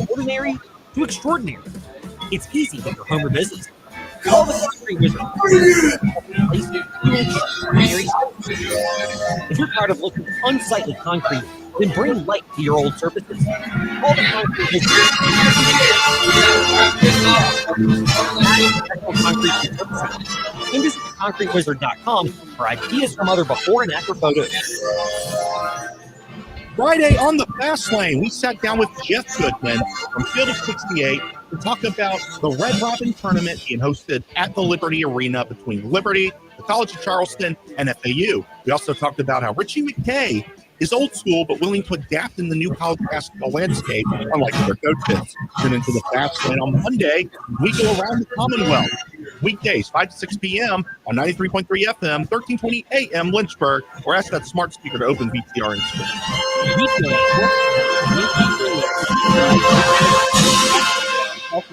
Ordinary to extraordinary. It's easy with your home or business. Call the Concrete Wizard. If you're tired of looking at unsightly concrete, then bring light to your old surfaces. Call the Concrete Wizard. And visit concretewizard.com for ideas from other before and after photos. Friday on the Fast Lane, we sat down with Jeff Goodman from Field of 68 to talk about the Red Robin tournament being hosted at the Liberty Arena between Liberty, the College of Charleston, and FAU. We also talked about how Richie McKay is old school but willing to adapt in the new college basketball landscape, unlike other coaches. Tune into the Fast Lane on Monday. We go around the Commonwealth. Weekdays, 5 to 6 p.m. on 93.3 FM, 1320 a.m. Lynchburg, or ask that smart speaker to open VTR and Stream.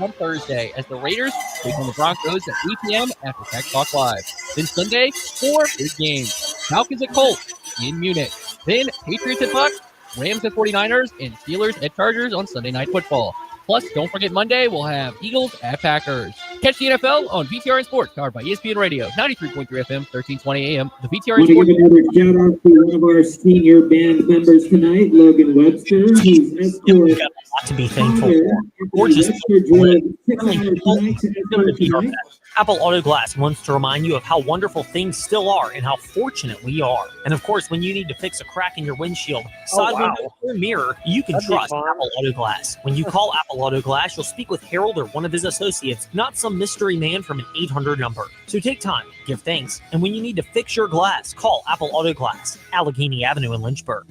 On Thursday as the Raiders take on the Broncos at 3 p.m. after Tech Talk Live. Then Sunday, 4 big games. Falcons at Colts in Munich. Then Patriots at Bucks, Rams at 49ers, and Steelers at Chargers on Sunday Night Football. Plus, don't forget Monday, we'll have Eagles at Packers. Catch the NFL on VTRN Sports, powered by ESPN Radio, 93.3 FM, 1320 AM. The VTRN Sports. I want to give another shout out to one of our senior band members tonight, Logan Webster. He's escort. Got a lot to be thankful for. Gorgeous. Apple Auto Glass wants to remind you of how wonderful things still are and how fortunate we are. And of course, when you need to fix a crack in your windshield, side window, or mirror, you can trust Apple Auto Glass. When you call Apple Auto Glass, you'll speak with Harold or one of his associates, not some mystery man from an 800 number. So take time, give thanks, and when you need to fix your glass, call Apple Auto Glass, Allegheny Avenue in Lynchburg.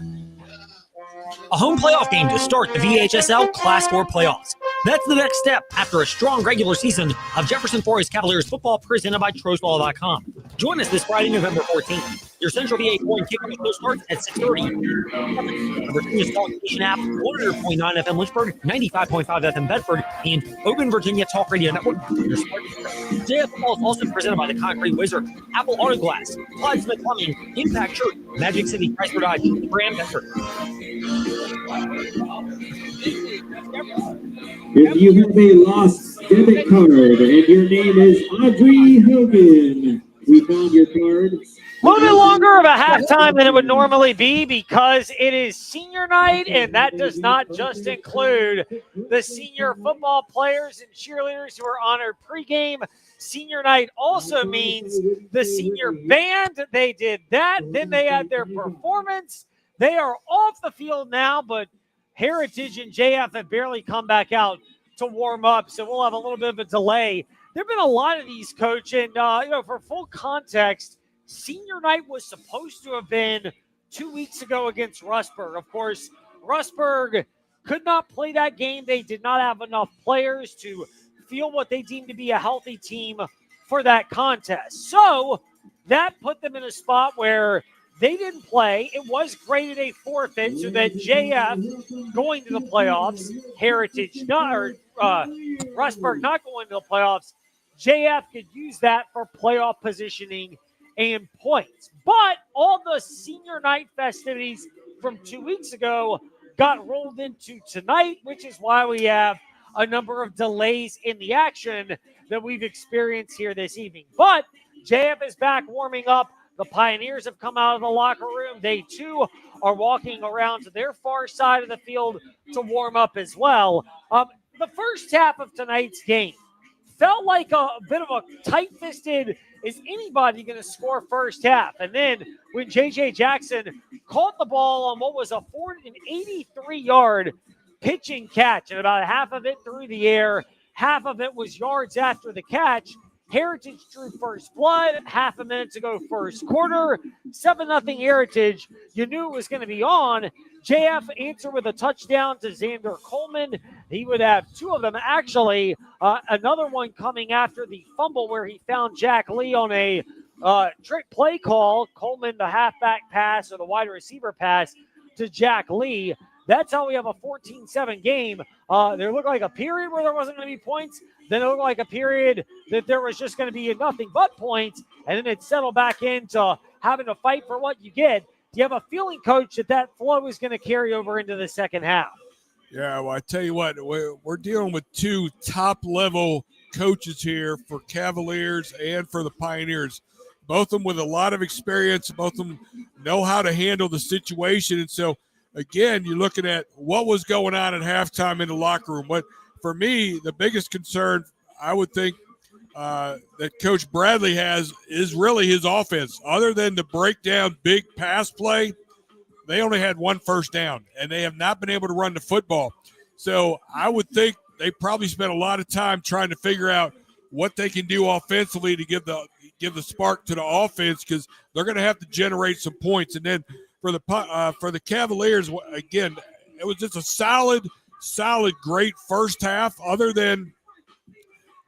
A home playoff game to start the VHSL Class 4 playoffs. That's the next step after a strong regular season of Jefferson Forest Cavaliers football presented by TrustLaw.com. Join us this Friday, November 14th. Your Central VA Flooring kickoff show starts at 6:30. Virginia's Talk Station app, 100.9 FM Lynchburg, 95.5 FM Bedford, and Open Virginia Talk Radio Network. Your smart speaker. JF Football is also presented by the Concrete Wizard, Apple Auto Glass, Clyde Smith Plumbing, Impact Church, Magic City Chrysler Dodge, Brand Bedford. If you have a lost debit card and your name is Audrey Hogan, we found your card. A little bit longer of a halftime than it would normally be because it is senior night, and that does not just include the senior football players and cheerleaders who are honored pregame. Senior night also means the senior band. They did that. Then they had their performance. They are off the field now, but Heritage and JF have barely come back out to warm up, so we'll have a little bit of a delay. There have been a lot of these, Coach, and for full context, senior night was supposed to have been 2 weeks ago against Rustburg. Of course, Rustburg could not play that game. They did not have enough players to field what they deemed to be a healthy team for that contest. So that put them in a spot where they didn't play. It was graded a forfeit so that JF going to the playoffs, Heritage not, or Rustburg not going to the playoffs, JF could use that for playoff positioning and points. But all the senior night festivities from 2 weeks ago got rolled into tonight, which is why we have a number of delays in the action that we've experienced here this evening. But JF is back warming up. The Pioneers have come out of the locker room. They, too, are walking around to their far side of the field to warm up as well. The first half of tonight's game felt like a bit of a tight-fisted, is anybody going to score first half? And then when J.J. Jackson caught the ball on what was a 483-yard pitching catch, and about half of it through the air, half of it was yards after the catch, Heritage drew first blood, half a minute to go first quarter, 7-0 Heritage. You knew it was going to be on. JF answered with a touchdown to Xander Coleman. He would have two of them, actually. Another one coming after the fumble where he found Jack Lee on a trick play call. Coleman, the halfback pass or the wide receiver pass to Jack Lee. That's how we have a 14-7 game. There looked like a period where there wasn't going to be points. Then it looked like a period that there was just going to be nothing but points. And then it settled back into having to fight for what you get. Do you have a feeling, Coach, that flow is going to carry over into the second half? Yeah, well, I tell you what, we're dealing with two top-level coaches here for Cavaliers and for the Pioneers. Both of them with a lot of experience. Both of them know how to handle the situation. And so, again, you're looking at what was going on at halftime in the locker room. But for me, the biggest concern I would think that Coach Bradley has is really his offense. Other than the breakdown big pass play, they only had one first down, and they have not been able to run the football. So I would think they probably spent a lot of time trying to figure out what they can do offensively to give the spark to the offense, because they're going to have to generate some points. And then for the Cavaliers, again, it was just a solid, great first half. Other than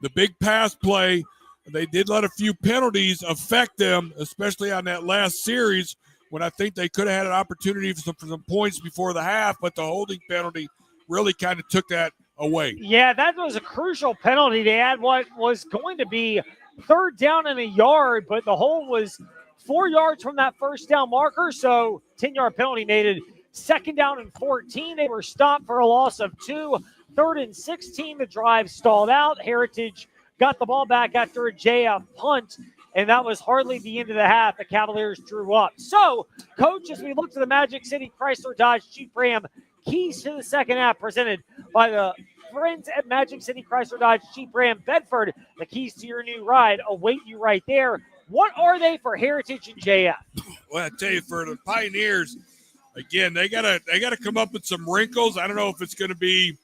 the big pass play, they did let a few penalties affect them, especially on that last series when I think they could have had an opportunity for some points before the half, but the holding penalty really kind of took that away. Yeah, that was a crucial penalty. They had what was going to be third down and a yard, but the hold was 4 yards from that first down marker, so 10-yard penalty made it second down and 14. They were stopped for a loss of 2. Third and 16, the drive stalled out. Heritage got the ball back after a JF punt, and that was hardly the end of the half. The Cavaliers drew up. So, Coach, as we look to the Magic City Chrysler Dodge Jeep Ram keys to the second half presented by the friends at Magic City Chrysler Dodge Jeep Ram Bedford, the keys to your new ride await you right there. What are they for Heritage and JF? Well, I tell you, for the Pioneers, again, they gotta come up with some wrinkles. I don't know if it's going to be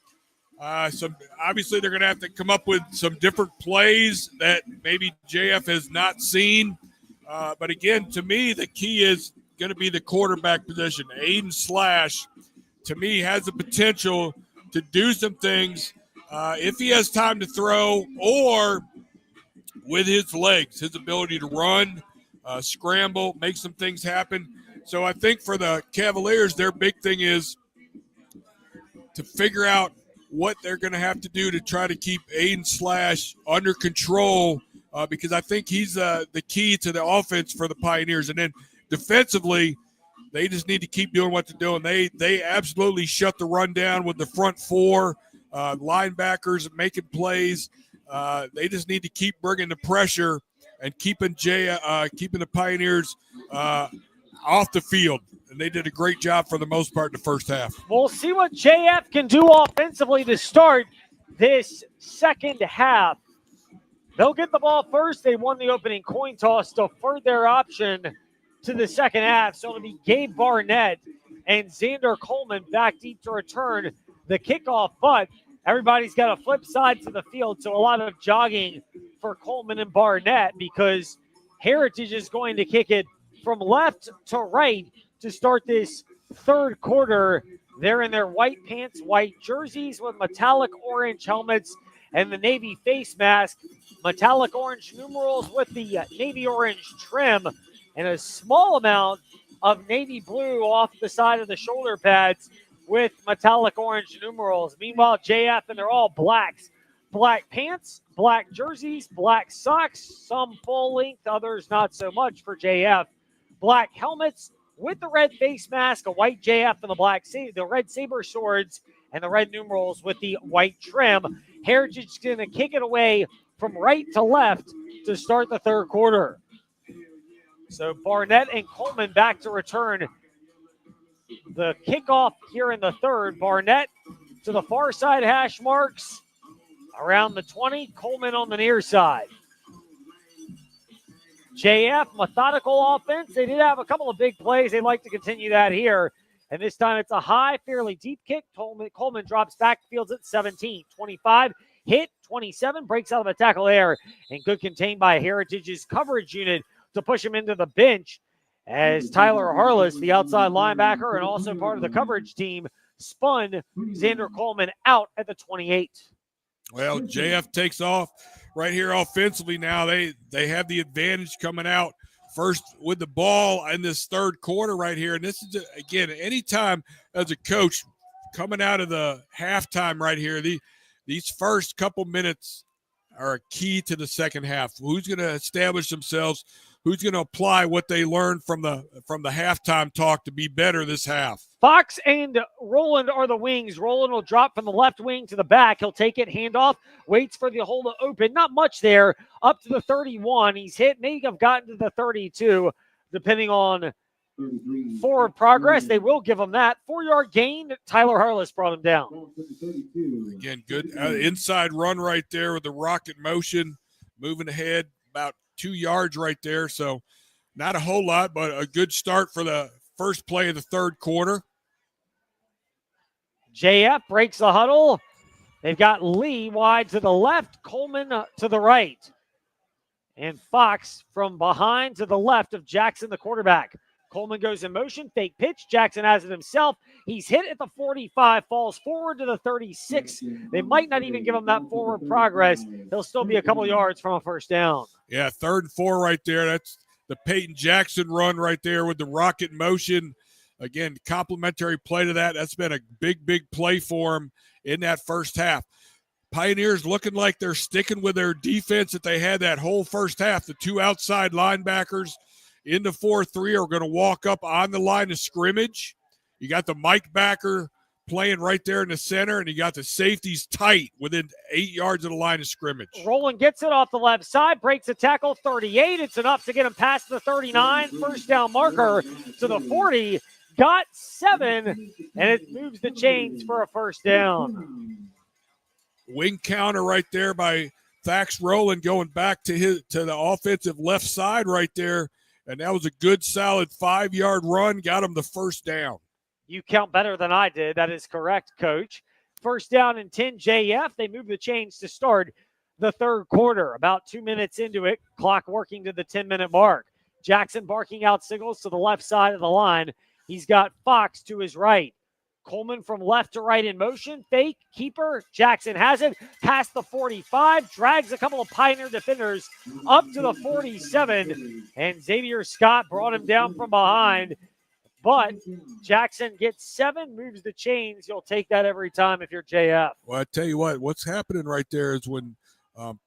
obviously they're going to have to come up with some different plays that maybe JF has not seen. But again, to me, the key is going to be the quarterback position. Aiden Slash, to me, has the potential to do some things if he has time to throw, or with his legs, his ability to run. scramble, make some things happen. So I think for the Cavaliers, their big thing is to figure out what they're going to have to do to try to keep Aiden Slash under control, because I think he's the key to the offense for the Pioneers. And then defensively, they just need to keep doing what they're doing. They absolutely shut the run down with the front four, linebackers making plays. They just need to keep bringing the pressure and keeping the Pioneers off the field. And they did a great job for the most part in the first half. We'll see what JF can do offensively to start this second half. They'll get the ball first. They won the opening coin toss, deferred their option to the second half. So it'll be Gabe Barnett and Xander Coleman back deep to return the kickoff. But everybody's got a flip side to the field, so a lot of jogging for Coleman and Barnett because Heritage is going to kick it from left to right to start this third quarter. They're in their white pants, white jerseys with metallic orange helmets and the navy face mask, metallic orange numerals with the navy orange trim, and a small amount of navy blue off the side of the shoulder pads with metallic orange numerals. Meanwhile, JF, and they're all blacks. Black pants, black jerseys, black socks, some full length, others not so much for JF. Black helmets with the red face mask, a white JF and the red saber swords, and the red numerals with the white trim. Heritage is going to kick it away from right to left to start the third quarter. So Barnett and Coleman back to return the kickoff here in the third. Barnett to the far side hash marks around the 20. Coleman on the near side. JF, methodical offense. They did have a couple of big plays. They'd like to continue that here. And this time it's a high, fairly deep kick. Coleman drops back, fields at 17. 25, hit. 27, breaks out of a tackle there. And good contained by Heritage's coverage unit to push him into the bench as Tyler Harless, the outside linebacker and also part of the coverage team, spun Xander Coleman out at the 28. Well, JF takes off right here offensively now. They have the advantage coming out first with the ball in this third quarter right here. And this is, again, anytime as a coach coming out of the halftime right here, these first couple minutes are a key to the second half. Who's going to establish themselves? Who's going to apply what they learned from the halftime talk to be better this half? Fox and Roland are the wings. Roland will drop from the left wing to the back. He'll take it, handoff, waits for the hole to open. Not much there, up to the 31. He's hit, may have gotten to the 32, depending on forward progress. They will give him that. 4-yard gain. Tyler Harless brought him down. Again, good inside run right there with the rocket motion, moving ahead about 2 yards right there. So not a whole lot, but a good start for the first play of the third quarter. JF breaks the huddle. They've got Lee wide to the left, Coleman to the right. And Fox from behind to the left of Jackson, the quarterback. Coleman goes in motion, fake pitch. Jackson has it himself. He's hit at the 45, falls forward to the 36. They might not even give him that forward progress. He'll still be a couple yards from a first down. Yeah, 3rd and 4 right there. That's the Peyton Jackson run right there with the rocket motion. Again, complimentary play to that. That's been a big, big play for him in that first half. Pioneers looking like they're sticking with their defense that they had that whole first half. The 2 outside linebackers in the 4-3 are going to walk up on the line of scrimmage. You got the Mike backer playing right there in the center, and you got the safeties tight within 8 yards of the line of scrimmage. Roland gets it off the left side, breaks a tackle, 38. It's enough to get him past the 39. First down marker to the 40. Got 7, and it moves the chains for a first down. Wing counter right there by Thax Rowland going back to the offensive left side right there. And that was a good, solid 5-yard run. Got him the first down. You count better than I did. That is correct, Coach. First down and 10 JF. They move the chains to start the third quarter. About 2 minutes into it. Clock working to the 10-minute mark. Jackson barking out signals to the left side of the line. He's got Fox to his right. Coleman from left to right in motion. Fake, keeper. Jackson has it. Past the 45. Drags a couple of Pioneer defenders up to the 47. And Xavier Scott brought him down from behind. But Jackson gets 7, moves the chains. You'll take that every time if you're JF. Well, I tell you what's happening right there is when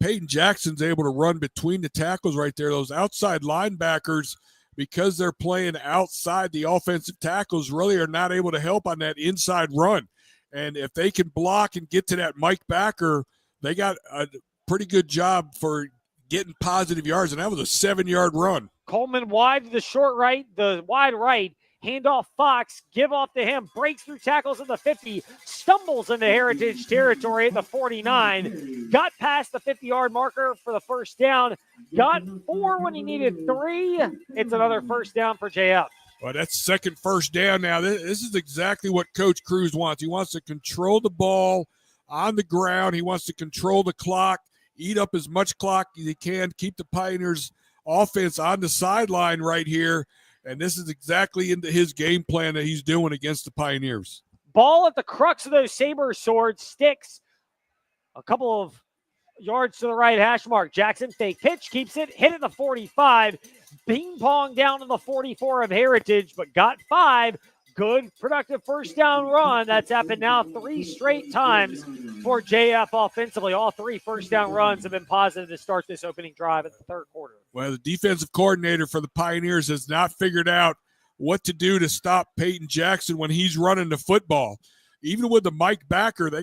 Peyton Jackson's able to run between the tackles right there, those outside linebackers, because they're playing outside the offensive tackles, really are not able to help on that inside run. And if they can block and get to that Mike Backer, they got a pretty good job for getting positive yards, and that was a 7-yard run. Coleman wide to the short right, the wide right. Handoff Fox, give off to him, breaks through tackles at the 50, stumbles into Heritage territory at the 49, got past the 50-yard marker for the first down, got 4 when he needed 3. It's another first down for JF. Well, that's second first down now. This is exactly what Coach Cruz wants. He wants to control the ball on the ground. He wants to control the clock, eat up as much clock as he can, keep the Pioneers' offense on the sideline right here. And this is exactly into his game plan that he's doing against the Pioneers. Ball at the crux of those saber swords, sticks a couple of yards to the right hash mark. Jackson fake pitch, keeps it, hit at the 45, ping pong down to the 44 of Heritage, but got 5. Good, productive first down run. That's happened now 3 straight times for JF offensively. All 3 first down runs have been positive to start this opening drive in the third quarter. Well, the defensive coordinator for the Pioneers has not figured out what to do to stop Peyton Jackson when he's running the football. Even with the Mike Backer, they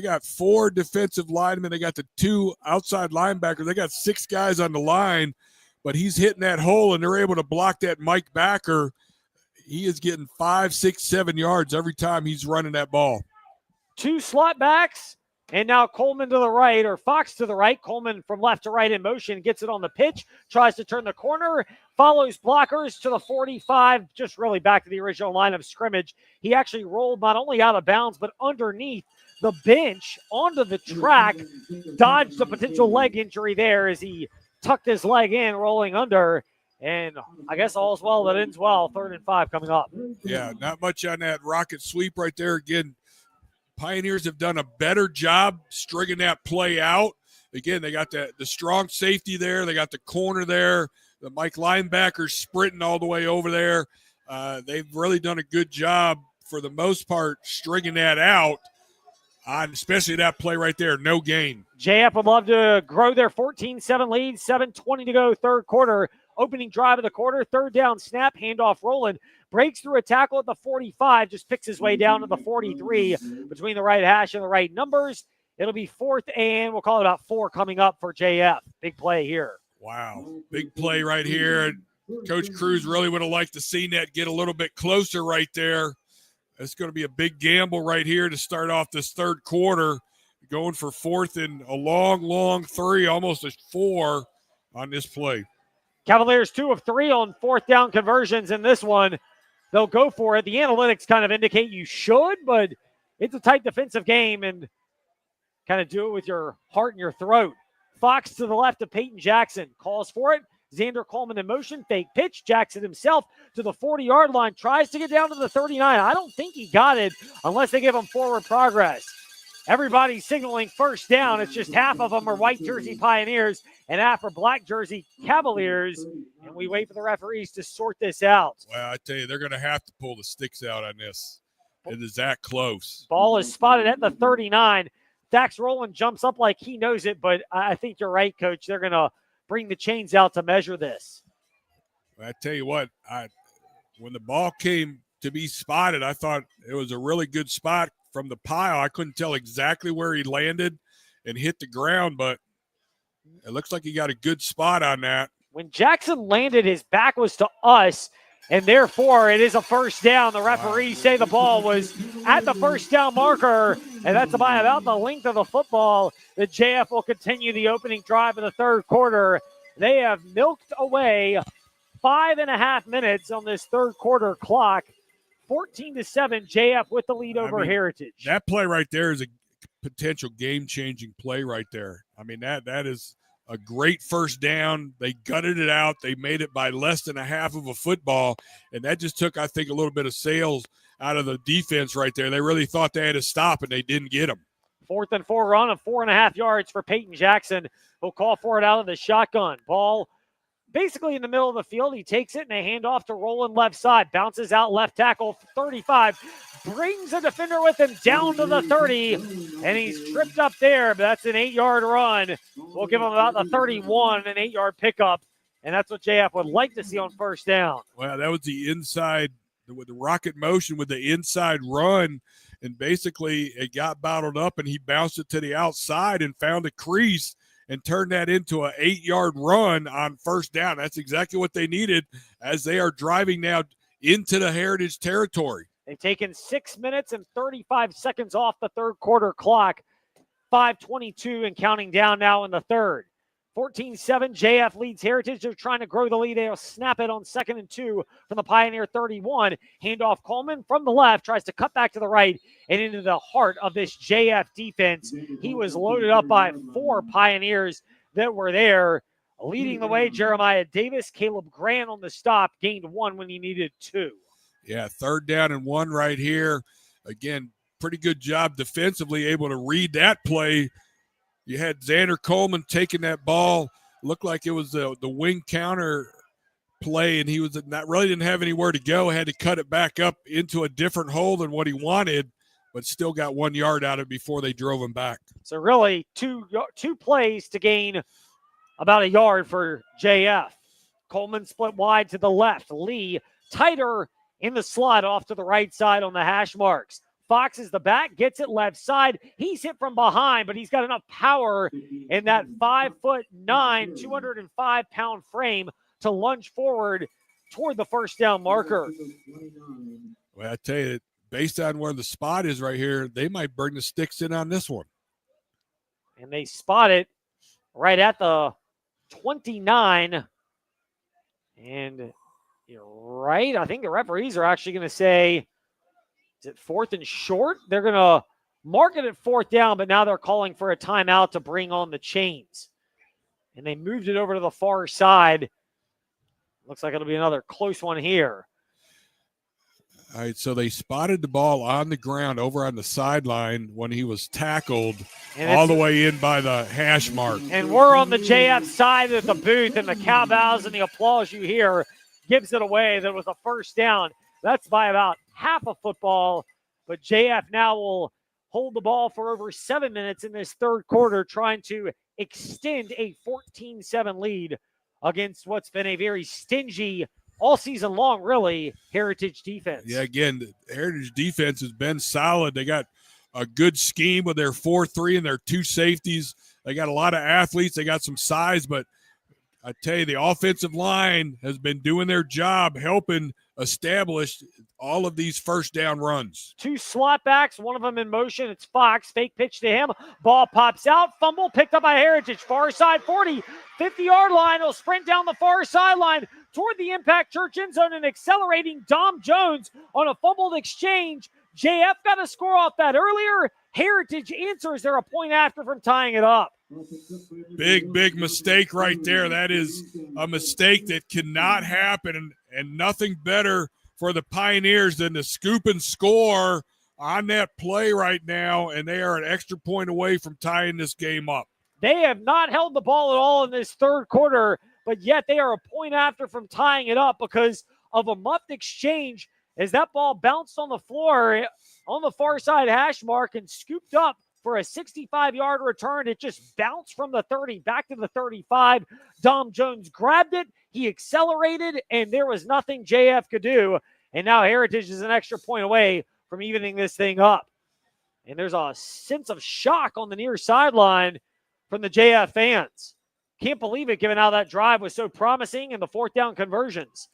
got 4 defensive linemen. They got the 2 outside linebackers. They got 6 guys on the line, but he's hitting that hole, and they're able to block that Mike Backer. He is getting 5, 6, 7 yards every time he's running that ball. 2 slot backs, and now Coleman to the right, or Fox to the right. Coleman from left to right in motion, gets it on the pitch, tries to turn the corner, follows blockers to the 45, just really back to the original line of scrimmage. He actually rolled not only out of bounds, but underneath the bench onto the track, dodged a potential leg injury there as he tucked his leg in, rolling under. And I guess all's well that ends well. 3rd and 5 coming up. Yeah, not much on that rocket sweep right there. Again, Pioneers have done a better job stringing that play out. Again, they got the strong safety there. They got the corner there. The Mike linebacker sprinting all the way over there. They've really done a good job, for the most part, stringing that out. Especially that play right there, no gain. JF would love to grow their 14-7 lead. 7:20 to go, third quarter. Opening drive of the quarter, 3rd down snap, handoff Roland, breaks through a tackle at the 45, just picks his way down to the 43 between the right hash and the right numbers. It'll be 4th and we'll call it about 4 coming up for JF. Big play here. Wow, big play right here. Coach Cruz really would have liked to see that get a little bit closer right there. It's going to be a big gamble right here to start off this third quarter, going for 4th and a long 3, almost a 4 on this play. Cavaliers 2 of 3 on 4th down conversions in this one. They'll go for it. The analytics kind of indicate you should, but it's a tight defensive game, and kind of do it with your heart in your throat. Fox to the left of Peyton Jackson. Calls for it. Xander Coleman in motion. Fake pitch. Jackson himself to the 40-yard line. Tries to get down to the 39. I don't think he got it unless they give him forward progress. Everybody's signaling first down. It's just half of them are white jersey Pioneers and half are black jersey Cavaliers. And we wait for the referees to sort this out. Well, I tell you, they're going to have to pull the sticks out on this. It is that close. Ball is spotted at the 39. Dax Rowland jumps up like he knows it, but I think you're right, Coach. They're going to bring the chains out to measure this. I tell you what, when the ball came to be spotted, I thought it was a really good spot from the pile. I couldn't tell exactly where he landed and hit the ground, but it looks like he got a good spot on that. When Jackson landed, his back was to us, and therefore it is a first down. The referees say the ball was at the first down marker, and that's by about the length of the football. The JF will continue the opening drive of the third quarter. They have milked away 5.5 minutes on this third quarter clock. 14-7, JF with the lead over Heritage. That play right there is a potential game-changing play right there. I mean, that is a great first down. They gutted it out. They made it by less than a half of a football, and that just took, I think, a little bit of sails out of the defense right there. They really thought they had to stop, and they didn't get him. 4th and 4 run of 4.5 yards for Peyton Jackson. He'll call for it out of the shotgun. Ball basically in the middle of the field. He takes it and they hand off to Roland left side. Bounces out left tackle 35. Brings a defender with him down to the 30. And he's tripped up there, but that's an 8-yard run. We'll give him about the 31, an 8-yard pickup. And that's what JF would like to see on first down. Well, that was the inside, with the rocket motion with the inside run. And basically it got bottled up and he bounced it to the outside and found a crease and turned that into an 8-yard run on first down. That's exactly what they needed as they are driving now into the Heritage territory. They've taken 6 minutes and 35 seconds off the third quarter clock. 5:22 and counting down now in the third. 14-7, JF leads Heritage. They're trying to grow the lead. They'll snap it on 2nd and 2 from the Pioneer 31. Handoff Coleman from the left, tries to cut back to the right and into the heart of this JF defense. He was loaded up by 4 Pioneers that were there. Leading the way, Jeremiah Davis. Caleb Grant on the stop, gained 1 when he needed 2. Yeah, 3rd down and 1 right here. Again, pretty good job defensively, able to read that play. You had Xander Coleman taking that ball. Looked like it was the wing counter play, and he was really didn't have anywhere to go. Had to cut it back up into a different hole than what he wanted, but still got 1 yard out of it before they drove him back. So really two plays to gain about a yard for JF. Coleman split wide to the left. Lee tighter in the slot off to the right side on the hash marks. Fox is the back, gets it left side. He's hit from behind, but he's got enough power in that 5'9", 205-pound frame to lunge forward toward the first down marker. Well, I tell you, based on where the spot is right here, they might bring the sticks in on this one. And they spot it right at the 29. And you're right. I think the referees are actually going to say, is it 4th and short? They're going to mark it at 4th down, but now they're calling for a timeout to bring on the chains. And they moved it over to the far side. Looks like it'll be another close one here. All right, so they spotted the ball on the ground over on the sideline when he was tackled all the way in by the hash mark. And we're on the JF side of the booth, and the cowbells and the applause you hear gives it away. That was a first down. That's by about half a football, but JF now will hold the ball for over 7 minutes in this third quarter, trying to extend a 14-7 lead against what's been a very stingy all season long, really, Heritage defense. Yeah, again, the Heritage defense has been solid. They got a good scheme with their 4-3 and their 2 safeties. They got a lot of athletes. They got some size, but I tell you, the offensive line has been doing their job helping establish all of these first down runs. 2 slot backs, one of them in motion. It's Fox. Fake pitch to him. Ball pops out. Fumble picked up by Heritage. Far side 40, 50-yard line. He'll sprint down the far sideline toward the Impact Church end zone and accelerating Dom Jones on a fumbled exchange. JF got a score off that earlier. Heritage answers. They're a point after from tying it up. Big mistake right there. That is a mistake that cannot happen, and nothing better for the Pioneers than to scoop and score on that play right now, and they are an extra point away from tying this game up. They have not held the ball at all in this third quarter, but yet they are a point after from tying it up because of a muffed exchange as that ball bounced on the floor on the far side hash mark and scooped up for a 65-yard return. It just bounced from the 30 back to the 35. Dom Jones grabbed it. He accelerated, and there was nothing JF could do. And now Heritage is an extra point away from evening this thing up. And there's a sense of shock on the near sideline from the JF fans. Can't believe it, given how that drive was so promising and the 4th down conversions.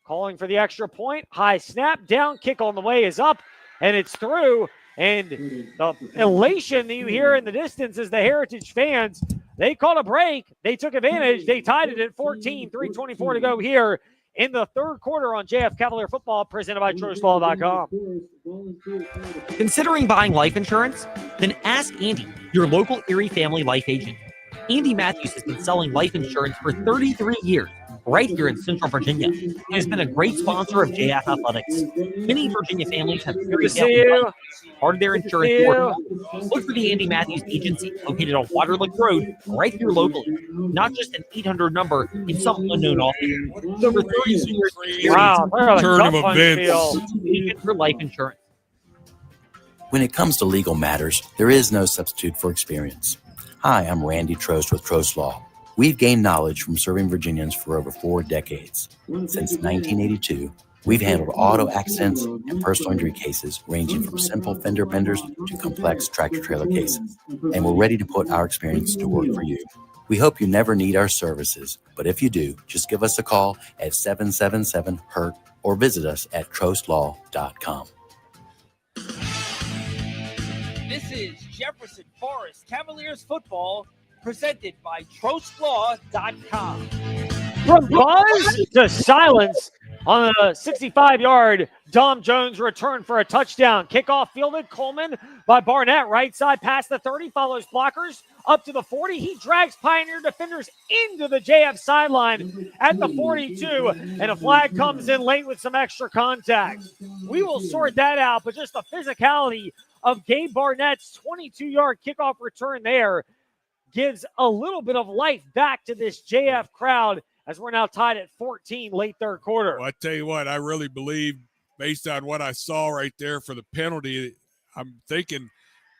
Calling for the extra point. High snap, down, kick on the way is up, and it's through. And the elation that you hear in the distance is the Heritage fans. They caught a break. They took advantage. They tied it at 14, 3:24 to go here in the third quarter on JF Cavalier Football, presented by TroStall.com. Considering buying life insurance? Then ask Andy, your local Erie family life agent. Andy Matthews has been selling life insurance for 33 years right here in Central Virginia. It has been a great sponsor of JF Athletics. Many Virginia families have Good to carried see you. part of their Good to insurance see for you. Look for the Andy Matthews Agency, located on Waterlick Road, right here locally. Not just an 800 number in some unknown office. With over 32 years of experience, Wow, look at the Turn of gut punch events. feel. agent for life insurance. When it comes to legal matters, there is no substitute for experience. Hi, I'm Randy Trost with Trost Law. We've gained knowledge from serving Virginians for over 4 decades. Since 1982, we've handled auto accidents and personal injury cases ranging from simple fender benders to complex tractor-trailer cases. And we're ready to put our experience to work for you. We hope you never need our services, but if you do, just give us a call at 777-HURT or visit us at trostlaw.com. This is Jefferson Forest Cavaliers football presented by TrostLaw.com. From buzz to silence on a 65-yard Dom Jones return for a touchdown. Kickoff fielded Coleman by Barnett. Right side past the 30, follows blockers up to the 40. He drags Pioneer defenders into the JF sideline at the 42, and a flag comes in late with some extra contact. We will sort that out, but just the physicality of Gabe Barnett's 22-yard kickoff return there gives a little bit of life back to this JF crowd as we're now tied at 14 late third quarter. Well, I tell you what, I really believe, based on what I saw right there for the penalty, I'm thinking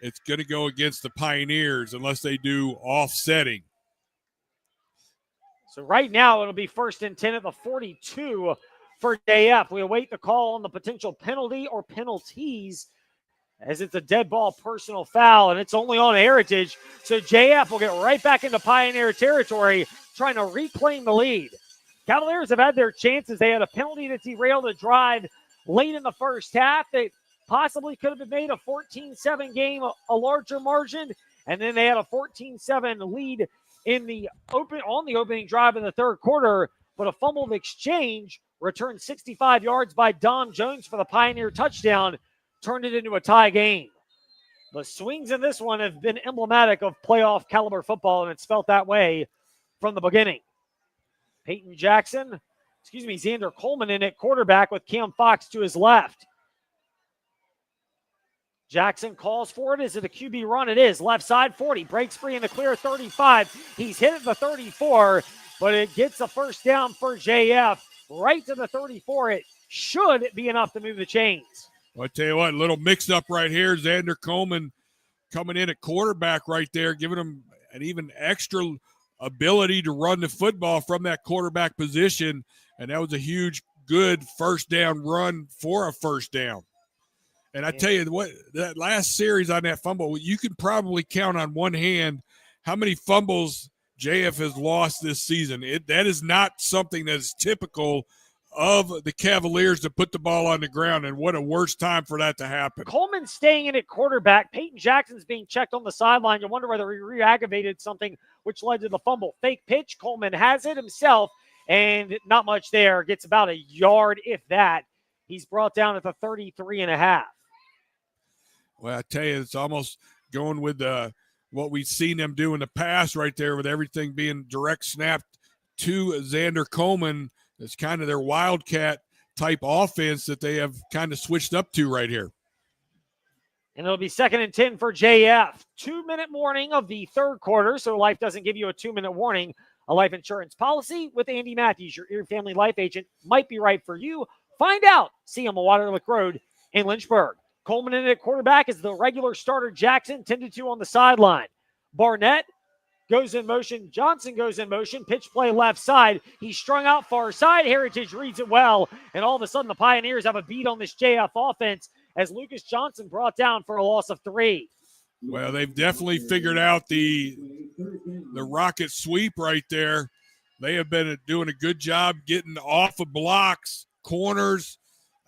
it's going to go against the Pioneers unless they do offsetting. So right now it'll be 1st and 10 at the 42 for JF. We await the call on the potential penalty or penalties, as it's a dead ball personal foul, and it's only on Heritage. So JF will get right back into Pioneer territory, trying to reclaim the lead. Cavaliers have had their chances. They had a penalty that derailed a drive late in the first half. They possibly could have made a 14-7 game a larger margin, and then they had a 14-7 lead in the opening drive in the third quarter, but a fumbled exchange returned 65 yards by Dom Jones for the Pioneer touchdown, turned it into a tie game. The swings in this one have been emblematic of playoff caliber football, and it's felt that way from the beginning. Xander Coleman in at quarterback with Cam Fox to his left. Jackson calls for it. Is it a QB run? It is. Left side 40. Breaks free in the clear 35. He's hit at the 34, but it gets a first down for JF right to the 34. It should be enough to move the chains. Well, I tell you what, a little mix up right here. Xander Coleman coming in at quarterback right there, giving him an even extra ability to run the football from that quarterback position. And that was a huge, good first down run for a first down. And I tell you what, that last series on that fumble, you can probably count on one hand how many fumbles JF has lost this season. That is not something that is typical of the Cavaliers to put the ball on the ground, and what a worse time for that to happen. Coleman staying in at quarterback. Peyton Jackson's being checked on the sideline. You wonder whether he re-aggravated something, which led to the fumble. Fake pitch. Coleman has it himself, and not much there. Gets about a yard, if that. He's brought down at the 33.5. Well, I tell you, it's almost going with what we've seen them do in the past right there, with everything being direct snapped to Xander Coleman. It's kind of their wildcat type offense that they have kind of switched up to right here. And it'll be 2nd and 10 for JF. 2-minute warning of the third quarter, so life doesn't give you a 2-minute warning. A life insurance policy with Andy Matthews, your family life agent, might be right for you. Find out. See him on Waterlick Road in Lynchburg. Coleman in at quarterback is the regular starter Jackson, 10-2 on the sideline. Barnett goes in motion. Johnson goes in motion. Pitch play left side. He's strung out far side. Heritage reads it well. And all of a sudden, the Pioneers have a beat on this JF offense as Lucas Johnson brought down for a loss of 3. Well, they've definitely figured out the rocket sweep right there. They have been doing a good job getting off of blocks, corners.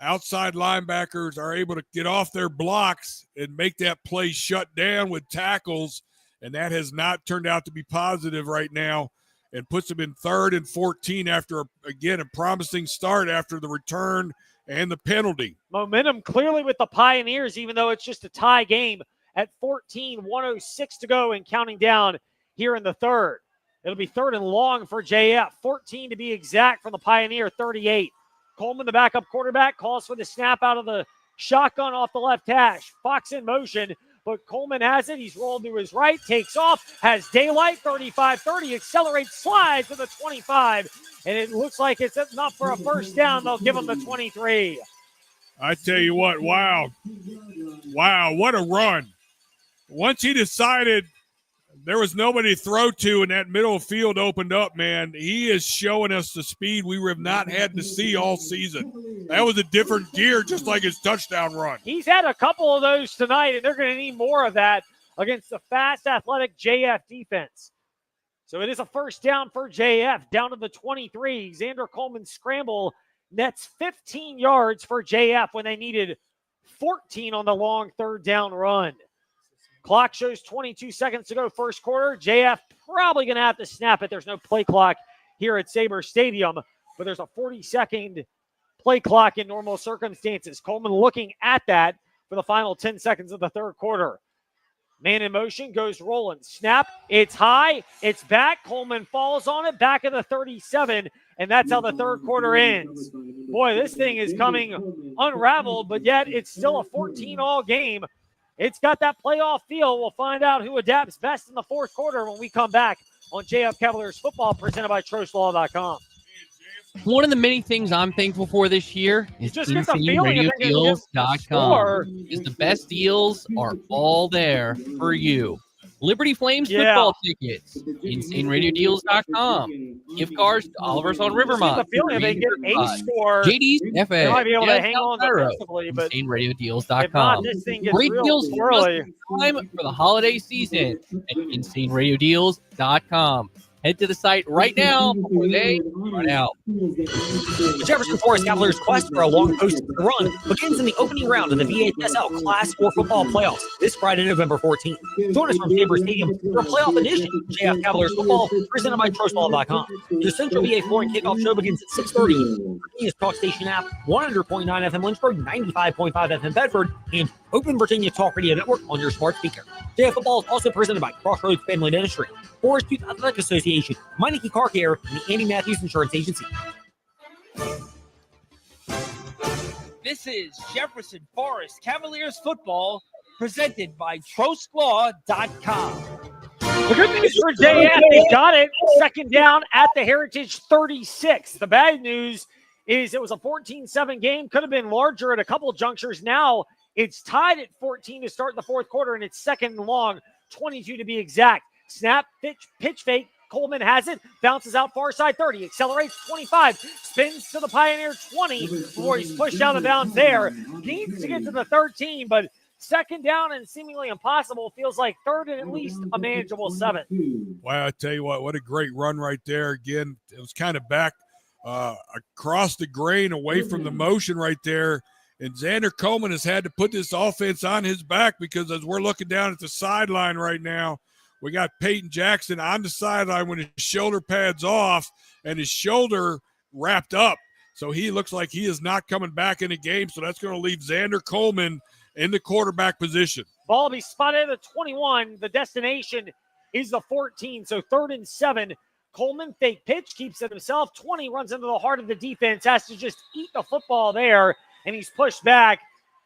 Outside linebackers are able to get off their blocks and make that play shut down with tackles. And that has not turned out to be positive right now, and puts them in 3rd and 14 after, again, a promising start after the return and the penalty. Momentum clearly with the Pioneers, even though it's just a tie game at 14, 106 to go and counting down here in the third. It'll be 3rd and long for JF. 14 to be exact from the Pioneer 38. Coleman, the backup quarterback, calls for the snap out of the shotgun off the left hash. Fox in motion, but Coleman has it. He's rolled to his right, takes off, has daylight, 35-30, accelerates, slides to the 25, and it looks like it's enough for a first down. They'll give him the 23. I tell you what, wow, what a run. Once he decided there was nobody to throw to and that middle field opened up, man, he is showing us the speed we have not had to see all season. That was a different gear, just like his touchdown run. He's had a couple of those tonight, and they're going to need more of that against the fast, athletic JF defense. So it is a first down for JF, down to the 23. Xander Coleman's scramble nets 15 yards for JF when they needed 14 on the long 3rd down run. Clock shows 22 seconds to go first quarter. JF probably going to have to snap it. There's no play clock here at Sabre Stadium, but there's a 40-second play clock in normal circumstances. Coleman looking at that for the final 10 seconds of the 3rd quarter. Man in motion, goes rolling. Snap, it's high, it's back. Coleman falls on it, back of the 37, and that's how the 3rd quarter ends. Boy, this thing is coming unraveled, but yet it's still a 14-all game. It's got that playoff feel. We'll find out who adapts best in the 4th quarter when we come back on JF Cavaliers football presented by TrostLaw.com. One of the many things I'm thankful for this year is just get the feeling InsaneRadioDeals.com. Is the best deals are all there for you. Liberty Flames football tickets, InsaneRadioDeals.com. Gift cards to Oliver's on Rivermont. The feeling they get a score. JD's FA. They might be able to hang on Cairo. defensively, but InsaneRadioDeals.com. this thing gets Great real deals for early. time for the holiday season at InsaneRadioDeals.com. Head to the site right now before they run out. The Jefferson Forest Cavaliers' quest for a long postseason run begins in the opening round of the VHSL Class 4 football playoffs this Friday, November 14th. Join us from Sabre Stadium for a playoff edition of JF Cavaliers football presented by TrostLaw.com. Your Central VA Flooring kickoff show begins at 6:30. Virginia's Talk Station app, 100.9 FM Lynchburg, 95.5 FM Bedford, and Open Virginia Talk Radio Network on your smart speaker. JF football is also presented by Crossroads Family Dentistry, Forest Youth Athletic Association, Meineke Car Care, and the Andy Matthews Insurance Agency. This is Jefferson Forest Cavaliers football presented by TrostLaw.com. The good news for JF, they got it. 2nd down at the Heritage 36. The bad news is it was a 14-7 game. Could have been larger at a couple junctures. Now it's tied at 14 to start the 4th quarter, and it's 2nd and long, 22 to be exact. Snap, pitch fake. Coleman has it, bounces out far side 30, accelerates 25, spins to the Pioneer 20 before he's pushed out of bounds there. Needs to get to the 13, but 2nd down and seemingly impossible. Feels like 3rd and at least a manageable 7. Wow, I tell you what a great run right there. Again, it was kind of back across the grain away from the motion right there. And Xander Coleman has had to put this offense on his back because as we're looking down at the sideline right now, we got Peyton Jackson on the sideline with his shoulder pads off and his shoulder wrapped up. So he looks like he is not coming back in the game. So that's going to leave Xander Coleman in the quarterback position. Ball will be spotted at the 21. The destination is the 14. So 3rd and 7. Coleman fake pitch, keeps it himself. 20 runs into the heart of the defense, has to just eat the football there. And he's pushed back.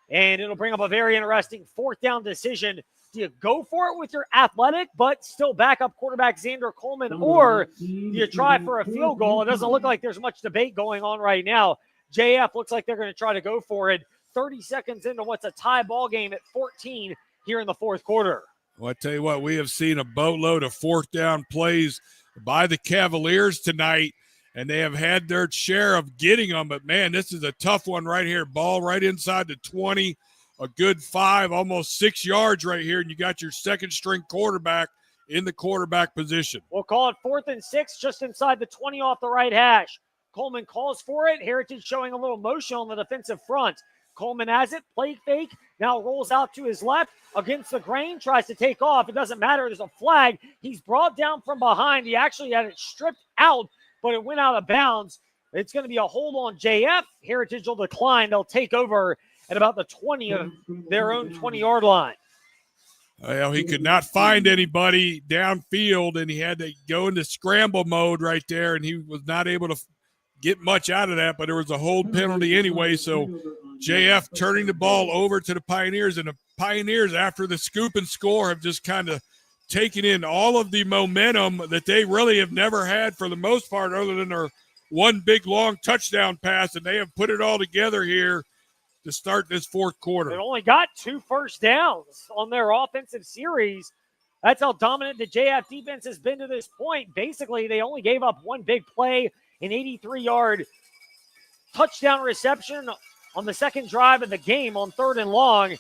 And it'll bring up a very interesting 4th down decision. Do you go for it with your athletic, but still backup quarterback Xander Coleman, or do you try for a field goal? It doesn't look like there's much debate going on right now. JF looks like they're going to try to go for it. 30 seconds into what's a tie ball game at 14 here in the 4th quarter. Well, I tell you what, we have seen a boatload of 4th down plays by the Cavaliers tonight, and they have had their share of getting them. But, man, this is a tough one right here. Ball right inside the 20. A good 5, almost 6 yards right here, and you got your 2nd-string quarterback in the quarterback position. We'll call it 4th and 6, just inside the 20 off the right hash. Coleman calls for it. Heritage showing a little motion on the defensive front. Coleman has it, play fake, now rolls out to his left against the grain, tries to take off. It doesn't matter. There's a flag. He's brought down from behind. He actually had it stripped out, but it went out of bounds. It's going to be a hold on JF. Heritage will decline. They'll take over at about the 20 of their own 20-yard line. Well, he could not find anybody downfield, and he had to go into scramble mode right there, and he was not able to get much out of that, but there was a hold penalty anyway, so JF turning the ball over to the Pioneers, and the Pioneers, after the scoop and score, have just kind of taken in all of the momentum that they really have never had for the most part, other than their one big, long touchdown pass, and they have put it all together here to start this fourth quarter. They only got 2 first downs on their offensive series. That's how dominant the JF defense has been to this point. Basically, they only gave up one big play, an 83-yard touchdown reception on the second drive of the game on 3rd and long.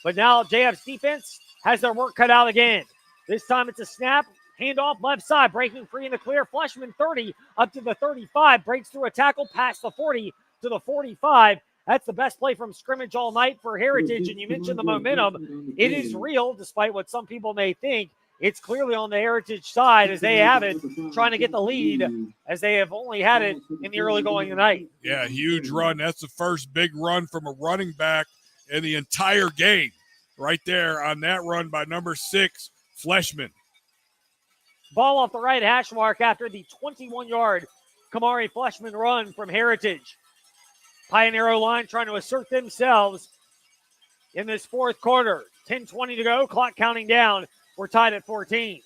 But now JF's defense has their work cut out again. This time it's a snap, handoff left side, breaking free in the clear. Fleshman 30 up to the 35, breaks through a tackle past the 40 to the 45. That's the best play from scrimmage all night for Heritage. And you mentioned the momentum. It is real, despite what some people may think. It's clearly on the Heritage side as they have it, trying to get the lead as they have only had it in the early going tonight. Yeah, huge run. That's the first big run from a running back in the entire game. Right there on that run by number 6, Fleshman. Ball off the right hash mark after the 21-yard Kamari Fleshman run from Heritage. Pioneer O-line trying to assert themselves in this fourth quarter. 10:20 to go, clock counting down. We're tied at 14.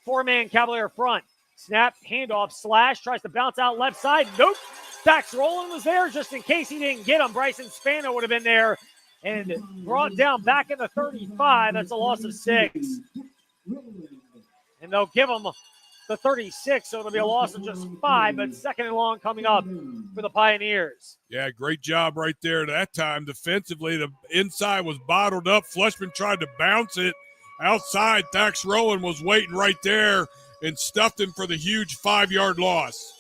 4-man Cavalier front. Snap, handoff, slash, tries to bounce out left side. Nope. Dax Rowland was there just in case he didn't get him. Bryson Spano would have been there and brought down back in the 35. That's a loss of 6. And they'll give him the 36, so it'll be a loss of just 5, but 2nd and long coming up for the Pioneers. Yeah, great job right there that time. Defensively, the inside was bottled up. Fleshman tried to bounce it outside. Dax Rowland was waiting right there and stuffed him for the huge 5-yard loss.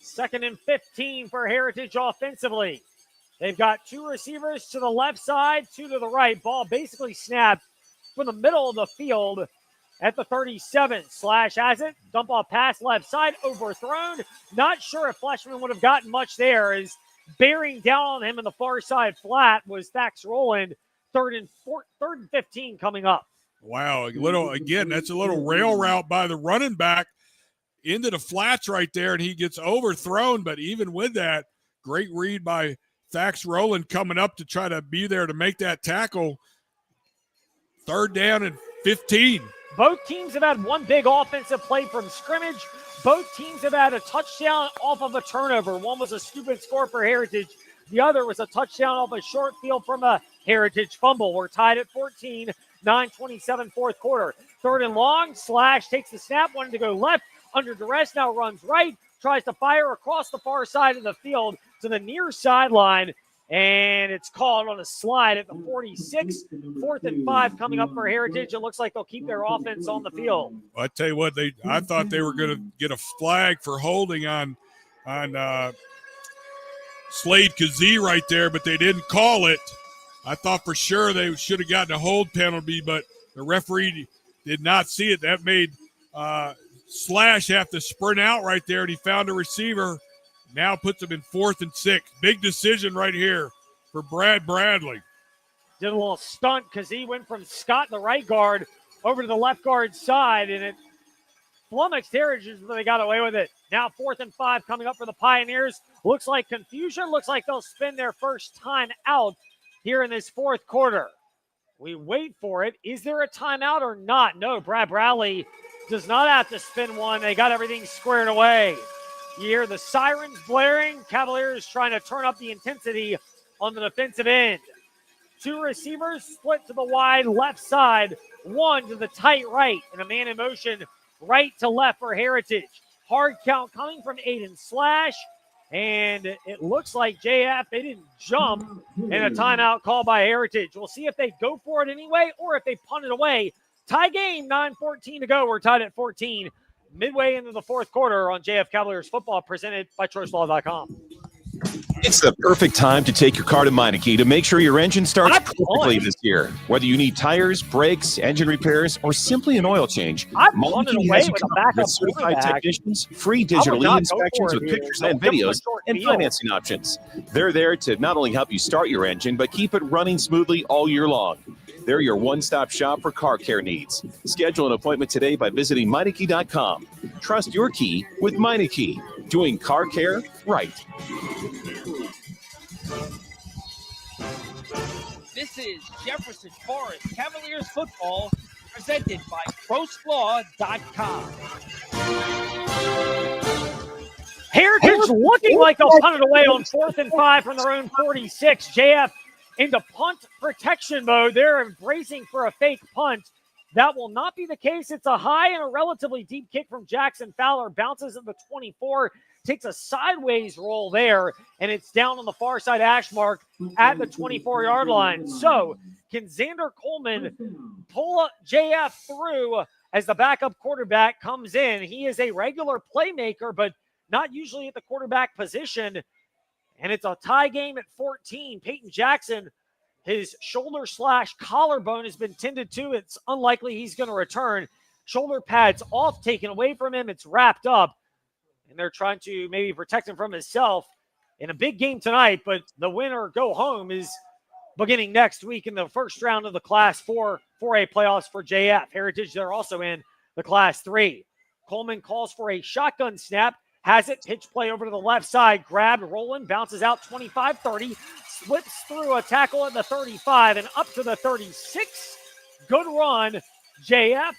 2nd and 15 for Heritage offensively. They've got 2 receivers to the left side, 2 to the right. Ball basically snapped from the middle of the field at the 37. Slash has it. Dump off pass left side. Overthrown. Not sure if Fleshman would have gotten much there, as bearing down on him in the far side flat was Dax Rowland. 3rd and 15 coming up. Wow. That's a little rail route by the running back into the flats right there, and he gets overthrown. But even with that, great read by Dax Rowland coming up to try to be there to make that tackle. 3rd down and 15. Both teams have had one big offensive play from scrimmage. Both teams have had a touchdown off of a turnover. One was a stupid score for Heritage. The other was a touchdown off a short field from a Heritage fumble. We're tied at 14, 9:27 fourth quarter. 3rd and long, Slash takes the snap, wanted to go left, under duress, now runs right, tries to fire across the far side of the field to the near sideline, and it's called on a slide at the 46. 4th and 5 coming up for Heritage. It looks like they'll keep their offense on the field. I tell you what, I thought they were going to get a flag for holding on Slade Kazee right there, but they didn't call it. I thought for sure they should have gotten a hold penalty, but the referee did not see it. That made Slash have to sprint out right there, and he found a receiver. Now puts him in 4th and 6. Big decision right here for Brad Bradley. Did a little stunt because he went from Scott, the right guard, over to the left guard side, and it flummoxed Heritage, but they got away with it. Now 4th and 5 coming up for the Pioneers. Looks like confusion. Looks like they'll spend their first time out here in this fourth quarter. We wait for it. Is there a timeout or not? No, Brad Bradley does not have to spin one. They got everything squared away. You hear the sirens blaring. Cavaliers trying to turn up the intensity on the defensive end. 2 receivers split to the wide left side, 1 to the tight right, and a man in motion right to left for Heritage. Hard count coming from Aiden Slash, and it looks like JF, they didn't jump, and a timeout call by Heritage. We'll see if they go for it anyway or if they punt it away. Tie game, 9:14 to go. We're tied at 14. Midway into the fourth quarter on JF Cavaliers football, presented by ChoiceLaw.com. It's the perfect time to take your car to Meineke to make sure your engine starts perfectly this year. Whether you need tires, brakes, engine repairs, or simply an oil change, Meineke has you covered with certified technicians, free digital e-inspections with pictures and videos, and financing options. They're there to not only help you start your engine, but keep it running smoothly all year long. They're your one-stop shop for car care needs. Schedule an appointment today by visiting Meineke.com. Trust your key with Meineke, doing car care right. This is Jefferson Forest Cavaliers football presented by TrostLaw.com. Heritage looking like they'll punt it away on 4th and 5 from their own 46. JF into punt protection mode. They're embracing for a fake punt. That will not be the case. It's a high and a relatively deep kick from Jackson Fowler. Bounces at the 24, takes a sideways roll there, and it's down on the far side hash mark at the 24-yard line. So can Xander Coleman pull JF through as the backup quarterback comes in? He is a regular playmaker, but not usually at the quarterback position. And it's a tie game at 14. Peyton Jackson, his shoulder/collarbone has been tended to. It's unlikely he's going to return. Shoulder pads off, taken away from him. It's wrapped up. And they're trying to maybe protect him from himself in a big game tonight. But the winner go home is beginning next week in the first round of the Class 4 4A playoffs for JF. Heritage, they're also in the Class 3. Coleman calls for a shotgun snap. Has it, pitch play over to the left side, grabbed, rolling, bounces out 25-30, slips through a tackle at the 35 and up to the 36. Good run, JF.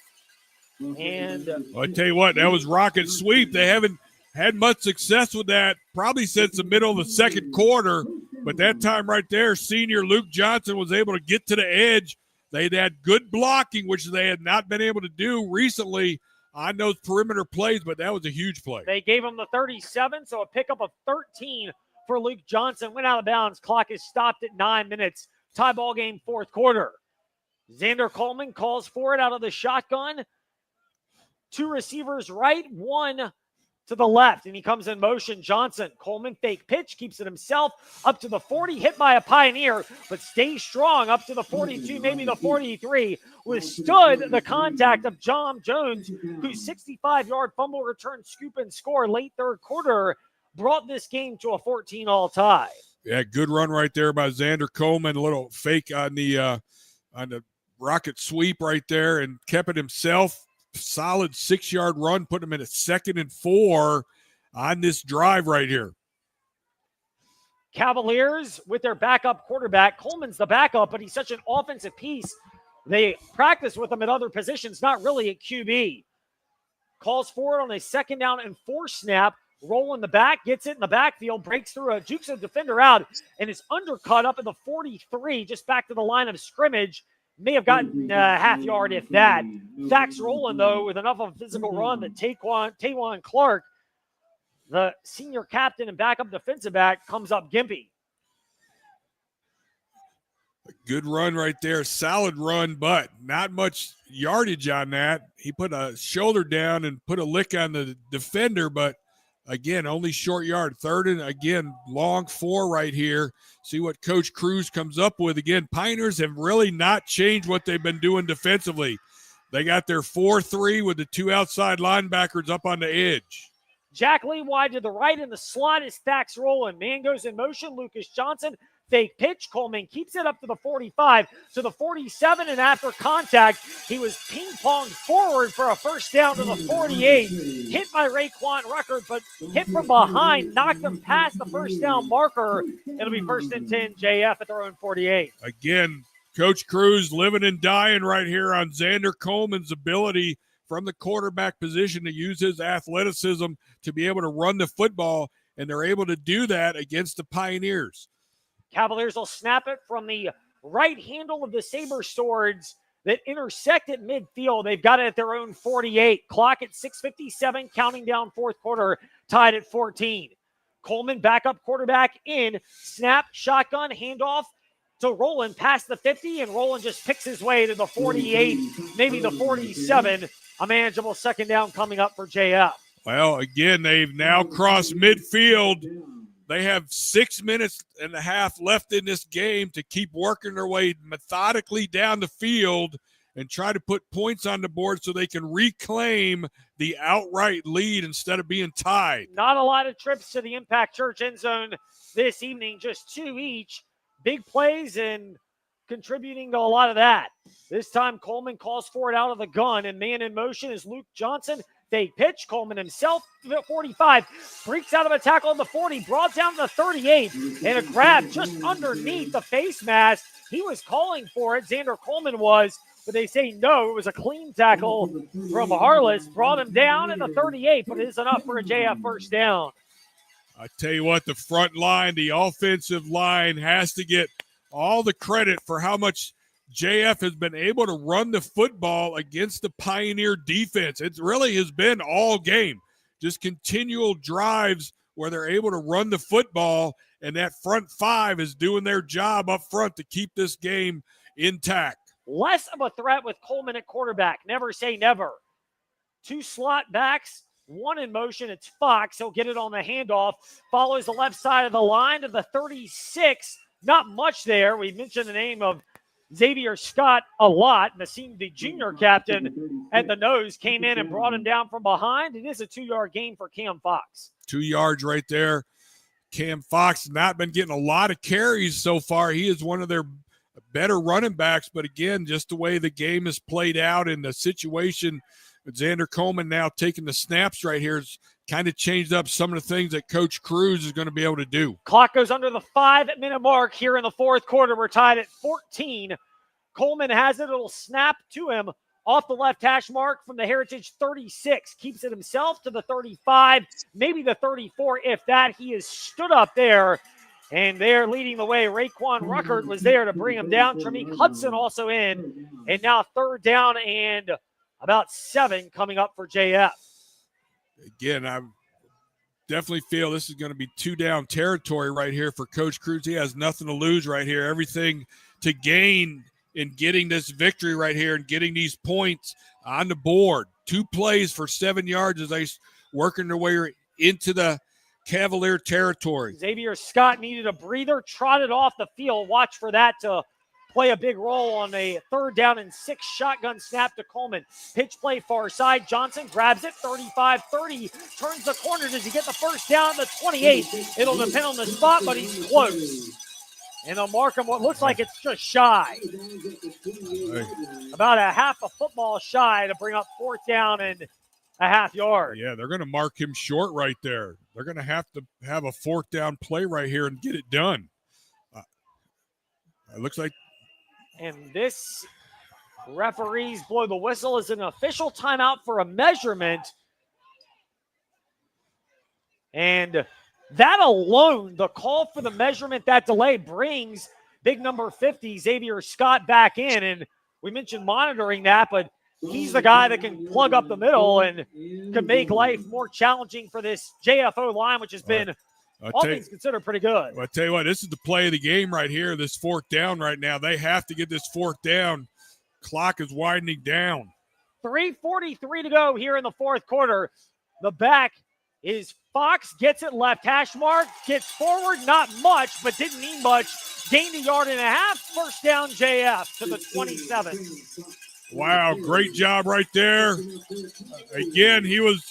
And I tell you what, that was rocket sweep. They haven't had much success with that probably since the middle of the second quarter, but that time right there, senior Luke Johnson was able to get to the edge. They'd had good blocking, which they had not been able to do recently on those perimeter plays, but that was a huge play. They gave him the 37, so a pickup of 13 for Luke Johnson. Went out of bounds. Clock is stopped at 9 minutes. Tie ball game, fourth quarter. Xander Coleman calls for it out of the shotgun. Two receivers right, one to the left, and he comes in motion. Johnson, Coleman, fake pitch, keeps it himself up to the 40, hit by a Pioneer, but stays strong up to the 42, maybe the 43. Withstood the contact of John Jones, whose 65-yard fumble return scoop and score late third quarter brought this game to a 14-all tie. Yeah, good run right there by Xander Coleman. A little fake on the rocket sweep right there, and kept it himself. Solid 6-yard run, put him in a 2nd and 4 on this drive right here. Cavaliers with their backup quarterback. Coleman's the backup, but he's such an offensive piece. They practice with him at other positions, not really at QB. Calls for it on a 2nd down and 4 snap. Roll in the back, gets it in the backfield, breaks through, jukes a defender out, and is undercut up at the 43, just back to the line of scrimmage. May have gotten a half yard, if that. Thax rolling, though, with enough of a physical run that Taquan Clark, the senior captain and backup defensive back, comes up gimpy. A good run right there. Solid run, but not much yardage on that. He put a shoulder down and put a lick on the defender, but again, only short yard. 3rd and, again, long 4 right here. See what Coach Cruz comes up with. Again, Pioneers have really not changed what they've been doing defensively. They got their 4-3 with the 2 outside linebackers up on the edge. Jack Lee wide to the right in the slot is Thax rolling. Man goes in motion. Lucas Johnson, fake pitch. Coleman keeps it up to the 45, to the 47, and after contact, he was ping-ponged forward for a first down to the 48. Hit by Raekwon Rucker, but hit from behind, knocked him past the first down marker. It'll be 1st and 10, JF at their own 48. Again, Coach Cruz living and dying right here on Xander Coleman's ability from the quarterback position to use his athleticism to be able to run the football, and they're able to do that against the Pioneers. Cavaliers will snap it from the right handle of the Saber Swords that intersect at midfield. They've got it at their own 48. Clock at 6:57, counting down fourth quarter, tied at 14. Coleman, backup quarterback in. Snap, shotgun, handoff to Roland past the 50, and Roland just picks his way to the 48, maybe the 47. A manageable 2nd down coming up for JF. Well, again, they've now crossed midfield. They have 6 minutes and a half left in this game to keep working their way methodically down the field and try to put points on the board so they can reclaim the outright lead instead of being tied. Not a lot of trips to the Impact Church end zone this evening, just 2 each. Big plays and contributing to a lot of that. This time, Coleman calls for it out of the gun, and man in motion is Luke Johnson. Fake pitch. Coleman himself, 45, breaks out of a tackle on the 40, brought down to the 38, and a grab just underneath the face mask. He was calling for it, Xander Coleman was, but they say no. It was a clean tackle from Harless. Brought him down at the 38, but it is enough for a JF first down. I tell you what, the front line, the offensive line has to get all the credit for how much JF has been able to run the football against the Pioneer defense. It really has been all game, just continual drives where they're able to run the football, and that front five is doing their job up front to keep this game intact. Less of a threat with Coleman at quarterback. Never say never. 2 slot backs, 1 in motion. It's Fox. He'll get it on the handoff. Follows the left side of the line to the 36. Not much there. We mentioned the name of Xavier Scott a lot. Nassim, the junior captain at the nose, came in and brought him down from behind. It is a 2-yard gain for Cam Fox. 2 yards right there. Cam Fox not been getting a lot of carries so far. He is one of their better running backs, but again, just the way the game is played out and the situation with Xander Coleman now taking the snaps right here has kind of changed up some of the things that Coach Cruz is going to be able to do. Clock goes under the 5-minute mark here in the fourth quarter. We're tied at 14. Coleman has it. It'll snap to him off the left hash mark from the Heritage 36. Keeps it himself to the 35, maybe the 34 if that. He is stood up there, and they're leading the way. Raquan Ruckert was there to bring him down. Tremeke Hudson also in. And now third down and about 7 coming up for JF. Again, I definitely feel this is going to be 2-down territory right here for Coach Cruz. He has nothing to lose right here, everything to gain in getting this victory right here and getting these points on the board. 2 plays for 7 yards as they working their way into the Cavalier territory. Xavier Scott needed a breather, trotted off the field. Watch for that to play a big role on a 3rd down and 6 shotgun snap to Coleman. Pitch play far side. Johnson grabs it, 35-30, turns the corner. Does he get the first down at the 28? It'll depend on the spot, but he's close. And they'll mark him what looks like it's just shy. About a half a football shy to bring up 4th down and a half yard. Yeah, they're going to mark him short right there. They're going to have a 4th down play right here and get it done. It looks like. And this referees blow the whistle as an official timeout for a measurement. And that alone, the call for the measurement, that delay brings big number 50, Xavier Scott, back in. And we mentioned monitoring that, but he's the guy that can plug up the middle and can make life more challenging for this JFO line, which has been, all things considered, pretty good. I tell you what, this is the play of the game right here, this 4th down right now. They have to get this 4th down. Clock is widening down. 3:43 to go here in the fourth quarter. The back is Fox, gets it left hash mark, gets forward, not much, but didn't need much. Gained 1.5 yards. First down, JF to the 27. Wow, great job right there. Again, he was,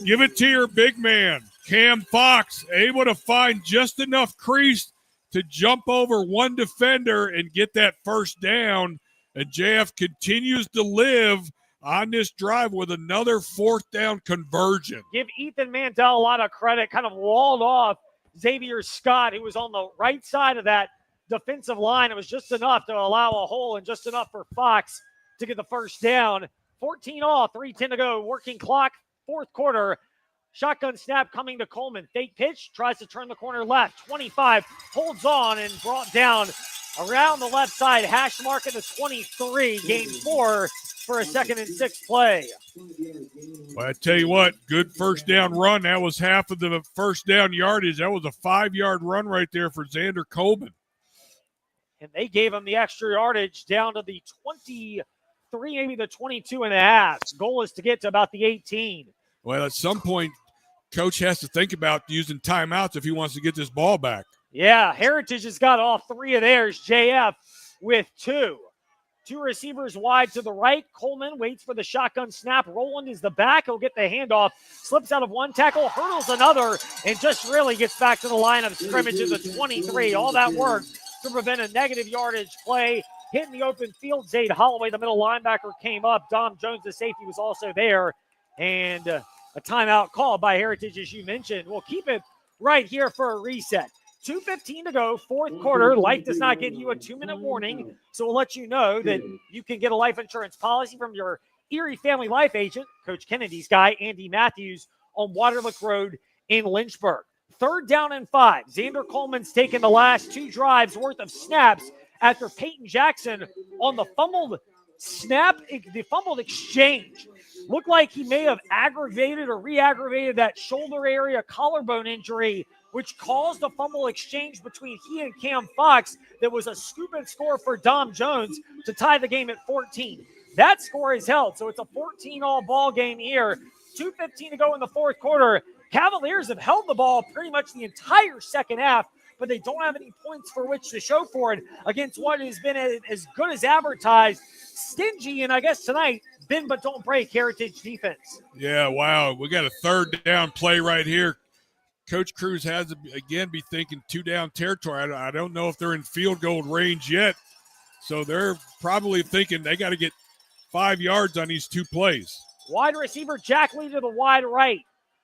give it to your big man. Cam Fox able to find just enough crease to jump over one defender and get that first down. And JF continues to live on this drive with another 4th down conversion. Give Ethan Mandel a lot of credit, kind of walled off Xavier Scott, who was on the right side of that defensive line. It was just enough to allow a hole and just enough for Fox to get the first down. 14 all, 3:10 to go, working clock, fourth quarter. Shotgun snap coming to Coleman. Fake pitch, tries to turn the corner left. 25, holds on and brought down around the left side. Hash mark at the 23. Gain 4 for a 2nd and 6 play. Well, I tell you what, good first down run. That was half of the first down yardage. That was a 5-yard run right there for Xander Coleman. And they gave him the extra yardage down to the 23, maybe the 22.5. Goal is to get to about the 18. Well, at some point, Coach has to think about using timeouts if he wants to get this ball back. Yeah, Heritage has got all 3 of theirs. JF with 2. 2 receivers wide to the right. Coleman waits for the shotgun snap. Roland is the back. He'll get the handoff. Slips out of one tackle, hurdles another, and just really gets back to the line of scrimmage at the 23. All that work to prevent a negative yardage play. Hitting the open field, Zayd Holloway, the middle linebacker, came up. Dom Jones, the safety, was also there. And a timeout called by Heritage, as you mentioned. We'll keep it right here for a reset. 2:15 to go, fourth quarter. Life does not give you a 2-minute warning, so we'll let you know that you can get a life insurance policy from your Erie Family Life agent, Coach Kennedy's guy, Andy Matthews, on Waterlick Road in Lynchburg. 3rd down and 5. Xander Coleman's taken the last 2 drives worth of snaps after Peyton Jackson on the fumbled snap, the fumbled exchange. Looked like he may have aggravated or re-aggravated that shoulder area collarbone injury, which caused a fumble exchange between he and Cam Fox that was a scoop and score for Dom Jones to tie the game at 14. That score is held, so it's a 14-all ball game here. 2:15 to go in the fourth quarter. Cavaliers have held the ball pretty much the entire second half, but they don't have any points for which to show for it against what has been as good as advertised. Stingy, and I guess tonight, bend but don't break Heritage defense. Yeah, wow. We got a 3rd down play right here. Coach Cruz has to, again, be thinking 2-down territory. I don't know if they're in field goal range yet, so they're probably thinking they got to get 5 yards on these 2 plays. Wide receiver Jack Lee to the wide right.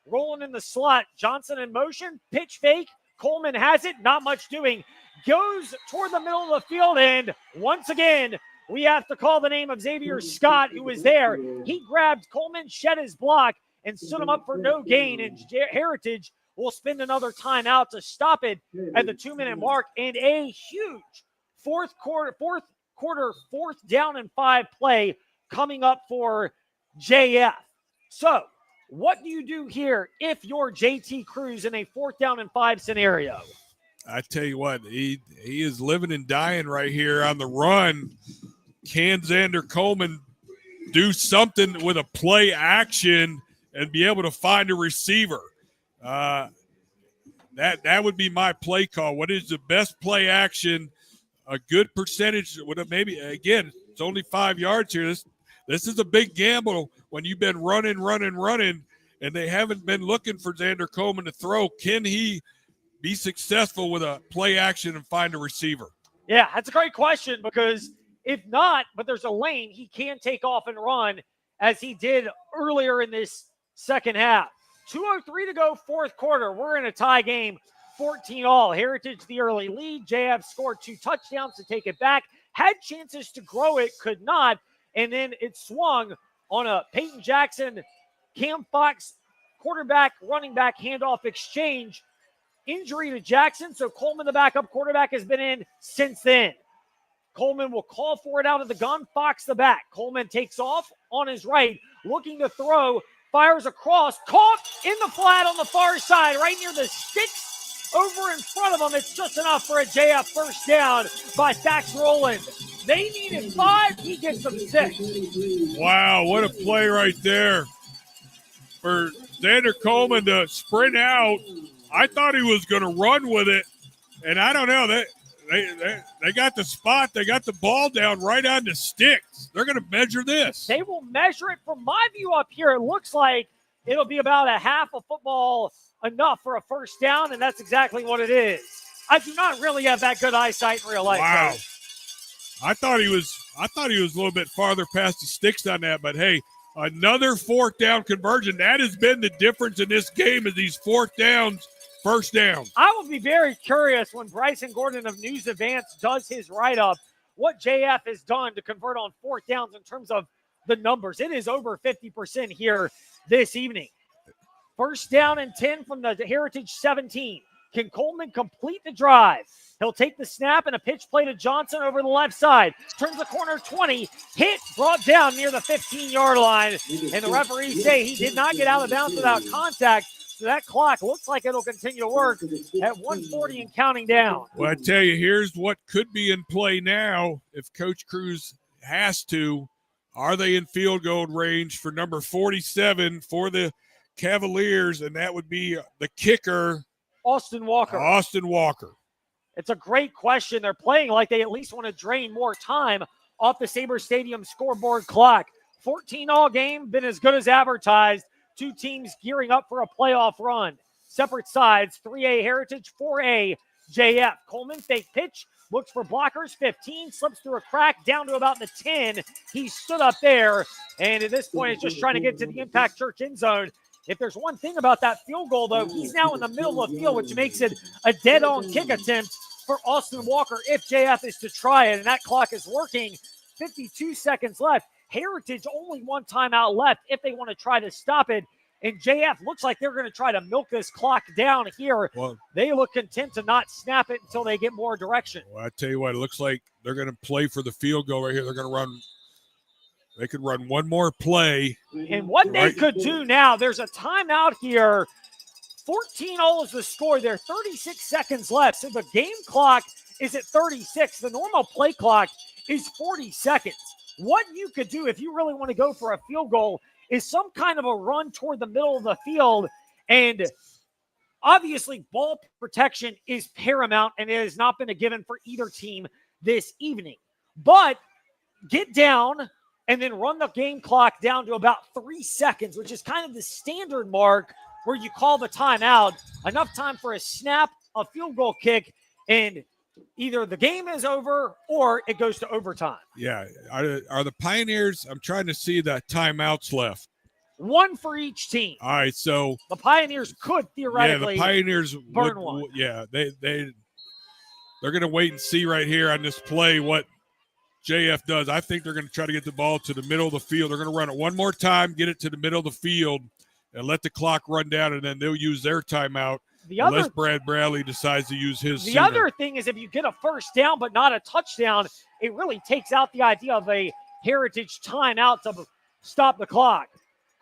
Rolling in the slot. Johnson in motion. Pitch fake. Coleman has it. Not much doing. Goes toward the middle of the field. And once again, we have to call the name of Xavier Scott, who was there. He grabbed Coleman, shed his block, and stood him up for no gain. And Heritage will spend another timeout to stop it at the 2-minute mark. And a huge fourth down and 5 play coming up for JF. So, what do you do here if you're JT Cruz in a 4th down and 5 scenario? I tell you what, he is living and dying right here on the run. Can Xander Coleman do something with a play action and be able to find a receiver? That would be my play call. What is the best play action? A good percentage would have maybe, again, it's only 5 yards here. This is a big gamble when you've been running, and they haven't been looking for Xander Coleman to throw. Can he be successful with a play action and find a receiver? Yeah, that's a great question, because if not, but there's a lane, he can take off and run as he did earlier in this second half. 2:03 to go, fourth quarter. We're in a tie game, 14-all. Heritage the early lead. JF scored 2 touchdowns to take it back. Had chances to grow it, could not. And then it swung on a Peyton Jackson, Cam Fox, quarterback, running back handoff exchange. Injury to Jackson, so Coleman, the backup quarterback, has been in since then. Coleman will call for it out of the gun. Fox the back. Coleman takes off on his right, looking to throw, fires across, caught in the flat on the far side, right near the sticks over in front of him. It's just enough for a JF first down by Dax Rowland. They needed 5. He gets them 6. Wow, what a play right there for Xander Coleman to sprint out. I thought he was going to run with it, and I don't know. They got the spot. They got the ball down right on the sticks. They're going to measure this. They will measure it. From my view up here, it looks like it'll be about a half a football enough for a first down, and that's exactly what it is. I do not really have that good eyesight in real life. Wow. So. I thought he was a little bit farther past the sticks on that, but hey, another 4th down conversion. That has been the difference in this game, is these 4th downs, first down. I will be very curious when Bryson Gordon of News Advance does his write-up, what JF has done to convert on 4th downs in terms of the numbers. It is over 50% here this evening. First down and 10 from the Heritage 17. Can Coleman complete the drive? He'll take the snap and a pitch play to Johnson over the left side. Turns the corner 20. Hit, brought down near the 15-yard line. And the referees say he did not get out of bounds without contact. So that clock looks like it'll continue to work at 1:40 and counting down. Well, I tell you, here's what could be in play now if Coach Cruz has to. Are they in field goal range for number 47 for the Cavaliers? And that would be the kicker, Austin Walker. It's a great question. They're playing like they at least want to drain more time off the Sabre Stadium scoreboard clock. 14-all game, been as good as advertised. 2 teams gearing up for a playoff run. Separate sides, 3A Heritage, 4A JF. Coleman, fake pitch, looks for blockers, 15, slips through a crack, down to about the 10. He stood up there, and at this point, is just trying to get to the Impact Church end zone. If there's one thing about that field goal, though, he's now in the middle of the field, which makes it a dead-on kick attempt for Austin Walker if JF is to try it, and that clock is working. 52 seconds left. Heritage only one timeout left if they want to try to stop it. And JF looks like they're going to try to milk this clock down here. Well, they look content to not snap it until they get more direction. Well, I tell you what, it looks like they're going to play for the field goal right here. They're going to run. They could run one more play. And what they could do now, there's a timeout here. 14-all is the score there. 36 seconds left. So the game clock is at 36. The normal play clock is 40 seconds. What you could do if you really want to go for a field goal is some kind of a run toward the middle of the field. And obviously, ball protection is paramount, and it has not been a given for either team this evening. But get down and then run the game clock down to about 3 seconds, which is kind of the standard mark where you call the timeout. Enough time for a snap, a field goal kick, and either the game is over or it goes to overtime. Yeah. Are the Pioneers, I'm trying to see the timeouts left. One for each team. All right, so the Pioneers could theoretically the Pioneers burn one. Yeah, they're going to wait and see right here on this play what JF does. I think they're going to try to get the ball to the middle of the field. They're going to run it one more time, get it to the middle of the field, and let the clock run down, and then they'll use their timeout unless Brad Bradley decides to use his The sooner. other thing is if you get a first down but not a touchdown, it really takes out the idea of a Heritage timeout to stop the clock.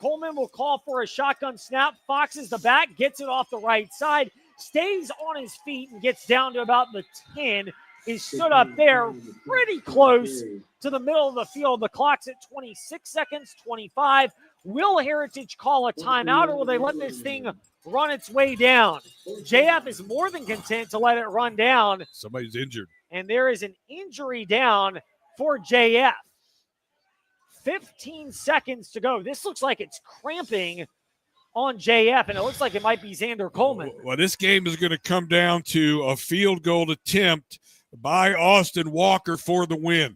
Coleman will call for a shotgun snap. Fox is the back, gets it off the right side, stays on his feet and gets down to about the 10. Is stood up there pretty close to the middle of the field. The clock's at 26 seconds, 25. Will Heritage call a timeout, or will they let this thing run its way down? JF is more than content to let it run down. Somebody's injured. And there is an injury down for JF. 15 seconds to go. This looks like it's cramping on JF, and it looks like it might be Xander Coleman. Well, this game is going to come down to a field goal attempt by Austin Walker for the win.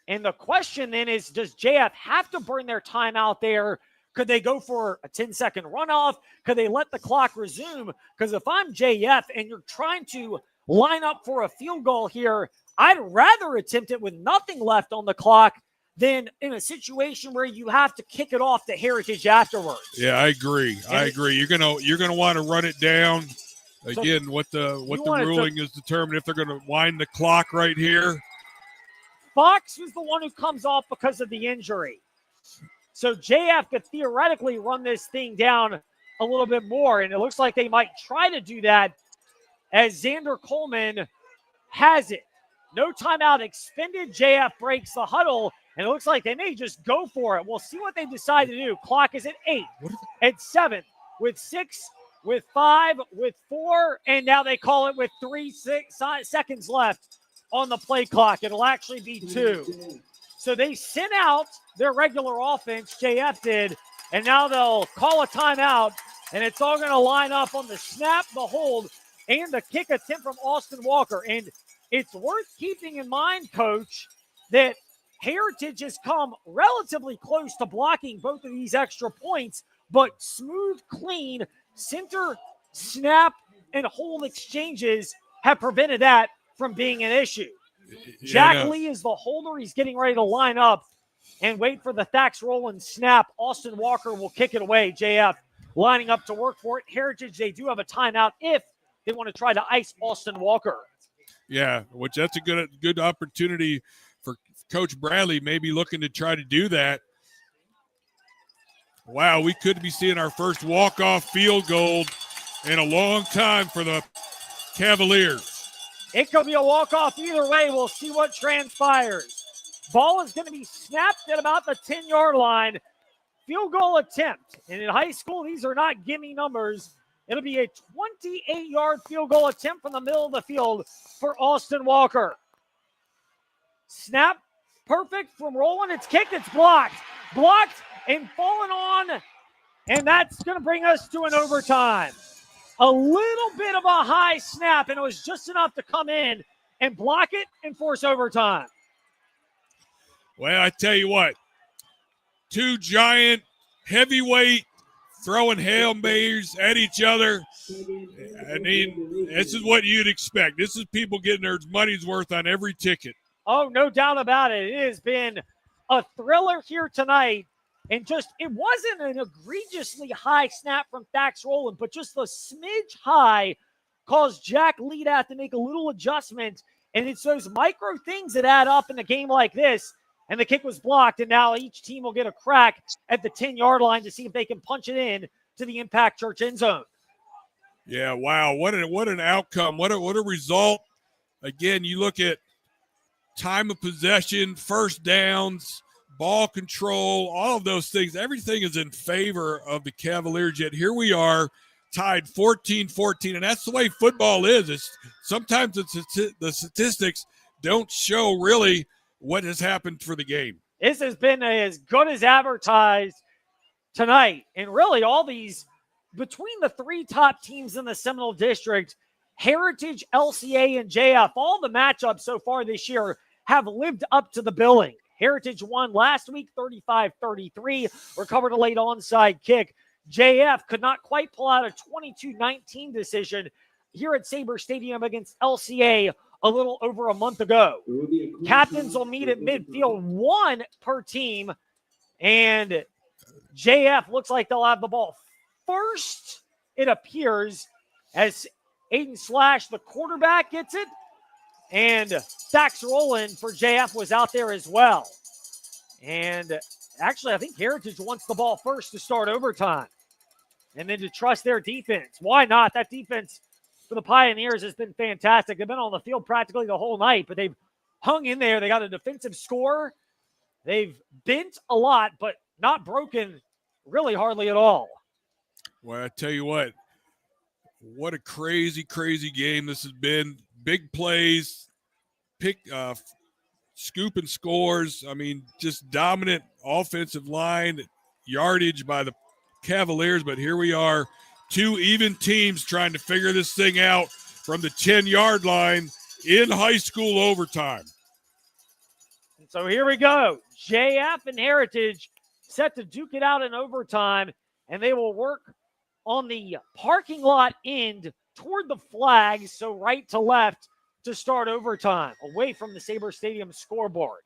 And the question then is, does JF have to burn their time out there? Could they go for a 10-second runoff? Could they let the clock resume? Because if I'm JF and you're trying to line up for a field goal here, I'd rather attempt it with nothing left on the clock than in a situation where you have to kick it off to Heritage afterwards. Yeah, I agree. You're gonna want to run it down. Again, So what the ruling is determined if they're going to wind the clock right here. Fox was the one who comes off because of the injury. So JF could theoretically run this thing down a little bit more, and it looks like they might try to do that as Xander Coleman has it. No timeout expended. JF breaks the huddle, and it looks like they may just go for it. We'll see what they decide to do. Clock is at 8, at 7, with 6, with 5, with 4, and now they call it with 6 seconds left on the play clock. It'll actually be 2. So they sent out their regular offense, JF did, and now they'll call a timeout, and it's all going to line up on the snap, the hold, and the kick attempt from Austin Walker. And it's worth keeping in mind, Coach, that Heritage has come relatively close to blocking both of these extra points, but smooth, clean center, snap, and hold exchanges have prevented that from being an issue. Jack Lee is the holder. He's getting ready to line up and wait for the Thax roll and snap. Austin Walker will kick it away. JF lining up to work for it. Heritage, they do have a timeout if they want to try to ice Austin Walker. Yeah, which that's a good opportunity for Coach Bradley, maybe looking to try to do that. Wow, we could be seeing our first walk-off field goal in a long time for the Cavaliers. It could be a walk-off either way. We'll see what transpires. Ball is going to be snapped at about the 10-yard line. Field goal attempt. And in high school, these are not gimme numbers. It'll be a 28-yard field goal attempt from the middle of the field for Austin Walker. Snap, perfect from Roland. It's kicked, it's blocked. Blocked and fallen on. And that's going to bring us to an overtime. A little bit of a high snap, and it was just enough to come in and block it and force overtime. Well, I tell you what, two giant heavyweight throwing Hail Marys at each other. I mean, this is what you'd expect. This is people getting their money's worth on every ticket. Oh, no doubt about it. It has been a thriller here tonight. And just, it wasn't an egregiously high snap from Thax Rowland, but just a smidge high caused Jack Lee to have to make a little adjustment. And it's those micro things that add up in a game like this. And the kick was blocked, and now each team will get a crack at the 10-yard line to see if they can punch it in to the Impact Church end zone. Yeah, wow, what an outcome, what a result. Again, you look at time of possession, first downs, ball control, all of those things. Everything is in favor of the Cavaliers, yet here we are tied 14-14, and that's the way football is. Sometimes the statistics don't show really what has happened for the game. This has been as good as advertised tonight. And really all these, between the three top teams in the Seminole District, Heritage, LCA, and JF, all the matchups so far this year have lived up to the billing. Heritage won last week 35-33, recovered a late onside kick. JF could not quite pull out a 22-19 decision here at Sabre Stadium against LCA a little over a month ago. Captains will meet at midfield, one per team, and JF looks like they'll have the ball first, it appears, as Aiden Slash, the quarterback, gets it, and Thax Rowland for JF was out there as well. And actually, I think Heritage wants the ball first to start overtime and then to trust their defense. Why not? That defense for the Pioneers has been fantastic. They've been on the field practically the whole night, but they've hung in there. They got a defensive score. They've bent a lot, but not broken really hardly at all. Well, I tell you what a crazy, crazy game this has been. Big plays, scooping scores. I mean, just dominant offensive line, yardage by the Cavaliers, but here we are. Two even teams trying to figure this thing out from the 10-yard line in high school overtime. And so here we go. JF and Heritage set to duke it out in overtime, and they will work on the parking lot end toward the flags, so right to left to start overtime, away from the Sabre Stadium scoreboard.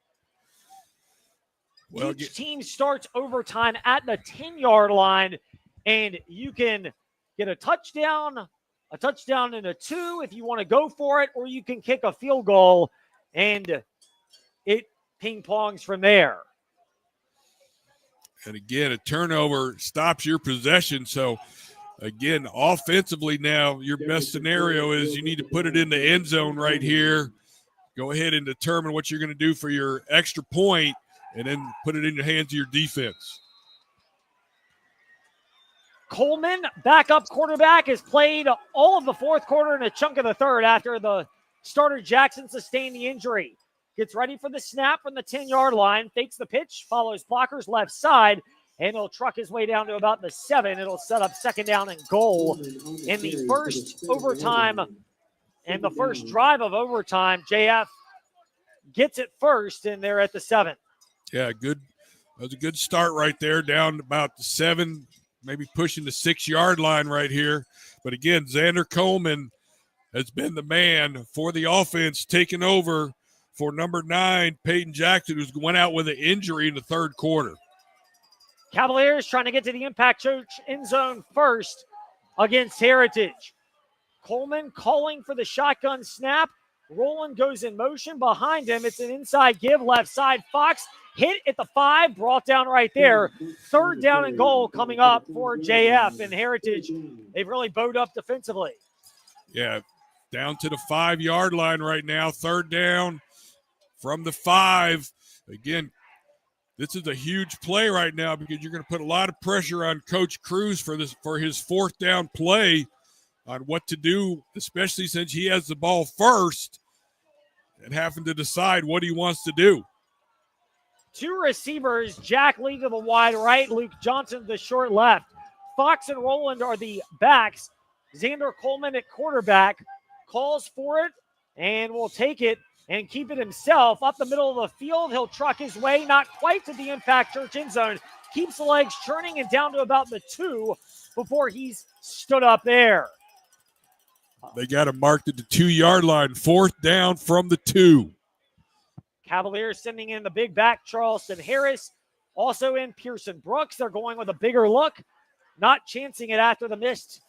Well, each team starts overtime at the 10-yard line, and you can get a touchdown and a 2 if you want to go for it, or you can kick a field goal, and it ping-pongs from there. And again, a turnover stops your possession. So, again, offensively now, your best scenario is you need to put it in the end zone right here. Go ahead and determine what you're going to do for your extra point, and then put it in the hands of your defense. Coleman, backup quarterback, has played all of the fourth quarter and a chunk of the third after the starter Jackson sustained the injury. Gets ready for the snap from the 10-yard line, fakes the pitch, follows blockers left side, and he'll truck his way down to about the 7. It'll set up second down and goal in the first overtime and the first drive of overtime. JF gets it first, and they're at the 7. Yeah, good. That was a good start right there, down about the 7, maybe pushing the 6-yard line right here. But again, Xander Coleman has been the man for the offense, taking over for number 9, Peyton Jackson, who's went out with an injury in the third quarter. Cavaliers trying to get to the Impact Church end zone first against Heritage. Coleman calling for the shotgun snap. Rowland goes in motion behind him. It's an inside give, left side. Fox hit at the 5, brought down right there. Third down and goal coming up for JF and Heritage. They've really bowed up defensively. Yeah, down to the 5-yard line right now. Third down from the 5. Again, this is a huge play right now because you're going to put a lot of pressure on Coach Cruz for his fourth down play on what to do, especially since he has the ball first and having to decide what he wants to do. 2 receivers, Jack Lee to the wide right, Luke Johnson to the short left. Fox and Rowland are the backs. Xander Coleman at quarterback calls for it and will take it and keep it himself up the middle of the field. He'll truck his way, not quite to the Impact Church end zone. Keeps the legs churning and down to about the 2 before he's stood up there. They got him marked at the 2-yard line. 4th down from the 2. Cavaliers sending in the big back, Charleston Harris. Also in Pearson Brooks. They're going with a bigger look, not chancing it after the missed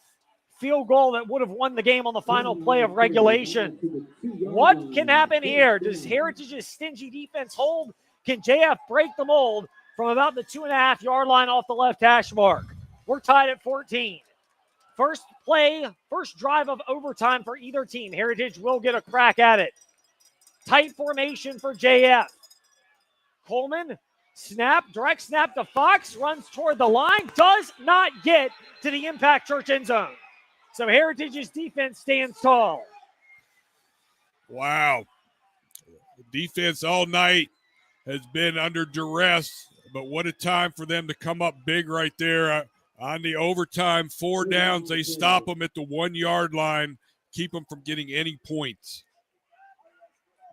field goal that would have won the game on the final play of regulation. What can happen here? Does Heritage's stingy defense hold? Can JF break the mold from about the 2.5-yard line off the left hash mark? We're tied at 14. First drive of overtime for either team. Heritage will get a crack at it. Tight formation for JF. Coleman, direct snap to Fox, runs toward the line, does not get to the Impact Church end zone. So Heritage's defense stands tall. Wow. The defense all night has been under duress, but what a time for them to come up big right there on the overtime. 4 downs, they stop them at the 1-yard line, keep them from getting any points.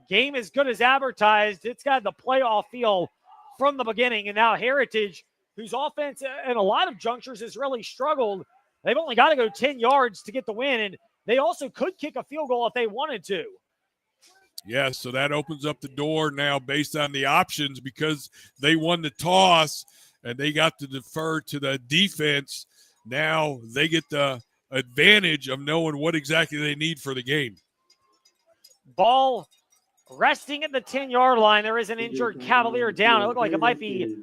Game as good as advertised. It's got the playoff feel from the beginning, and now Heritage, whose offense in a lot of junctures has really struggled, they've only got to go 10 yards to get the win, and they also could kick a field goal if they wanted to. Yes, so that opens up the door now based on the options because they won the toss and they got to defer to the defense. Now they get the advantage of knowing what exactly they need for the game. Ball resting at the 10-yard line. There is an injured Cavalier down. It looked like it might be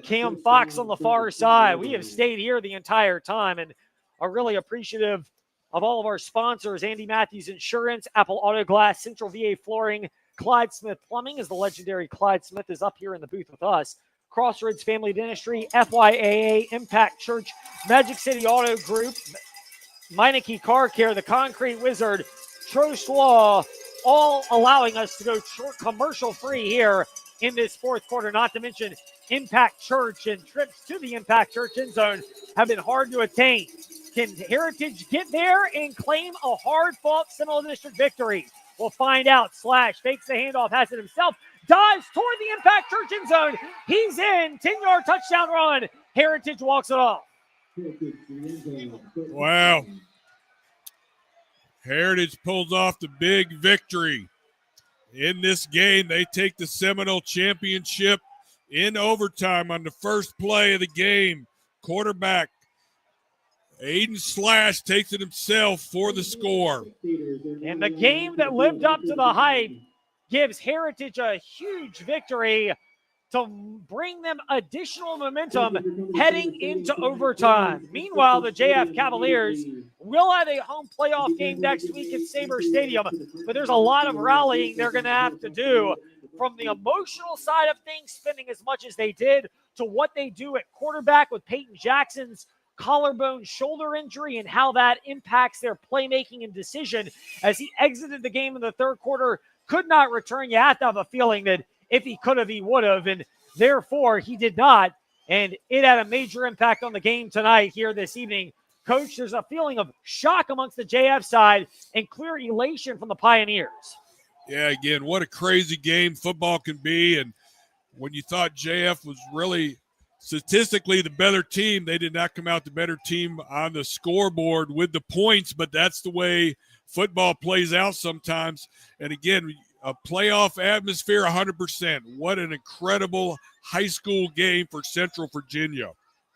Cam Fox on the far side. We have stayed here the entire time and are really appreciative of all of our sponsors: Andy Matthews Insurance, Apple Auto Glass, Central VA Flooring, Clyde Smith Plumbing, as the legendary Clyde Smith is up here in the booth with us, Crossroads Family Dentistry, FYAA, Impact Church, Magic City Auto Group, Meineke Car Care, the Concrete Wizard, Trost Law, all allowing us to go commercial-free here in this fourth quarter, not to mention Impact Church, and trips to the Impact Church end zone have been hard to attain. Can Heritage get there and claim a hard-fought Seminole District victory? We'll find out. Slash fakes the handoff, has it himself, dives toward the Impact Church end zone. He's in. 10-yard touchdown run. Heritage walks it off. Wow. Heritage pulls off the big victory. In this game, they take the Seminole championship in overtime on the first play of the game. Quarterback Aiden Slash takes it himself for the score. And the game that lived up to the hype gives Heritage a huge victory to bring them additional momentum heading into overtime. Meanwhile, the JF Cavaliers will have a home playoff game next week at Sabre Stadium, but there's a lot of rallying they're going to have to do, from the emotional side of things, spending as much as they did, to what they do at quarterback with Peyton Jackson's collarbone shoulder injury and how that impacts their playmaking and decision as he exited the game in the third quarter, could not return. You have to have a feeling that if he could have, he would have, and therefore he did not, and it had a major impact on the game tonight here this evening. Coach, there's a feeling of shock amongst the JF side and clear elation from the Pioneers. Yeah, again, what a crazy game football can be, and when you thought JF was really statistically the better team, they did not come out the better team on the scoreboard with the points, but that's the way football plays out sometimes. And again, a playoff atmosphere, 100%. What an incredible high school game for Central Virginia.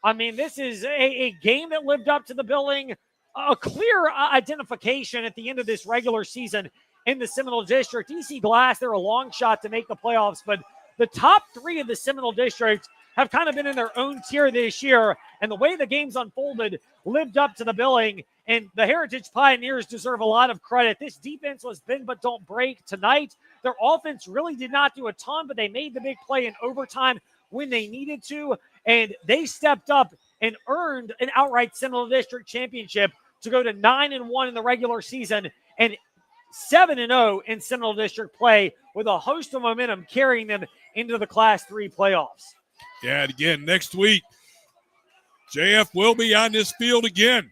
I mean, this is a game that lived up to the billing, a clear identification at the end of this regular season in the Seminole District. EC Glass, they're a long shot to make the playoffs, but the top three of the Seminole District have kind of been in their own tier this year, and the way the games unfolded lived up to the billing, and the Heritage Pioneers deserve a lot of credit. This defense was bend but don't break tonight. Their offense really did not do a ton, but they made the big play in overtime when they needed to, and they stepped up and earned an outright Seminole District championship to go to 9-1 in the regular season and 7-0 in Seminole District play, with a host of momentum carrying them into the Class 3 playoffs. Yeah, and again, next week, JF will be on this field again.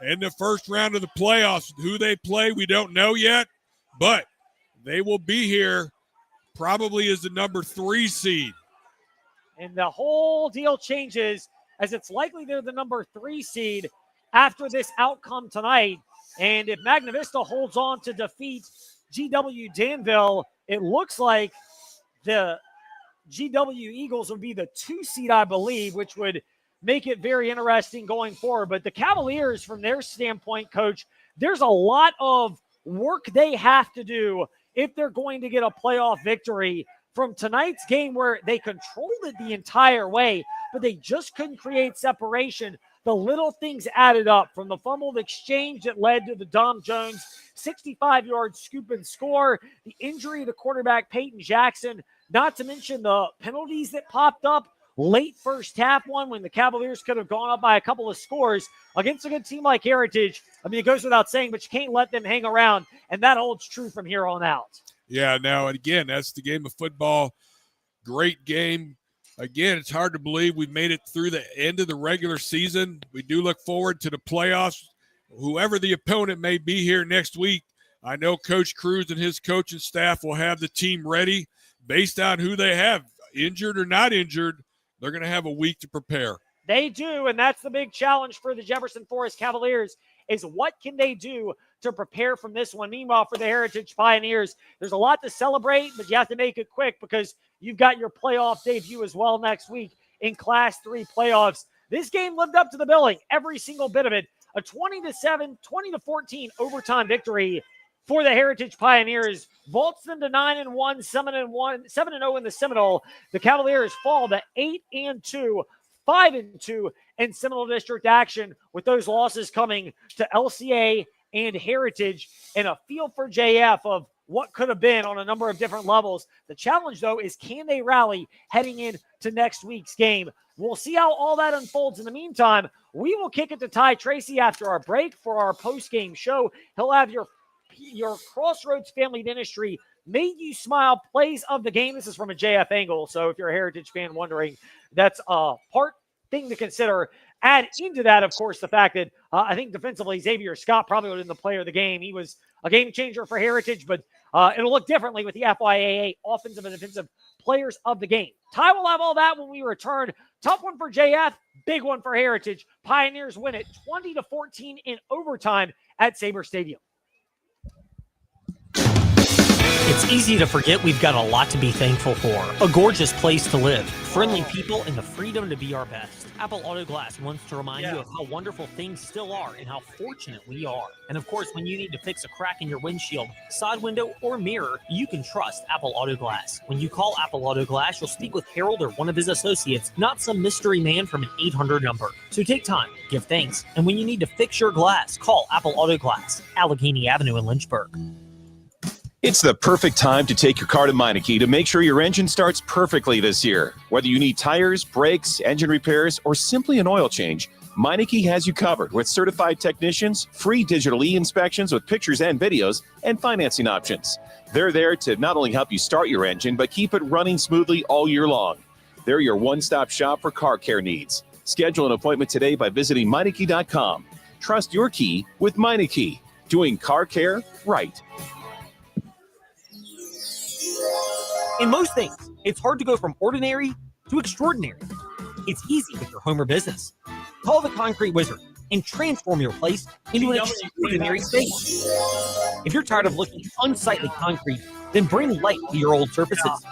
in the first round of the playoffs. Who they play, we don't know yet, but they will be here probably as the number 3 seed. And the whole deal changes as it's likely they're the number 3 seed after this outcome tonight. And if Magna Vista holds on to defeat GW Danville, it looks like the GW Eagles would be the 2 seed, I believe, which would make it very interesting going forward. But the Cavaliers, from their standpoint, Coach, there's a lot of work they have to do if they're going to get a playoff victory from tonight's game where they controlled it the entire way, but they just couldn't create separation. The little things added up, from the fumbled exchange that led to the Dom Jones 65-yard scoop and score, the injury to quarterback Peyton Jackson, not to mention the penalties that popped up late first half one when the Cavaliers could have gone up by a couple of scores against a good team like Heritage. I mean, it goes without saying, but you can't let them hang around, and that holds true from here on out. Yeah, now, and again, that's the game of football. Great game. Again, it's hard to believe we've made it through the end of the regular season. We do look forward to the playoffs. Whoever the opponent may be here next week, I know Coach Cruz and his coaching staff will have the team ready based on who they have, injured or not injured. They're going to have a week to prepare. They do, and that's the big challenge for the Jefferson Forest Cavaliers, is what can they do to prepare from this one. Meanwhile, for the Heritage Pioneers, there's a lot to celebrate, but you have to make it quick because you've got your playoff debut as well next week in Class 3 playoffs. This game lived up to the billing, every single bit of it. A 20-7, 20-14 overtime victory for the Heritage Pioneers vaults them to 9-1, 7-0 in the Seminole. The Cavaliers fall to 8-2, 5-2 in Seminole District action, with those losses coming to LCA and Heritage, and a feel for JF of what could have been on a number of different levels. The challenge, though, is can they rally heading into next week's game? We'll see how all that unfolds. In the meantime, we will kick it to Ty Tracy after our break for our post-game show. He'll have your Crossroads Family Dentistry Made You Smile plays of the game. This is from a JF angle, so if you're a Heritage fan wondering, that's a part thing to consider. Add into that, of course, the fact that I think defensively Xavier Scott probably would have been the player of the game. He was a game changer for Heritage, but it'll look differently with the FYAA offensive and defensive players of the game. Ty will have all that when we return. Tough one for JF, big one for Heritage. Pioneers win it 20-14 in overtime at Sabre Stadium. It's easy to forget we've got a lot to be thankful for. A gorgeous place to live, friendly people, and the freedom to be our best. Apple Auto Glass wants to remind you of how wonderful things still are and how fortunate we are. And of course, when you need to fix a crack in your windshield, side window, or mirror, you can trust Apple Auto Glass. When you call Apple Auto Glass, you'll speak with Harold or one of his associates, not some mystery man from an 800 number. So take time, give thanks, and when you need to fix your glass, call Apple Auto Glass, Allegheny Avenue in Lynchburg. It's the perfect time to take your car to Meineke to make sure your engine starts perfectly this year. Whether you need tires, brakes, engine repairs, or simply an oil change, Meineke has you covered with certified technicians, free digital e-inspections with pictures and videos, and financing options. They're there to not only help you start your engine, but keep it running smoothly all year long. They're your one-stop shop for car care needs. Schedule an appointment today by visiting Meineke.com. Trust your key with Meineke, doing car care right. In most things, it's hard to go from ordinary to extraordinary. It's easy with your home or business. Call the Concrete Wizard and transform your place into an extraordinary space. If you're tired of looking at unsightly concrete, then bring light to your old surfaces.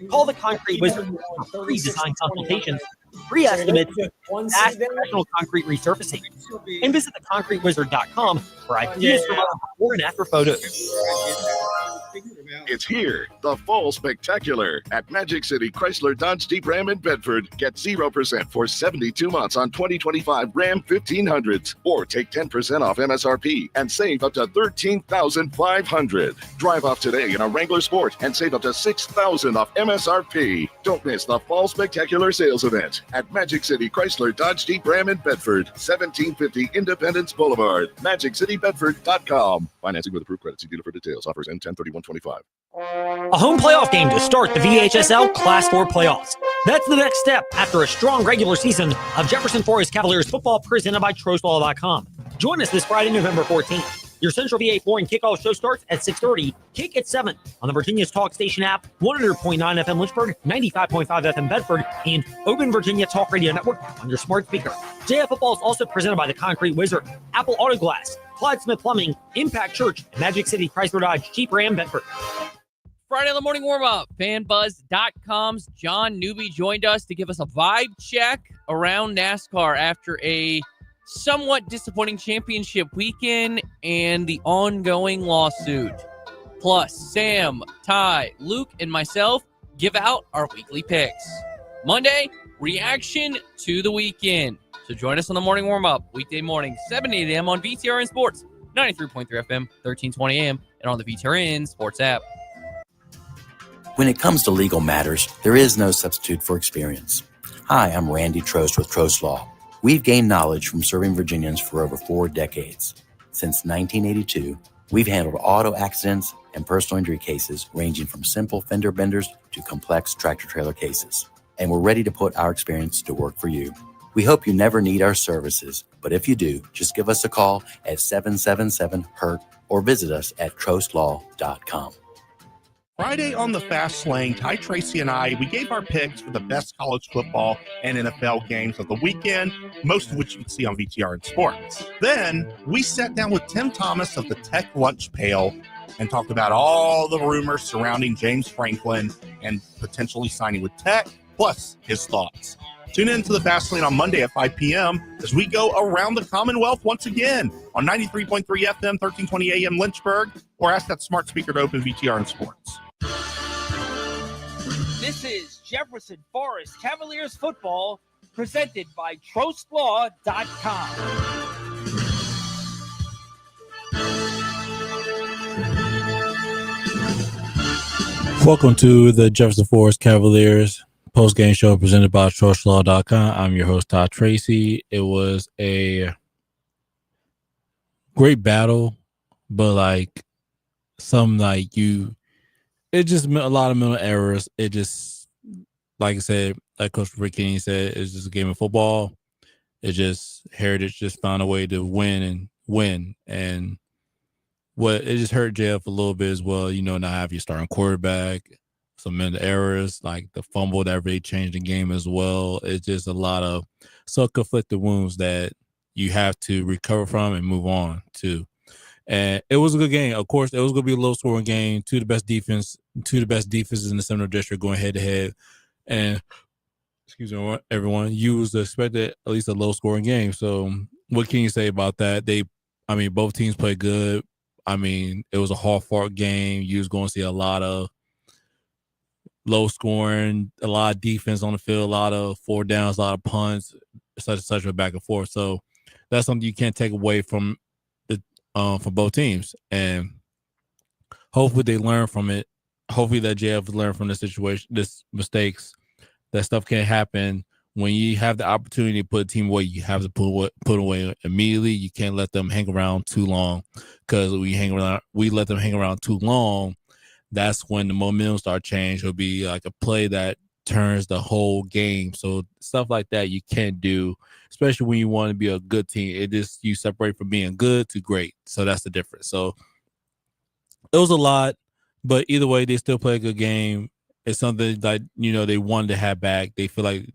Call the Concrete Wizard for free design consultations, free estimates, fast professional concrete resurfacing. And visit theconcretewizard.com for ideas from our before and after photos. It's here, the Fall Spectacular at Magic City Chrysler Dodge Jeep Ram in Bedford. Get 0% for 72 months on 2025 Ram 1500s, or take 10% off MSRP and save up to $13,500. Drive off today in a Wrangler Sport and save up to $6,000 off MSRP. Don't miss the Fall Spectacular sales event at Magic City Chrysler Dodge Jeep Ram in Bedford, 1750 Independence Boulevard, MagicCityBedford.com. Financing with approved credit. See dealer for details. Offers end 10/31/25. A home playoff game to start the VHSL Class 4 playoffs. That's the next step after a strong regular season of Jefferson Forest Cavaliers football presented by TrostLaw.com. Join us this Friday, November 14th. Your Central VA Flooring kickoff show starts at 6:30. Kick at 7 on the Virginia's Talk Station app, 100.9 FM Lynchburg, 95.5 FM Bedford, and Open Virginia Talk Radio Network on your smart speaker. JF Football is also presented by the Concrete Wizard, Apple Auto Glass, Clyde Smith Plumbing, Impact Church, and Magic City Chrysler Dodge Jeep Ram Bedford. Friday on the morning warm-up, fanbuzz.com's John Newby joined us to give us a vibe check around NASCAR after a somewhat disappointing championship weekend and the ongoing lawsuit. Plus, Sam, Ty, Luke, and myself give out our weekly picks. Monday, reaction to the weekend. So join us on the morning warm-up, weekday morning, 7 to 8 a.m. on VTRN Sports, 93.3 FM, 1320 a.m., and on the VTRN Sports app. When it comes to legal matters, there is no substitute for experience. Hi, I'm Randy Trost with Trost Law. We've gained knowledge from serving Virginians for over 4 decades. Since 1982, we've handled auto accidents and personal injury cases ranging from simple fender benders to complex tractor-trailer cases. And we're ready to put our experience to work for you. We hope you never need our services, but if you do, just give us a call at 777-HURT or visit us at trostlaw.com. Friday on the Fast Lane, Ty Tracy and I, we gave our picks for the best college football and NFL games of the weekend, most of which you can see on VTR and Sports. Then we sat down with Tim Thomas of the Tech Lunch Pail and talked about all the rumors surrounding James Franklin and potentially signing with Tech, plus his thoughts. Tune in to the Fast Lane on Monday at 5 p.m. as we go around the Commonwealth once again on 93.3 FM, 1320 a.m. Lynchburg, or ask that smart speaker to open VTR and Sports. This is Jefferson Forest Cavaliers football presented by TrostLaw.com. Welcome to the Jefferson Forest Cavaliers post-game show presented by TrustLaw.com. I'm your host, Todd Tracy. It was a great battle, but it just a lot of mental errors. It just, like I said, like Coach Rick Kenny said, it's just a game of football. It just, Heritage just found a way to win. And it just hurt JF a little bit as well, not have your starting quarterback, some mental errors, like the fumble that really changed the game as well. It's just a lot of self-conflicted wounds that you have to recover from and move on to. And it was a good game. Of course, it was going to be a low-scoring game. Two of the best defenses in the Central District going head-to-head. And, excuse me, everyone, you was expected at least a low-scoring game. So what can you say about that? Both teams played good. It was a hard-fought game. You was going to see a lot of low-scoring, a lot of defense on the field, a lot of 4 downs, a lot of punts, such a back and forth. So that's something you can't take away from both teams, and hopefully they learn from it. Hopefully that JF learned from the situation, this mistakes. That stuff can't happen when you have the opportunity to put a team away. You have to put away immediately. You can't let them hang around too long, because we let them hang around too long. That's when the momentum start change. It'll be like a play that turns the whole game. So stuff like that you can't do, especially when you want to be a good team. You separate from being good to great. So that's the difference. So it was a lot, but either way, they still play a good game. It's something that, they wanted to have back. They feel like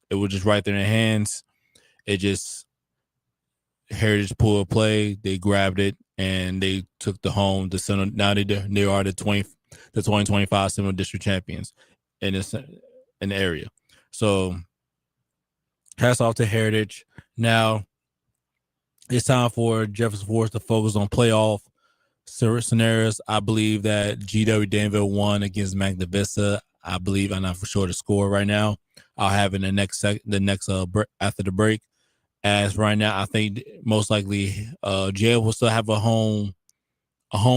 it was just right there in their hands. It just, Heritage pulled a play, they grabbed it, and they took the home. Now they are the 2025 Central District champions in the area. So hats off to Heritage. Now it's time for Jefferson Forest to focus on playoff scenarios. I believe that GW Danville won against Magna Vista. I believe, I'm not for sure the score right now. I'll have it in the next after the break. As right now, I think most likely JF will still have a home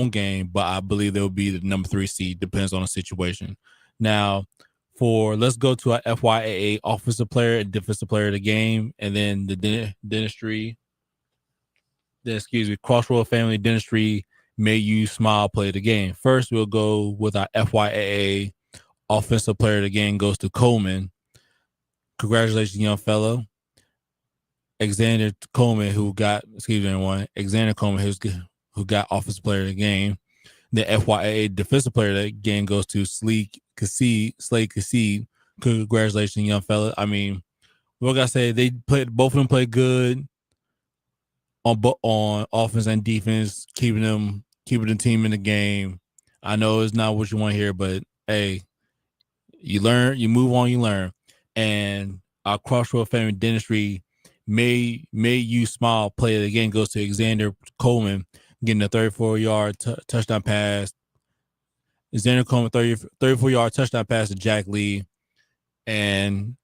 game, but I believe they'll be the number 3 seed. Depends on the situation. Now, let's go to our FYAA offensive player and defensive player of the game, and then the Crossroad Family Dentistry Made You Smile play of the game. First, we'll go with our FYAA offensive player of the game goes to Coleman. Congratulations, young fellow. Xander Coleman, who got Offensive Player of the Game. The FYAA Defensive Player of the Game goes to Slade Kassid. Congratulations, young fella. I mean, what I say, both of them played good on offense and defense, keeping the team in the game. I know it's not what you want to hear, but hey, you learn, you move on, you learn. And our Crossroad Family Dentistry May You Smile Play of the Game goes to Xander Coleman, getting a 34-yard touchdown pass. Xander Coleman, 34-yard touchdown pass to Jack Lee. And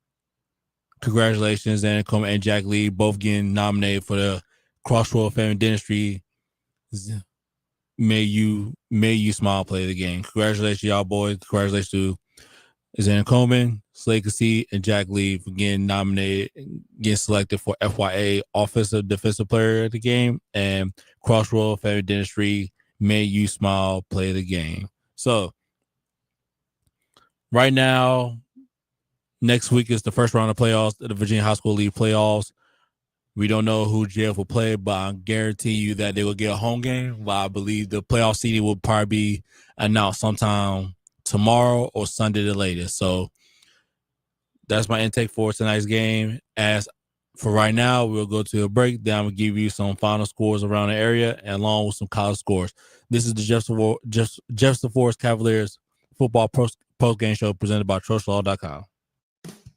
congratulations, Xander Coleman and Jack Lee, both getting nominated for the Crossroad Family Dentistry May You Smile Play of the Game. Congratulations, y'all boys. Congratulations to Xander Coleman, Slade Kassid, and Jack Lee for getting nominated, getting selected for FYA Offensive Defensive Player of the Game and Crossroad Family Dentistry May You Smile Play of the Game. So right now, next week is the first round of playoffs, the Virginia High School League playoffs. We don't know who JF will play, but I guarantee you that they will get a home game. But I believe the playoff seeding will probably be announced sometime tomorrow or Sunday the latest. So that's my intake for tonight's game. As for right now, we'll go to a break. Then I'm going to give you some final scores around the area and along with some college scores. This is the Jefferson Forest Cavaliers football post-game show presented by TrustLaw.com.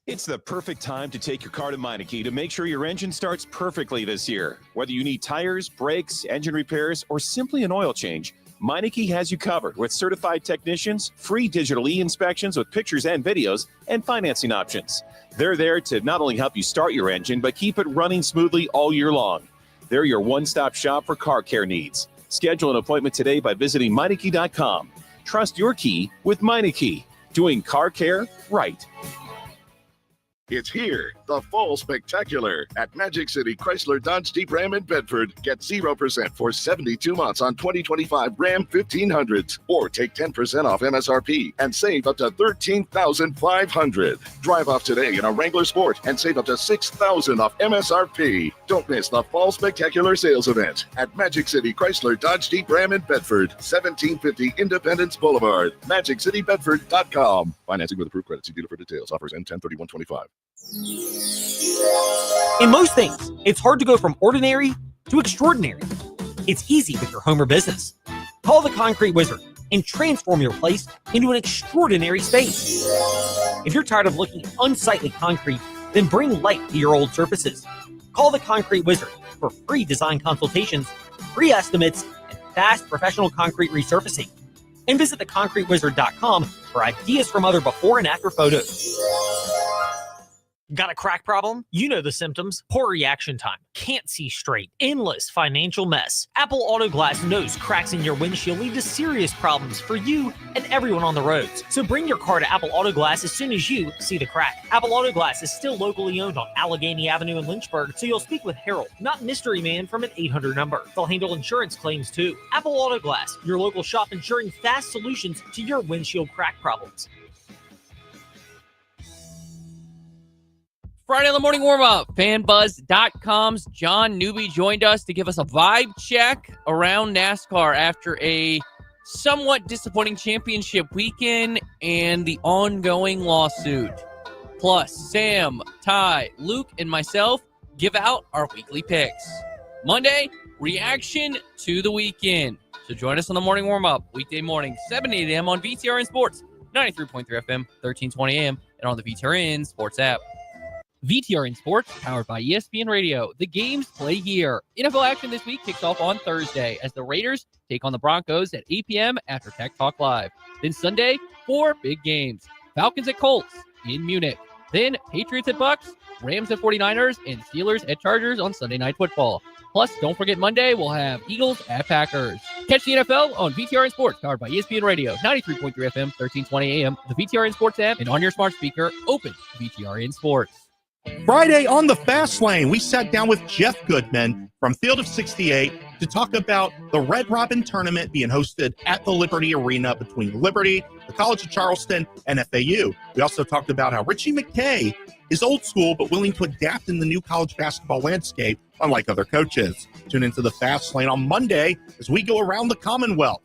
It's the perfect time to take your car to Meineke to make sure your engine starts perfectly this year. Whether you need tires, brakes, engine repairs, or simply an oil change, Meineke has you covered with certified technicians, free digital e-inspections with pictures and videos, and financing options. They're there to not only help you start your engine, but keep it running smoothly all year long. They're your one-stop shop for car care needs. Schedule an appointment today by visiting Meineke.com. Trust your key with Meineke, doing car care right. It's here, the Fall Spectacular at Magic City Chrysler Dodge Jeep Ram in Bedford. Get 0% for 72 months on 2025 Ram 1500s, or take 10% off MSRP and save up to $13,500. Drive off today in a Wrangler Sport and save up to $6,000 off MSRP. Don't miss the Fall Spectacular sales event at Magic City Chrysler Dodge Jeep Ram in Bedford, 1750 Independence Boulevard, MagicCityBedford.com. Financing with approved credit. See dealer for details. Offers end 10/31/25. In most things, it's hard to go from ordinary to extraordinary. It's easy with your home or business. Call the Concrete Wizard and transform your place into an extraordinary space. If you're tired of looking at unsightly concrete, then bring light to your old surfaces. Call the Concrete Wizard for free design consultations, free estimates, and fast professional concrete resurfacing. And visit theconcretewizard.com for ideas from other before and after photos. Got a crack problem? You know the symptoms. Poor reaction time. Can't see straight. Endless financial mess. Apple Auto Glass knows cracks in your windshield lead to serious problems for you and everyone on the roads. So bring your car to Apple Auto Glass as soon as you see the crack. Apple Auto Glass is still locally owned on Allegheny Avenue in Lynchburg, so you'll speak with Harold, not Mystery Man from an 800 number. They'll handle insurance claims too. Apple Auto Glass, your local shop ensuring fast solutions to your windshield crack problems. Friday on the morning warm-up, fanbuzz.com's John Newby joined us to give us a vibe check around NASCAR after a somewhat disappointing championship weekend and the ongoing lawsuit. Plus, Sam, Ty, Luke, and myself give out our weekly picks. Monday, reaction to the weekend. So join us on the morning warm-up, weekday morning, 7 to 8 a.m. on VTRN Sports, 93.3 FM, 1320 a.m., and on the VTRN Sports app. VTRN Sports, powered by ESPN Radio. The games play here. NFL action this week kicks off on Thursday as the Raiders take on the Broncos at 8 p.m. after Tech Talk Live. Then Sunday, 4 big games. Falcons at Colts in Munich. Then Patriots at Bucks, Rams at 49ers, and Steelers at Chargers on Sunday Night Football. Plus, don't forget Monday, we'll have Eagles at Packers. Catch the NFL on VTRN Sports, powered by ESPN Radio, 93.3 FM, 1320 AM, the VTRN Sports app, and on your smart speaker, open VTRN Sports. Friday on the Fast Lane, we sat down with Jeff Goodman from Field of 68 to talk about the Red Robin Tournament being hosted at the Liberty Arena between Liberty, the College of Charleston, and FAU. We also talked about how Richie McKay is old school but willing to adapt in the new college basketball landscape, unlike other coaches. Tune into the Fast Lane on Monday as we go around the Commonwealth.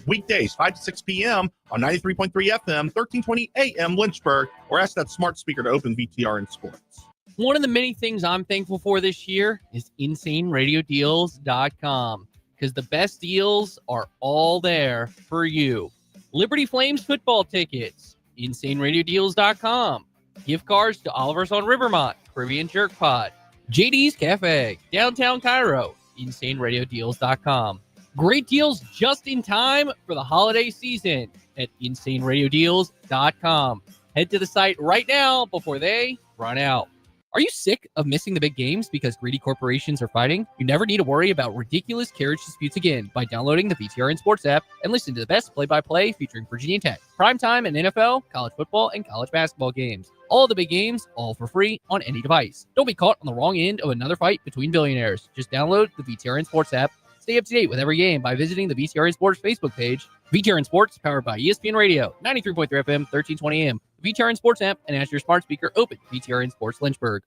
Weekdays, 5 to 6 p.m. on 93.3 FM, 1320 AM Lynchburg, or ask that smart speaker to open VTR in sports. One of the many things I'm thankful for this year is InsaneRadioDeals.com, because the best deals are all there for you. Liberty Flames football tickets, InsaneRadioDeals.com. Gift cards to Oliver's on Rivermont, Caribbean Jerk Pot, JD's Cafe, downtown Cairo, InsaneRadioDeals.com. Great deals just in time for the holiday season at InsaneRadioDeals.com. Head to the site right now before they run out. Are you sick of missing the big games because greedy corporations are fighting? You never need to worry about ridiculous carriage disputes again by downloading the VTRN Sports app and listen to the best play-by-play featuring Virginia Tech, primetime and NFL, college football, and college basketball games. All the big games, all for free on any device. Don't be caught on the wrong end of another fight between billionaires. Just download the VTRN Sports app. Stay up to date with every game by visiting the VTRN Sports Facebook page. VTRN Sports, powered by ESPN Radio, 93.3 FM, 1320 AM. VTRN Sports app, and ask your smart speaker open VTRN Sports Lynchburg.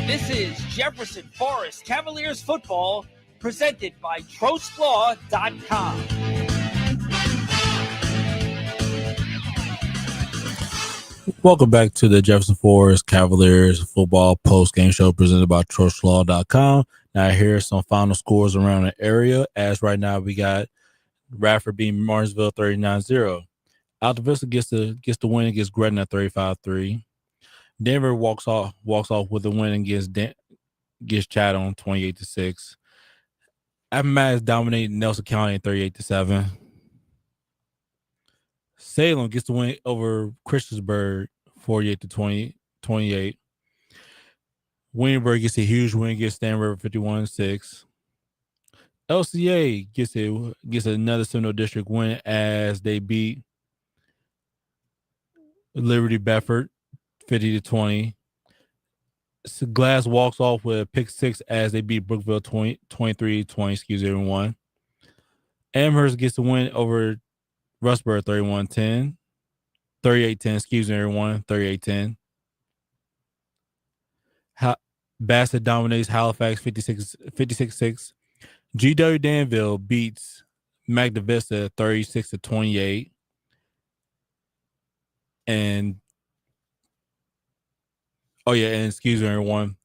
This is Jefferson Forest Cavaliers football presented by TrostLaw.com. Welcome back to the Jefferson Forest Cavaliers football post-game show presented by TrostLaw.com. Now here's some final scores around the area. As right now we got Radford beating Martinsville 39-0. Alta Vista gets the win against Gretna 35-3. Denver walks off with a win against Chatham 28-6. Appomattox dominated Nelson County 38-7. Salem gets the win over Christiansburg 48-28. Williamsburg gets a huge win against Stan River 51-6. LCA gets another Seminole District win as they beat Liberty Bedford 50-20. Glass walks off with a pick six as they beat Brookville 23-20. Excuse everyone. Amherst gets the win over Rustburg 38-10. Excuse everyone. 38-10. Bassett dominates Halifax 56-6. GW Danville beats Magna Vista 36-28. And excuse me, everyone.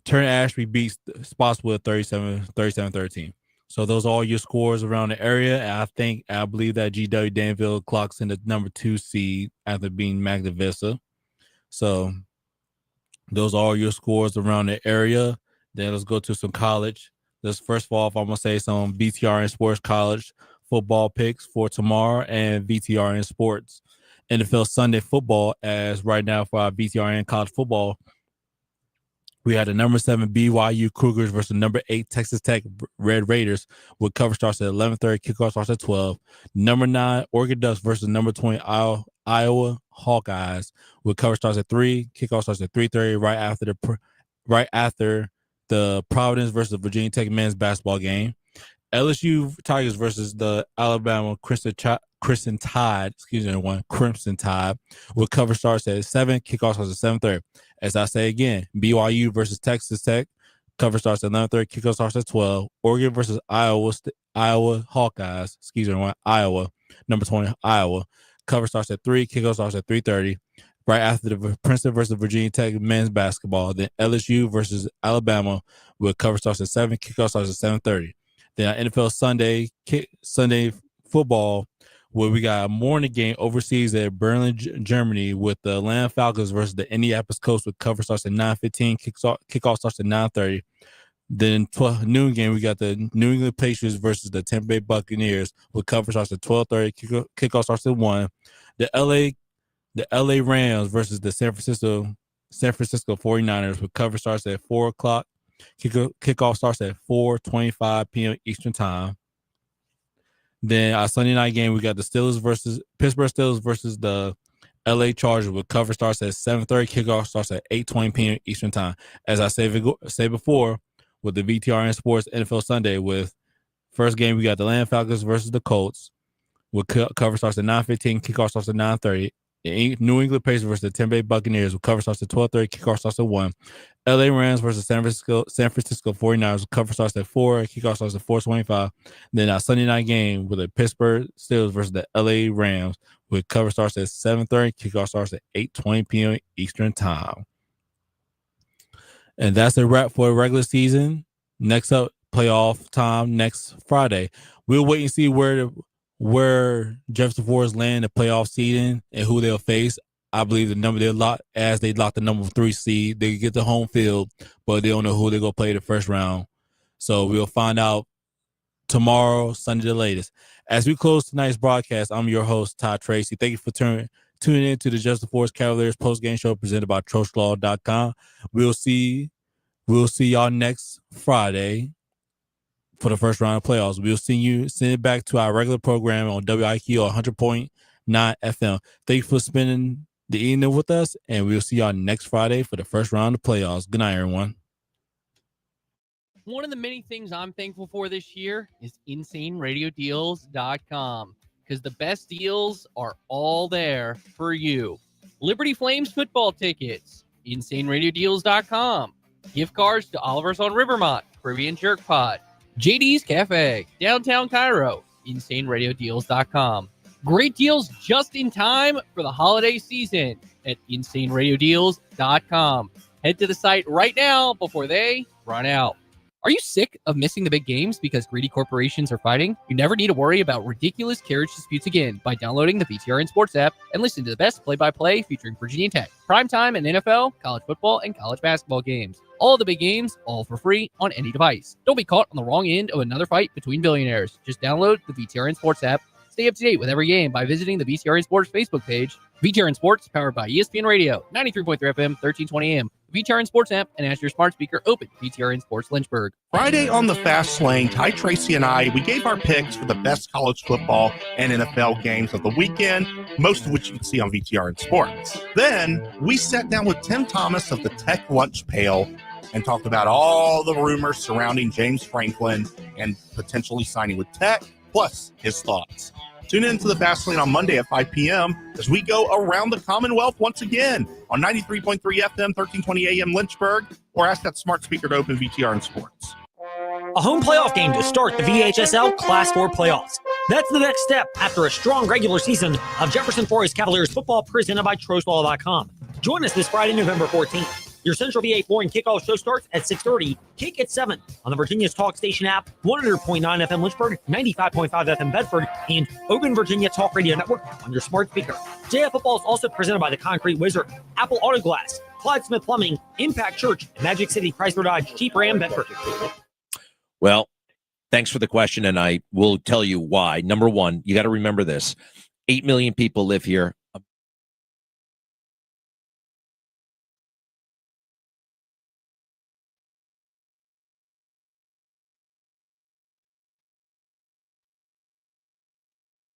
Turner Ashby beats Spotswood 37-13. So those are all your scores around the area. And I believe that GW Danville clocks in the number 2 seed after being Magna Vista. So those are all your scores around the area. Then let's go to some college. Let's first of all, I'm going to say some VTRN Sports College football picks for tomorrow and VTRN Sports NFL Sunday football. As right now for our VTRN college football, we had the number 7 BYU Cougars versus number 8 Texas Tech Red Raiders with cover starts at 11:30, kickoff starts at 12. Number 9 Oregon Ducks versus number 20 Iowa Hawkeyes with cover starts at 3, kickoff starts at 3:30 right after the Providence versus Virginia Tech men's basketball game. LSU Tigers versus the Alabama Crimson Tide with cover starts at 7, kickoff starts at 7:30. As I say again, BYU versus Texas Tech, cover starts at 11:30, kickoff starts at 12. Oregon versus Iowa Hawkeyes, Iowa, number 20 Iowa, cover starts at 3, kickoff starts at 3:30. Right after the Princeton versus Virginia Tech men's basketball, then LSU versus Alabama with cover starts at 7, kickoff starts at 7:30. Then NFL Sunday football, where we got a morning game overseas at Berlin, Germany, with the Atlanta Falcons versus the Indianapolis Colts with cover starts at 9:15, kickoff starts at 9:30. Then noon game, we got the New England Patriots versus the Tampa Bay Buccaneers with cover starts at 12:30, kickoff starts at 1. The LA Rams versus the San Francisco 49ers with cover starts at 4 o'clock. Kickoff starts at 4:25 p.m. Eastern Time. Then our Sunday night game, we got the Pittsburgh Steelers versus the LA Chargers with cover starts at 7:30. Kickoff starts at 8:20 p.m. Eastern Time. As I say before, with the VTRN Sports NFL Sunday. With first game, we got the Atlanta Falcons versus the Colts. With cover starts at 9:15, kickoff starts at 9:30. New England Patriots versus the Tampa Bay Buccaneers with cover starts at 12:30, kickoff starts at 1. LA Rams versus San Francisco 49ers with cover starts at 4, kickoff starts at 4:25. Then our Sunday night game with the Pittsburgh Steelers versus the LA Rams with cover starts at 7:30, kickoff starts at 8:20 p.m. Eastern Time. And that's a wrap for the regular season. Next up, playoff time next Friday. We'll wait and see where Jefferson Forest land the playoff seeding and who they'll face. I believe the number they lock the number 3 seed, they get the home field, but they don't know who they're gonna play the first round. So we'll find out tomorrow, Sunday the latest. As we close tonight's broadcast, I'm your host, Todd Tracy. Thank you for tuning in to the Jefferson Forest Cavaliers post-game show presented by TroSlaw.com. We'll see y'all next Friday for the first round of playoffs. We'll send it back to our regular program on WIQ 100.9 FM. Thank you for spending the evening with us, and we'll see y'all next Friday for the first round of playoffs. Good night, everyone. One of the many things I'm thankful for this year is InsaneRadioDeals.com, because the best deals are all there for you. Liberty Flames football tickets, InsaneRadioDeals.com. Gift cards to Oliver's on Rivermont, Caribbean Jerk Pod, JD's Cafe, downtown Cairo, InsaneRadioDeals.com. Great deals just in time for the holiday season at InsaneRadioDeals.com. Head to the site right now before they run out. Are you sick of missing the big games because greedy corporations are fighting? You never need to worry about ridiculous carriage disputes again by downloading the VTRN Sports app and listening to the best play-by-play featuring Virginia Tech, primetime and NFL, college football, and college basketball games. All the big games, all for free on any device. Don't be caught on the wrong end of another fight between billionaires. Just download the VTRN Sports app. Stay up to date with every game by visiting the VTRN Sports Facebook page. VTRN Sports, powered by ESPN Radio, 93.3 FM, 1320 AM. VTRN Sports app, and ask your smart speaker open VTRN Sports Lynchburg. Friday on the Fast Lane, Ty Tracy and I, we gave our picks for the best college football and NFL games of the weekend, most of which you can see on VTRN Sports. Then we sat down with Tim Thomas of the Tech Lunch Pail and talked about all the rumors surrounding James Franklin and potentially signing with Tech, plus his thoughts. Tune in to the Fast Lane on Monday at 5 p.m. as we go around the Commonwealth once again on 93.3 FM, 1320 AM Lynchburg, or ask that smart speaker to open VTRN Sports. A home playoff game to start the VHSL Class 4 playoffs. That's the next step after a strong regular season of Jefferson Forest Cavaliers football presented by TroSlaw.com. Join us this Friday, November 14th. Your Central VA Flooring kickoff show starts at 6:30, kick at 7 on the Virginia's Talk Station app, 100.9 FM Lynchburg, 95.5 FM Bedford, and Open Virginia Talk Radio Network on your smart speaker. JF Football is also presented by the Concrete Wizard, Apple Auto Glass, Clyde Smith Plumbing, Impact Church, and Magic City Chrysler Dodge Jeep Ram Bedford. Well, thanks for the question, and I will tell you why. Number one, you got to remember this. 8 million people live here.